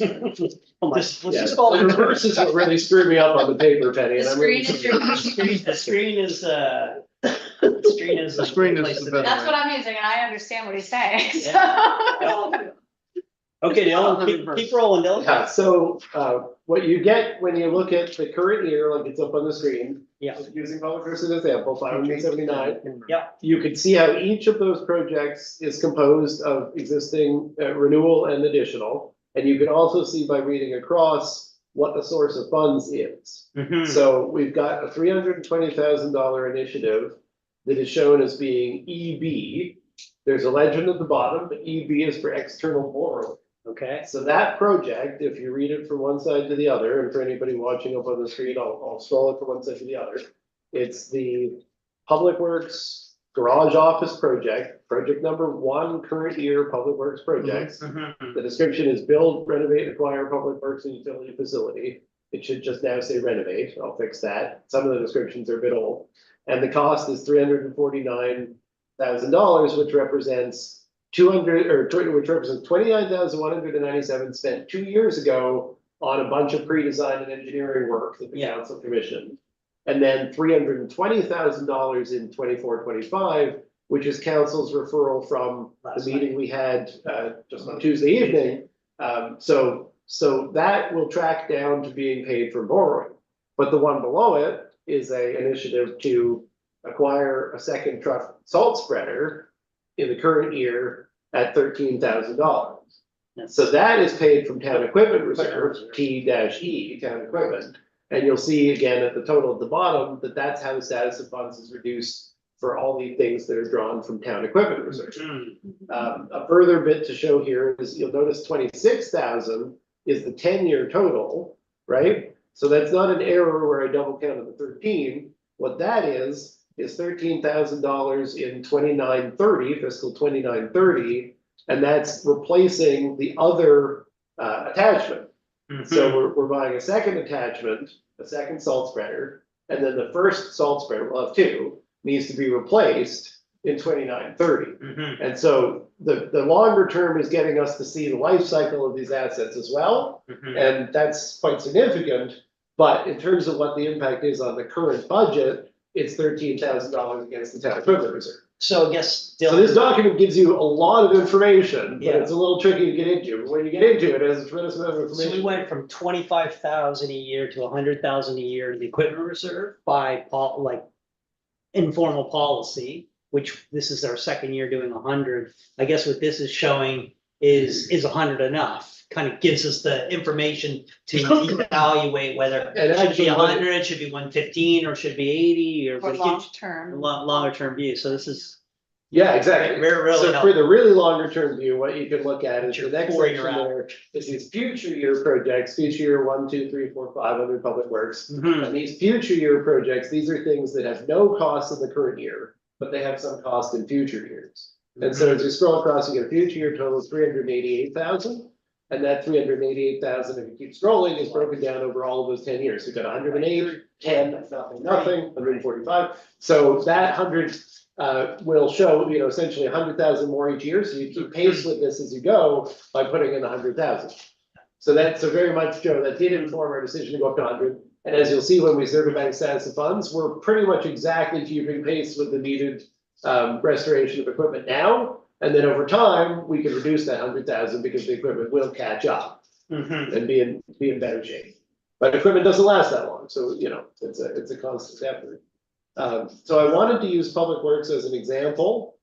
Oh my, Let's Yeah, just follow the reverse is what really screwed me up on the paper, Penny, and The I'm really. screen is your- The screen is, the screen is. The screen is place the to better be. That's what I'm using and I understand what he's saying, so. Okay, Dylan, keep rolling, Dylan. Yeah, so, what you get when you look at the current year, like it's up on the screen. Yeah. Using public works as an example, 579. Yeah. You can see how each of those projects is composed of existing renewal and additional. And you can also see by reading across what the source of funds is. Mhm. So we've got a $320,000 initiative that is shown as being EB. There's a legend at the bottom, but EB is for external borrowing. Okay, So that project, if you read it from one side to the other, and for anybody watching up on the screen, I'll scroll it from one side to the other. It's the Public Works Garage Office Project, project number 1, current year Public Works projects. Mhm. The description is build, renovate, acquire public works and utility facility. It should just now say renovate. I'll fix that. Some of the descriptions are a bit old. And the cost is $349,000, which represents which represents 29,197 spent 2 years ago on a bunch of pre-design and engineering work that the Yeah. council commissioned. And then $320,000 in 24-25, which is council's referral from Last the meeting we had just on Tuesday evening. So that will track down to being paid for borrowing. But the one below it is a initiative to acquire a second truck salt spreader in the current year at $13,000. So that is paid from town equipment reserve, T-E, town equipment. And you'll see again at the total at the bottom that that's how the status of funds is reduced for all the things that are drawn from town equipment reserve. Mhm. A further bit to show here is you'll notice 26,000 is the 10-year total, right? So that's not an error where I double counted the 13. What that is $13,000 in 29-30, fiscal 29-30, and that's replacing the other attachment. So we're buying a second attachment, a second salt spreader, and then the first salt spreader, we'll have 2, needs to be replaced in 29-30. Mhm. And so the longer term is getting us to see the life cycle of these assets as well, Mhm. and that's quite significant. But in terms of what the impact is on the current budget, it's $13,000 against the town equipment reserve. So I guess, So this Dylan, document gives you a lot of information, but Yeah. it's a little tricky to get into. But when you get into it, it has a tremendous amount of so we information. went from 25,000 a year to 100,000 a year in the equipment reserve by informal policy, which this is our second year doing 100. I guess what this is showing is 100 enough? Kind of gives us the information to evaluate whether And it should actually, be 100, it should be 115, or should be 80, or For but it long gives a term. longer term view. So this is Yeah, exactly. really So for helpful. the really longer term view, what you can look at is Your the next 4-year section there is these future year projects, future year 1, 2, 3, 4, 5 under public works. Mhm. And these future year projects, these are things that have no cost in the current year, but they have some cost in future years. And so as you scroll across, you get a future year total of 388,000. And that 388,000, if you keep scrolling, is broken down over all of those 10 years. You've got 108, 10, nothing, 145. So that 100 will show, essentially 100,000 more each year. So you keep pace with this as you go by putting in 100,000. So very much, Joe, that did inform our decision to go up to 100. And as you'll see when we survey bank status of funds, we're pretty much exactly keeping pace with the needed restoration of equipment now. And then over time, we can reduce that 100,000 because the equipment will catch up Mhm. and be in better shape. But equipment doesn't last that long, so it's a constant effort. So I wanted to use public works as an example.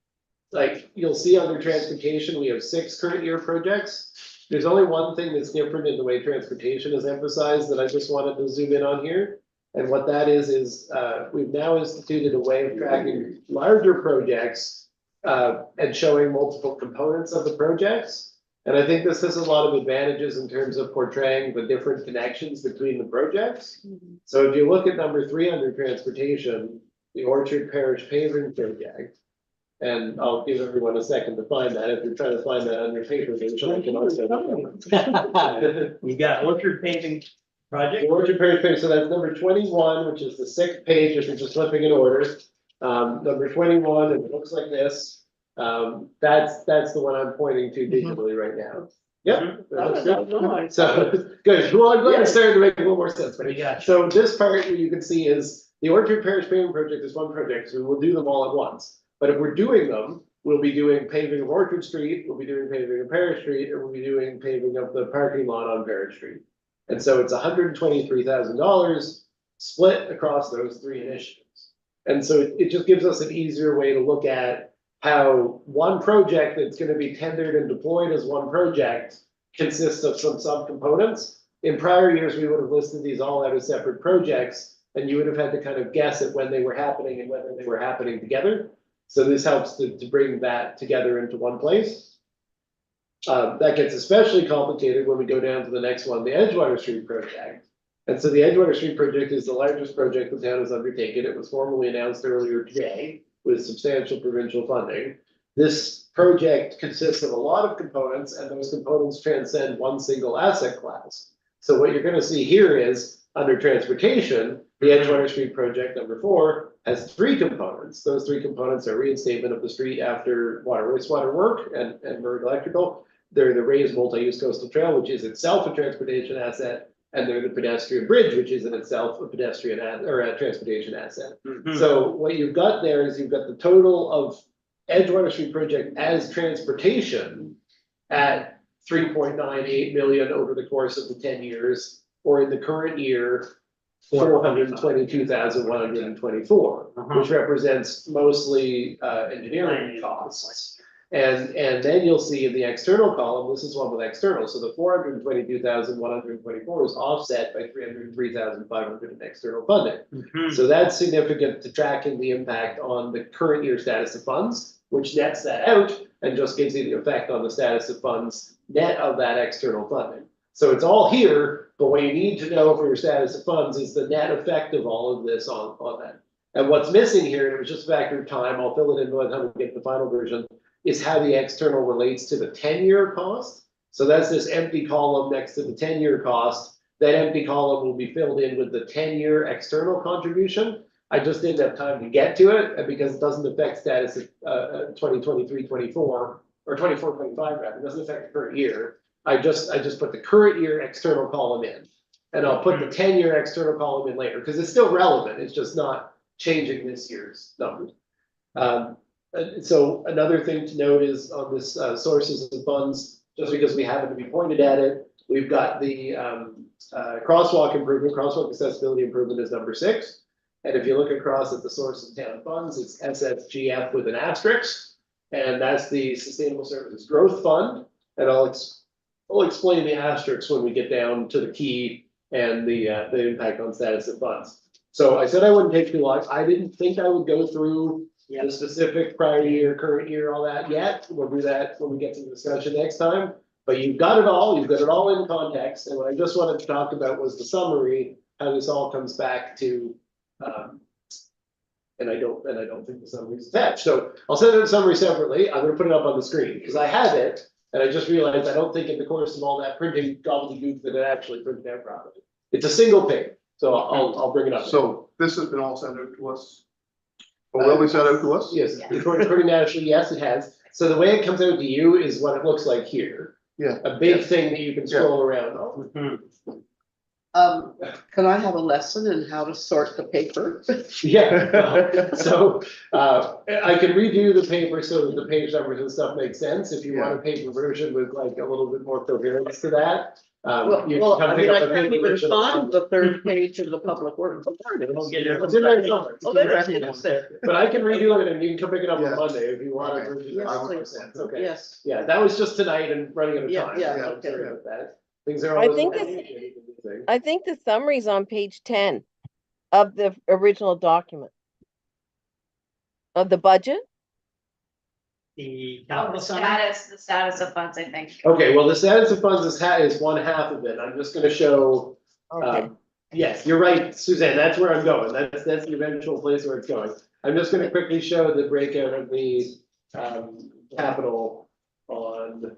Like you'll see under transportation, we have 6 current year projects. There's only one thing that's different in the way transportation is emphasized that I just wanted to zoom in on here. And what that is we've now instituted a way of tracking larger projects and showing multiple components of the projects. And I think this has a lot of advantages in terms of portraying the different connections between the projects. So if you look at number 3 under transportation, the Orchard Parish paving project. And I'll give everyone a second to find that. If you're trying to find that on your paper, version, I can also. You got Orchard paving project. The Orchard Parish paving, so that's number 21, which is the 6th page, if you're just flipping in order. Number 21, and it looks like this. That's the one I'm pointing to digitally right now. Yep. that looks good. So, good, well, I'm glad it's starting to make a little more sense, but We got you. so this part you can see is the Orchard Parish paving project is one project, so we'll do them all at once. But if we're doing them, we'll be doing paving of Orchard Street, we'll be doing paving of Parish Street, and we'll be doing paving of the parking lot on Parish Street. And so it's $123,000 split across those 3 initiatives. And so it just gives us an easier way to look at how one project that's gonna be tendered and deployed as one project consists of some subcomponents. In prior years, we would have listed these all out as separate projects, and you would have had to kind of guess at when they were happening and whether they were happening together. So this helps to bring that together into one place. That gets especially complicated when we go down to the next one, the Edgewater Street project. And so the Edgewater Street project is the largest project the town has undertaken. It was formally announced earlier today with substantial provincial funding. This project consists of a lot of components, and those components transcend one single asset class. So what you're gonna see here is, under transportation, the Edgewater Street project number 4 has 3 components. Those 3 components are reinstatement of the street after water wastewater work and Merg Electrical. They're the raised multi-use coastal trail, which is itself a transportation asset, and they're the pedestrian bridge, which is in itself a pedestrian or a transportation asset. So what you've got there is you've got the total of Edgewater Street project as transportation at 3.98 million over the course of the 10 years, or in the current year, 422,124, which represents mostly engineering costs. And then you'll see in the external column, this is one with external, so the 422,124 is offset by 303,500 in external funding. So that's significant to tracking the impact on the current year status of funds, which nets that out and just gives you the effect on the status of funds net of that external funding. So it's all here, but what you need to know for your status of funds is the net effect of all of this on that. And what's missing here, and it was just a factor of time, I'll fill it in by the time we get the final version, is how the external relates to the 10-year cost. So that's this empty column next to the 10-year cost. That empty column will be filled in with the 10-year external contribution. I just didn't have time to get to it, and because it doesn't affect status of 2023-24 or 24-25 rather, it doesn't affect the current year. I just put the current year external column in, and I'll put the 10-year external column in later because it's still relevant. It's just not changing this year's numbers. So another thing to note is on this sources of funds, just because we happen to be pointed at it, we've got the crosswalk improvement, crosswalk accessibility improvement is number 6. And if you look across at the source of town funds, it's SSGF with an asterisk, and that's the Sustainable Services Growth Fund. And I'll explain the asterisks when we get down to the key and the impact on status of funds. So I said I wouldn't take too long. I didn't think I would go through the specific prior year, current year, all that yet. We'll do that when we get to the discussion next time. But you've got it all in context. And what I just wanted to talk about was the summary, how this all comes back to, and I don't think the summary is attached. So I'll send out the summary separately. I'm gonna put it up on the screen because I have it. And I just realized I don't think in the course of all that printing gobbledygook that it actually printed out properly. It's a single page. So I'll bring it up. So this has been all sent out to us? Or will be sent out to us? Yes, pretty naturally, yes, it has. So the way it comes out to you is what it looks like here. Yeah. A big thing that you can scroll around on. Can I have a lesson in how to sort the paper? Yeah, so I can redo the paper so that the page numbers and stuff make sense. If you want a paper version with like a little bit more coherence to that. You Well, can come I pick mean, up I a can't paper even version. find the 3rd page of the public works. We'll get it. It's in there somewhere. Oh, there it is, there. But I can redo it and you can come pick it up Yeah. on Monday if you want Okay. to. Yes, please. Okay. Yes. Yeah, that was just tonight and running out of Yeah, time. yeah, so I'm okay. sorry about that. Things are I always. think thing. I think the summary's on page 10 of the original document. Of the budget? the Oh, capital the summit? status of funds, I think. Okay, well, the status of funds is one half of it. I'm just gonna show, Okay. yes, you're right, Suzanne, that's where I'm going. That's the eventual place where it's going. I'm just gonna quickly show the breakout of the, capital on.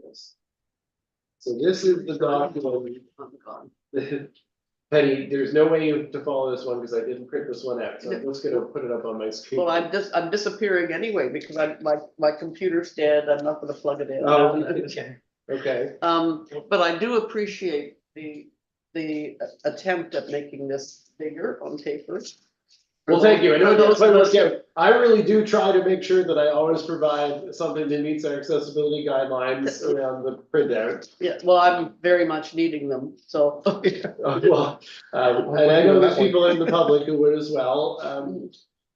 Yes. So this is the document. Penny, there's no way to follow this one because I didn't print this one out, so I'm just gonna put it up on my screen. Well, I'm disappearing anyway because my computer's dead. I'm not gonna plug it in. Oh, Okay. Okay, But I do appreciate the attempt at making this bigger on paper. well, thank you. I know it doesn't quite work out. I really do try to make sure that I always provide something that meets our accessibility guidelines around the printout. Yeah, well, I'm very much needing them, so. Well, and I know there's people in the public who would as well.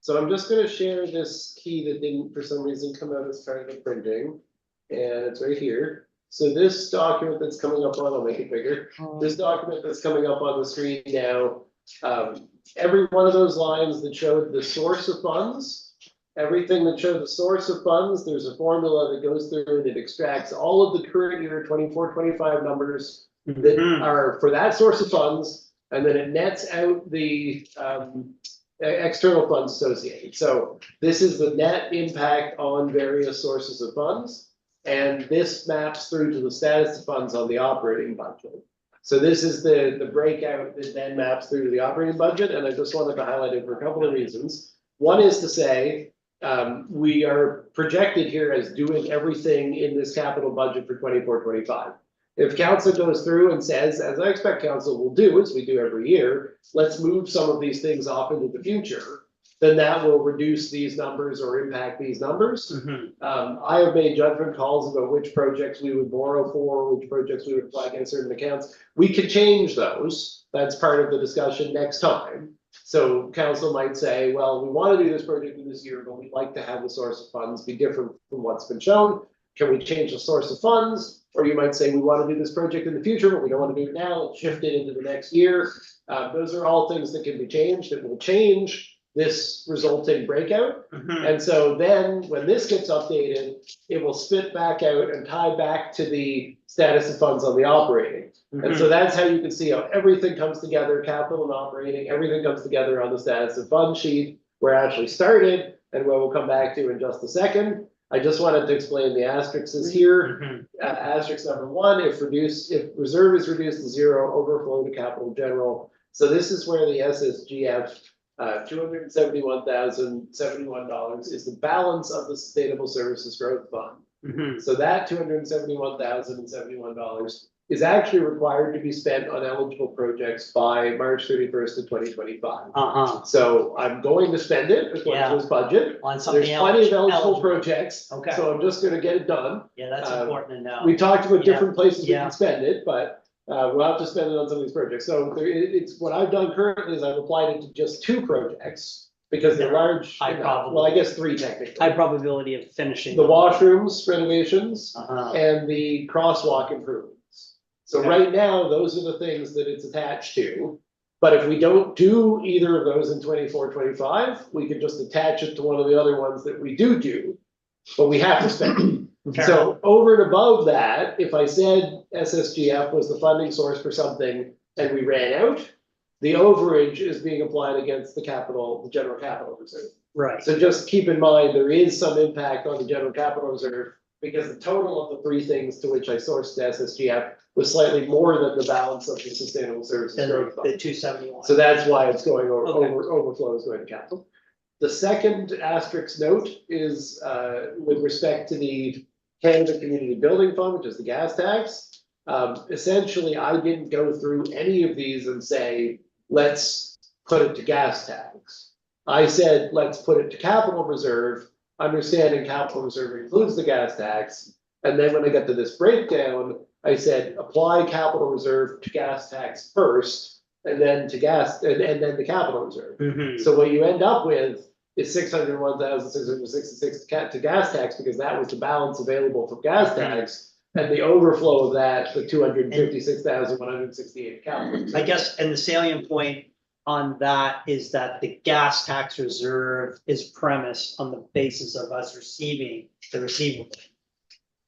So I'm just gonna share this key that didn't for some reason come out as part of the printing. And it's right here. So this document that's coming up on, I'll make it bigger. This document that's coming up on the screen now, every one of those lines that showed the source of funds, everything that showed the source of funds, there's a formula that goes through and it extracts all of the current year 24-25 numbers that are for that source of funds, and then it nets out the external funds associated. So this is the net impact on various sources of funds. And this maps through to the status of funds on the operating budget. So this is the breakout that then maps through to the operating budget, and I just wanted to highlight it for a couple of reasons. One is to say, we are projected here as doing everything in this capital budget for 24-25. If council goes through and says, as I expect council will do, as we do every year, let's move some of these things off into the future, then that will reduce these numbers or impact these numbers. I have made judgment calls about which projects we would borrow for, which projects we would apply against certain accounts. We could change those. That's part of the discussion next time. So council might say, well, we want to do this project in this year, but we'd like to have the source of funds be different from what's been shown. Can we change the source of funds? Or you might say, we want to do this project in the future, but we don't want to do it now. Let's shift it into the next year. Those are all things that can be changed. It will change this resulting breakout. And so then when this gets updated, it will spit back out and tie back to the status of funds on the operating. And so that's how you can see how everything comes together, capital and operating, everything comes together on the status of fund sheet where it actually started and where we'll come back to in just a second. I just wanted to explain the asterisks here. Asterisk number one, if reserve is reduced to zero, overflow to capital general. So this is where the SSGF $271,071 is the balance of the Sustainable Services Growth Fund. So that $271,071 is actually required to be spent on eligible projects by March 31st of 2025. So I'm going to spend it according to this budget. On something There's plenty of eligible eligible. projects, Okay. so I'm just gonna get it done. Yeah, that's important to know. We talked about Yeah. different places we Yeah. can spend it, but we'll have to spend it on some of these projects. So it's, what I've done currently is I've applied it to just 2 projects because they're large. High probability. Well, I guess 3 technically. High probability of finishing. The washrooms renovations Uh-huh. and the crosswalk improvements. So Okay. right now, those are the things that it's attached to. But if we don't do either of those in 24-25, we could just attach it to one of the other ones that we do, but we have to spend. Fair So over and above that, if I said SSGF was the funding source for something and we ran out, the overage is being applied against the general capital reserve. Right. So just keep in mind, there is some impact on the general capital reserve because the total of the 3 things to which I sourced the SSGF was slightly more than the balance of the Sustainable Services Then Growth Fund. the 271. So that's why it's going Okay. overflow is going to capital. The second asterisk note is with respect to the Canada Community Building Fund, which is the gas tax. Essentially, I didn't go through any of these and say, let's put it to gas tax. I said, let's put it to capital reserve, understanding capital reserve includes the gas tax. And then when I got to this breakdown, I said, apply capital reserve to gas tax first, and then to gas, and then the capital reserve. So what you end up with is 601,666 to gas tax, because that was the balance available for gas tax. And the overflow of that, the 256,168 capital. I guess, and the salient point on that is that the gas tax reserve is premised on the basis of us receiving the receivable.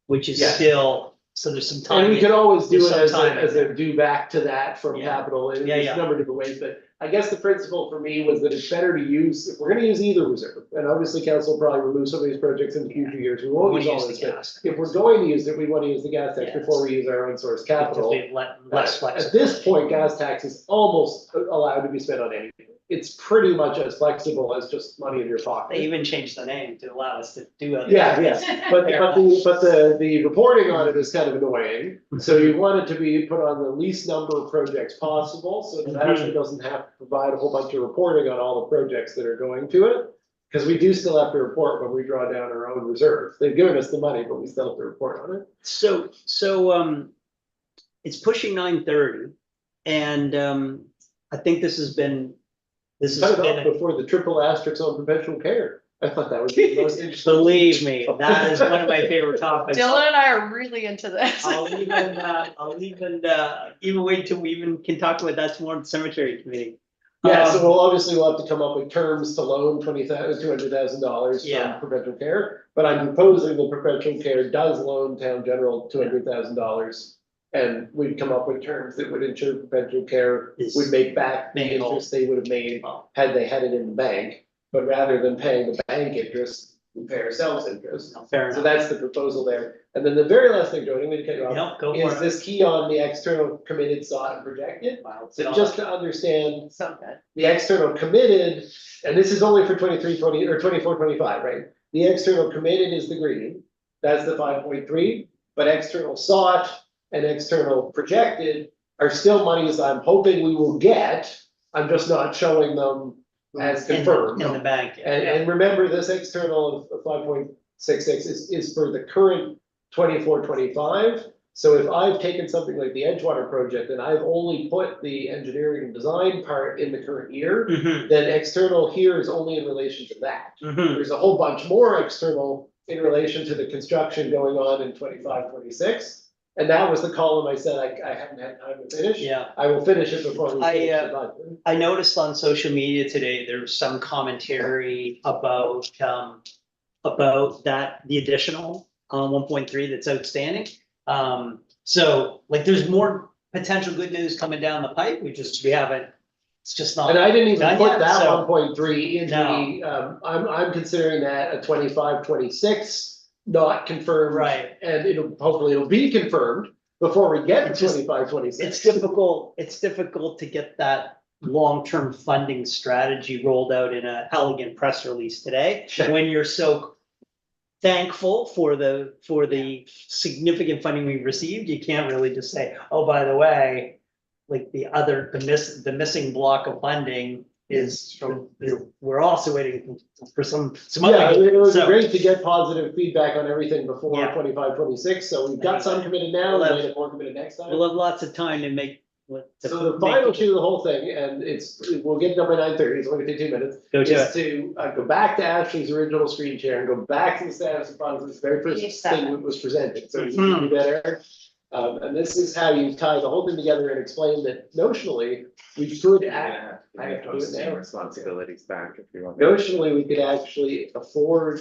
Which is Yeah. still, so there's some time. And we could always do There's it some as time in a there. due back to that from Yeah. capital, and Yeah, there's yeah. a number of different ways, but I guess the principle for me was that it's better to use, if we're gonna use either reserve, and obviously council will probably remove some of these projects in future years, we We won't wanna use all use this, the but gas. if we're going to use it, we wanna use the gas tax Yes. before we use our own source Because capital. we have less At flexibility. this point, gas tax is almost allowed to be spent on anything. It's pretty much as flexible as just money in your They pocket. even changed the name to allow us to do it. Yeah, yeah, but the reporting on it is kind of annoying. So you want it to be put on the least number of projects possible, so that Ashley doesn't have to provide a whole bunch of reporting on all the projects that are going to it. Because we do still have to report when we draw down our own reserve. They've given us the money, but we still have to report on it. So, it's pushing 9:30 and, I think this has been Cut it off before the triple asterisk on perpetual care. I thought that would be the most interesting. believe me, that is one of my favorite topics. Dylan and I are really into this. Even wait till we even can talk about that tomorrow at the cemetery committee. Yeah, Um, so we'll have to come up with terms to loan $200,000 Yeah. from perpetual care. But I'm proposing the perpetual care does loan town general $200,000. And we'd come up with terms that would ensure perpetual care Is would make back the made whole. interest they would have made had they had it in the bank. But rather than paying the bank interest, we pay ourselves interest. No, fair So enough. that's the proposal there. And then the very last thing, Jody, I'm gonna cut you off. No, go Is for it. this key on the external committed, sought and projected? Wow, So just to understand So good. the external committed, and this is only for 23-20 or 24-25, right? The external committed is the green, that's the 5.3, but external sought and external projected are still monies I'm hoping we will get. I'm just not showing them as confirmed. In the bank. And remember, this external of 5.66 is for the current 24-25. So if I've taken something like the Edgewater project and I've only put the engineering and design part in the current year, Mhm, then external here is only in relation to that. mhm. There's a whole bunch more external in relation to the construction going on in 25-26. And that was the column I said I hadn't had time to finish. Yeah. I will finish it before we finish the budget. I noticed on social media today, there was some commentary about that, the additional 1.3 that's outstanding. So like there's more potential good news coming down the pipe. We haven't, it's just not. And I didn't even done put yet, that so- 1.3 in the, I'm considering that a 25-26 not confirmed. Right. And hopefully it'll be confirmed before we get It's to just- 25-26. It's difficult to get that long-term funding strategy rolled out in an elegant press release today. Sure. When you're so thankful for the significant funding we've received, you can't really just say, oh, by the way, like the missing block of funding is from, we're also waiting for some Yeah, other. it was so- great to get positive feedback on everything before Yeah. 25-26. So we've got some committed now, We'll have- we'll have more committed next time. We'll have lots of time to make. So the final shoot of the whole thing, and we'll get done by 9:30, it's only gonna take 2 minutes. Go to Is to go back to Ashley's original screen share and go back to the status of funds, this very first Page thing 7. that was presented, so you Mhm. can do that, Eric. And this is how you tie the whole thing together and explain that notionally, we could act, I have to do it Posting now. responsibilities back if you want. Notionally, we could actually afford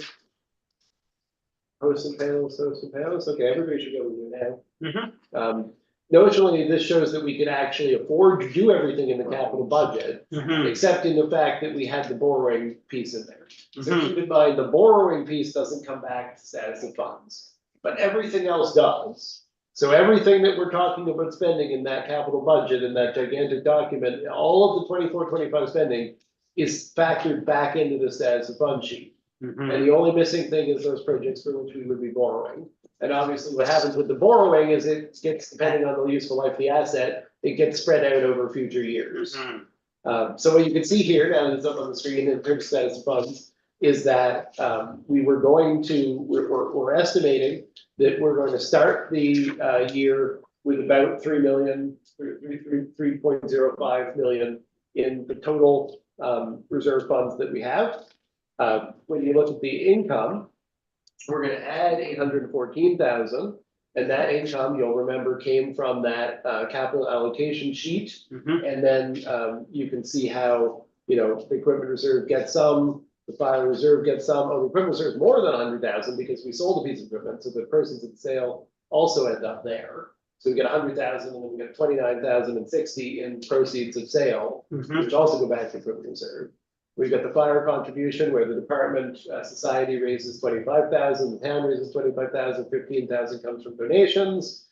hosts and panels, okay, everybody should be able to do it now. Mhm. Notionally, this shows that we could actually afford to do everything in the capital budget, Mhm, except in the fact that we had the borrowing piece in there. So mhm. keep in mind, the borrowing piece doesn't come back to status of funds, but everything else does. So everything that we're talking about spending in that capital budget, in that gigantic document, all of the 24-25 spending is factored back into the status of fund sheet. Mhm. And the only missing thing is those projects for which we would be borrowing. And obviously what happens with the borrowing is it gets, depending on the useful life of the asset, it gets spread out over future years. Mhm. So what you can see here, now that it's up on the screen in terms of status of funds, is that we're estimating that we're going to start the year with about 3.05 million in the total reserve funds that we have. When you look at the income, we're gonna add 814,000. And that income, you'll remember, came from that capital allocation sheet. Mhm. And then you can see how, the equipment reserve gets some, the fire reserve gets some, the equipment reserve is more than 100,000 because we sold a piece of equipment, so the proceeds of the sale also end up there. So we get 100,000 and then we get 29,060 in proceeds of sale, Mhm. which also go back to equipment reserve. We've got the fire contribution where the department, society raises 25,000, the town raises 25,000, 15,000 comes from donations.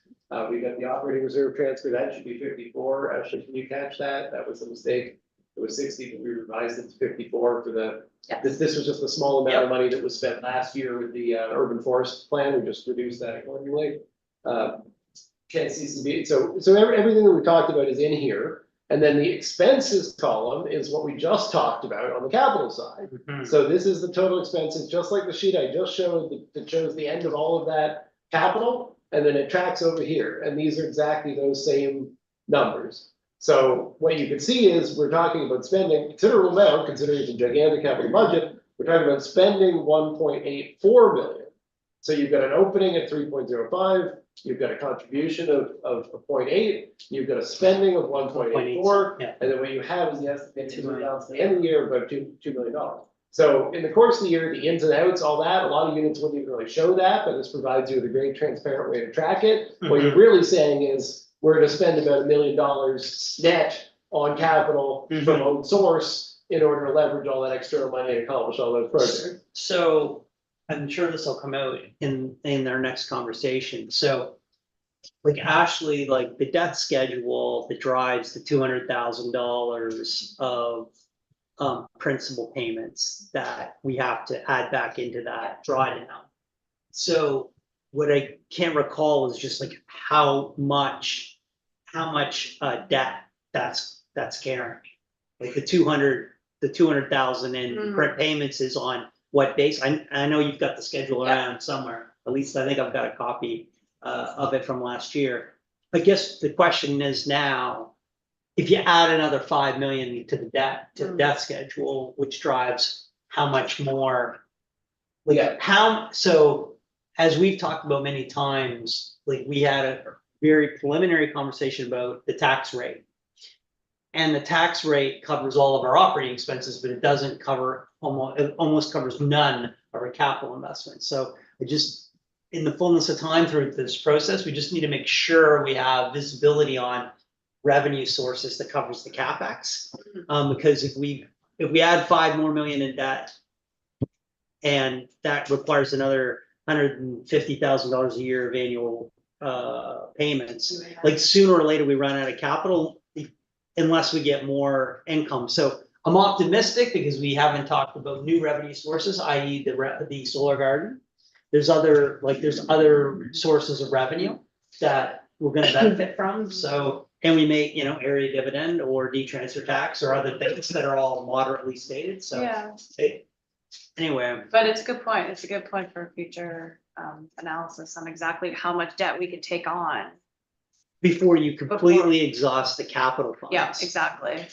We got the operating reserve transfer, that should be 54. Ashley, can you catch that? That was a mistake. It was 60, but we revised it to 54 for the, Yes. this was just a small amount of money that was spent last year with the urban forest plan. We just reduced that accordingly. CCB, so everything that we talked about is in here. And then the expenses column is what we just talked about on the capital side. Mhm. So this is the total expenses, just like the sheet I just showed, that shows the end of all of that capital, and then it tracks over here, and these are exactly those same numbers. So what you can see is we're talking about spending a considerable amount, considering it's a gigantic capital budget, we're talking about spending 1.84 million. So you've got an opening at 3.05, you've got a contribution of 0.8, you've got a spending of 1.84, Yeah. and then what you have is the estimated balance at the end of the year of about $2 million. So in the course of the year, the ins and outs, all that, a lot of units wouldn't even really show that, but this provides you with a great transparent way to track it. What you're really saying is, we're gonna spend about $1 million net on capital from own source in order to leverage all that external money and accomplish all those projects. So I'm sure this will come out in our next conversation. So like Ashley, like the debt schedule that drives the $200,000 of principal payments that we have to add back into that drawdown. So what I can't recall is just like how much debt that's carrying. Like the 200,000 in print payments is on what base? I know you've got the schedule around somewhere. At least I think I've got a copy of it from last year. I guess the question is now, if you add another 5 million to the debt schedule, which drives how much more? Like so as we've talked about many times, like we had a very preliminary conversation about the tax rate. And the tax rate covers all of our operating expenses, but it doesn't cover it almost covers none of our capital investments. So in the fullness of time through this process, we just need to make sure we have visibility on revenue sources that covers the CapEx. Because if we add 5 more million in debt, and that requires another $150,000 a year of annual payments, like sooner or later we run out of capital unless we get more income. So I'm optimistic because we haven't talked about new revenue sources, i.e. the solar garden. There's other sources of revenue that we're gonna benefit from. So, and we may, area dividend or detransfer tax or other things that are all moderately stated. So Yeah, anyway, but it's a good point. It's a good point for future analysis on exactly how much debt we could take on. before you completely exhaust the capital funds. Yeah, exactly.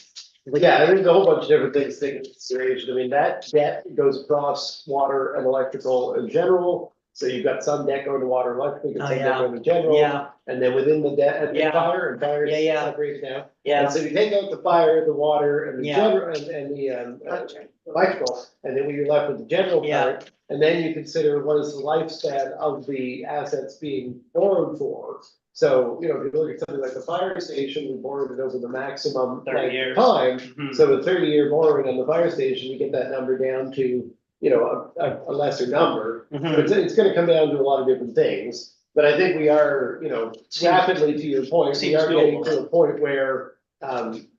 Like, Yeah, I think there's a whole bunch of different things to take into consideration. I mean, that debt goes across water and electrical in general. So you've got some debt going to water and electrical, and some debt going to general. Yeah, And then within the debt, and Yeah. fire is Yeah. separated now. yeah, And so you take out the fire, the water, and the Yeah. general, and the electrical, and then when you're left with the general Yeah. part, and then you consider what is the lifespan of the assets being borrowed for. So, if you look at something like the fire station, we borrowed it over the maximum 30 length of years. time. Mhm. So with 30-year borrowing on the fire station, you get that number down to, a lesser number. Mhm. But it's gonna come down to a lot of different things. But I think we are, rapidly to your point, we Seems are getting doable. to a point where,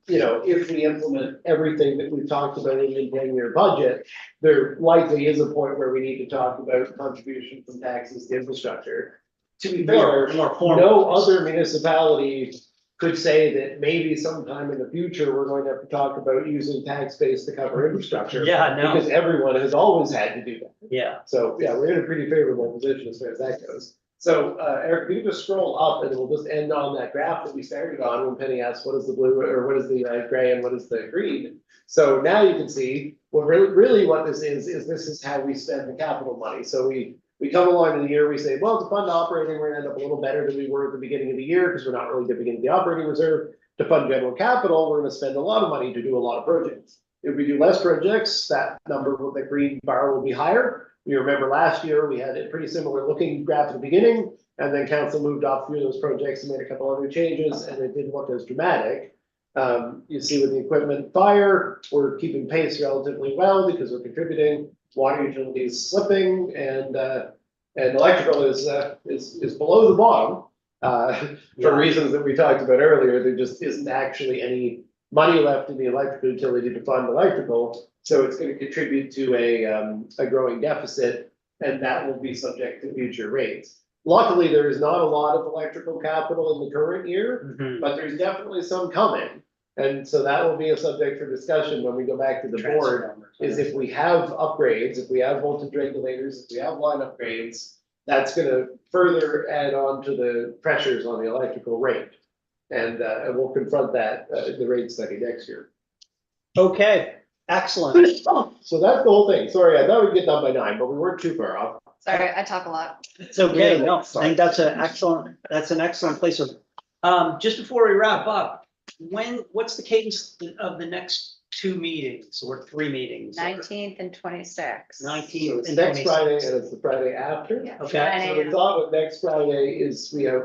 if we implement everything that we've talked about in the 10-year budget, there likely is a point where we need to talk about contribution from taxes to infrastructure. To be fair, more formal. no other municipality could say that maybe sometime in the future, we're going to have to talk about using tax base to cover infrastructure. Yeah, no. Because everyone has always had to do that. Yeah, So, yeah, we're in a pretty favorable position as far as that goes. So, Eric, if you just scroll up and we'll just end on that graph that we started on when Penny asked, what is the blue, or what is the gray and what is the green? So now you can see what really what this is this is how we spend the capital money. So we We come along in the year, we say, well, to fund operating, we're gonna end up a little better than we were at the beginning of the year, because we're not really dipping into the operating reserve. To fund general capital, we're gonna spend a lot of money to do a lot of projects. If we do less projects, that number with the green bar will be higher. You remember last year, we had a pretty similar looking graph at the beginning, and then council moved off through those projects and made a couple other changes, and it didn't look as dramatic. You see with the equipment fire, we're keeping pace relatively well because we're contributing. Water utilities slipping, and electrical is below the bottom. For reasons that we talked about earlier, there just isn't actually any money left in the electrical utility to fund electrical. So it's gonna contribute to a growing deficit, and that will be subject to future rates. Luckily, there is not a lot of electrical capital in the current year, but there's definitely some coming. And so that will be a subject for discussion when we go back to the board, is if we have upgrades, if we have voltage regulators, if we have line upgrades, that's gonna further add on to the pressures on the electrical rate. And we'll confront that, the rate study next year. Okay, excellent. So that's the whole thing. Sorry, I thought we'd get done by 9, but we weren't too far off. Sorry, I talk a lot. It's okay, Yeah, no, I sorry. think that's an excellent place of, just before we wrap up, what's the cadence of the next 2 meetings or 3 meetings? 19th and 26th. So 19th it's and next Friday 26th. and it's the Friday after. Yeah. Okay. 9 So the a.m. thought with next Friday is we have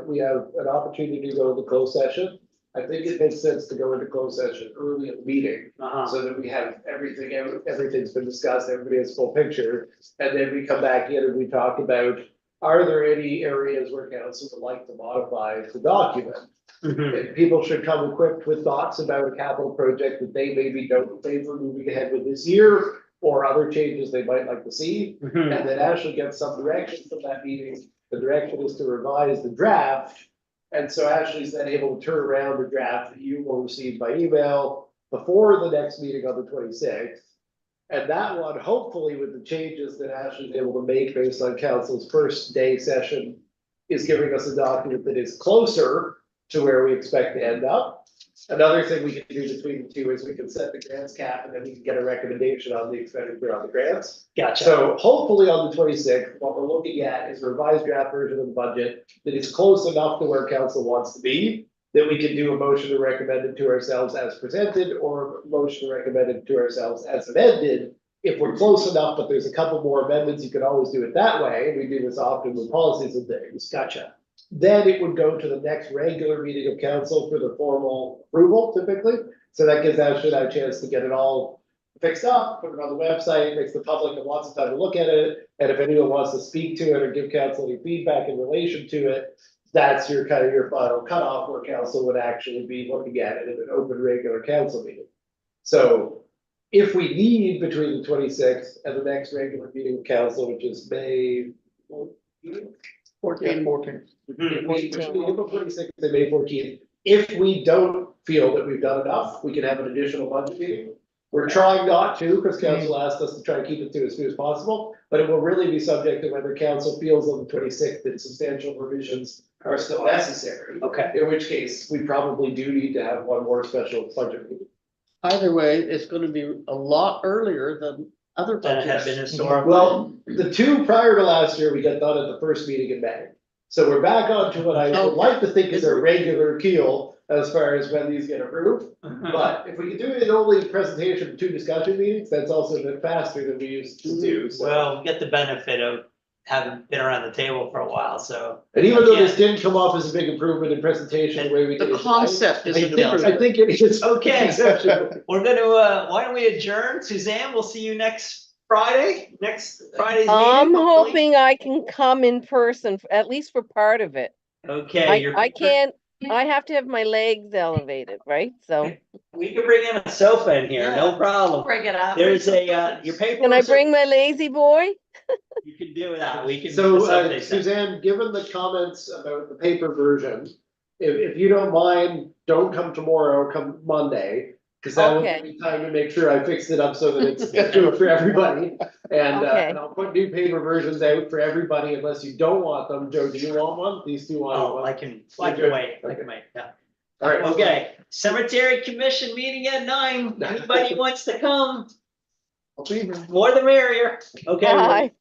an opportunity to go to the closed session. I think it makes sense to go into closed session early in the meeting, Uh-huh. so that we have everything's been discussed, everybody has full picture. And then we come back in and we talk about, are there any areas where council would like to modify the document? Mhm. And people should come equipped with thoughts about a capital project that they maybe don't favor moving ahead with this year, or other changes they might like to see. Mhm. And then Ashley gets some direction from that meeting. The direction is to revise the draft. And so Ashley's then able to turn around the draft that you will receive by email before the next meeting on the 26th. And that one, hopefully with the changes that Ashley's able to make based on council's first day session, is giving us a document that is closer to where we expect to end up. Another thing we can do between the two is we can set the grants cap, and then we can get a recommendation on the expenditure on the grants. Gotcha. So hopefully on the 26th, what we're looking at is a revised draft version of the budget that is close enough to where council wants to be, that we can do a motion to recommend it to ourselves as presented, or a motion to recommend it to ourselves as amended. If we're close enough, but there's a couple more amendments, you can always do it that way, and we do this often with policies and things. Gotcha. Then it would go to the next regular meeting of council for the formal approval typically. So that gives Ashley a chance to get it all fixed up, put it on the website, makes the public have lots of time to look at it. And if anyone wants to speak to it or give council any feedback in relation to it, that's your kind of your final cutoff where council would actually be looking at it in an open regular council meeting. So if we need between the 26th and the next regular meeting of council, which is May 14. April 26th and May 14th. If we don't feel that we've done enough, we can have an additional budget meeting. We're trying not to, because council asked us to try to keep it to as soon as possible, but it will really be subject to whether council feels on the 26th that substantial revisions are still necessary. Okay. In which case, we probably do need to have one more special budget meeting. Either way, it's gonna be a lot earlier than other Than it had been budgets. historically. Well, the 2 prior to last year, we got done at the first meeting in May. So we're back on to what I would like to think is a regular keel as far as when these get approved. But if we could do it in only presentation, 2 discussion meetings, that's also a bit faster than we used to do, so. Well, we get the benefit of having been around the table for a while, so. And even though this didn't come off as a big improvement in presentation, the way we did The it. concept is I an think, I improvement. think it is. Okay. Exceptional. We're gonna, why don't we adjourn? Suzanne, we'll see you next Friday's meeting. I'm hopefully. hoping I can come in person, at least for part of it. Okay. I can't, I have to have my legs elevated, right? So We can bring in a sofa in here, no problem. Bring it up. There's a, your paper. can I bring my lazy boy? You can do that, we can. So, facilitate that. Suzanne, given the comments about the paper version, if you don't mind, don't come tomorrow, come Monday. Cause that will give me time to make sure I fixed it up so that it's good for everybody. And, Okay. and I'll put new paper versions out for everybody unless you don't want them. Joe, do you want one? These 2 want Oh, one? I can wait, yeah. All right. Okay, Cemetery Commission meeting at 9, anybody wants to come, I'll be here. more the merrier, okay? Bye.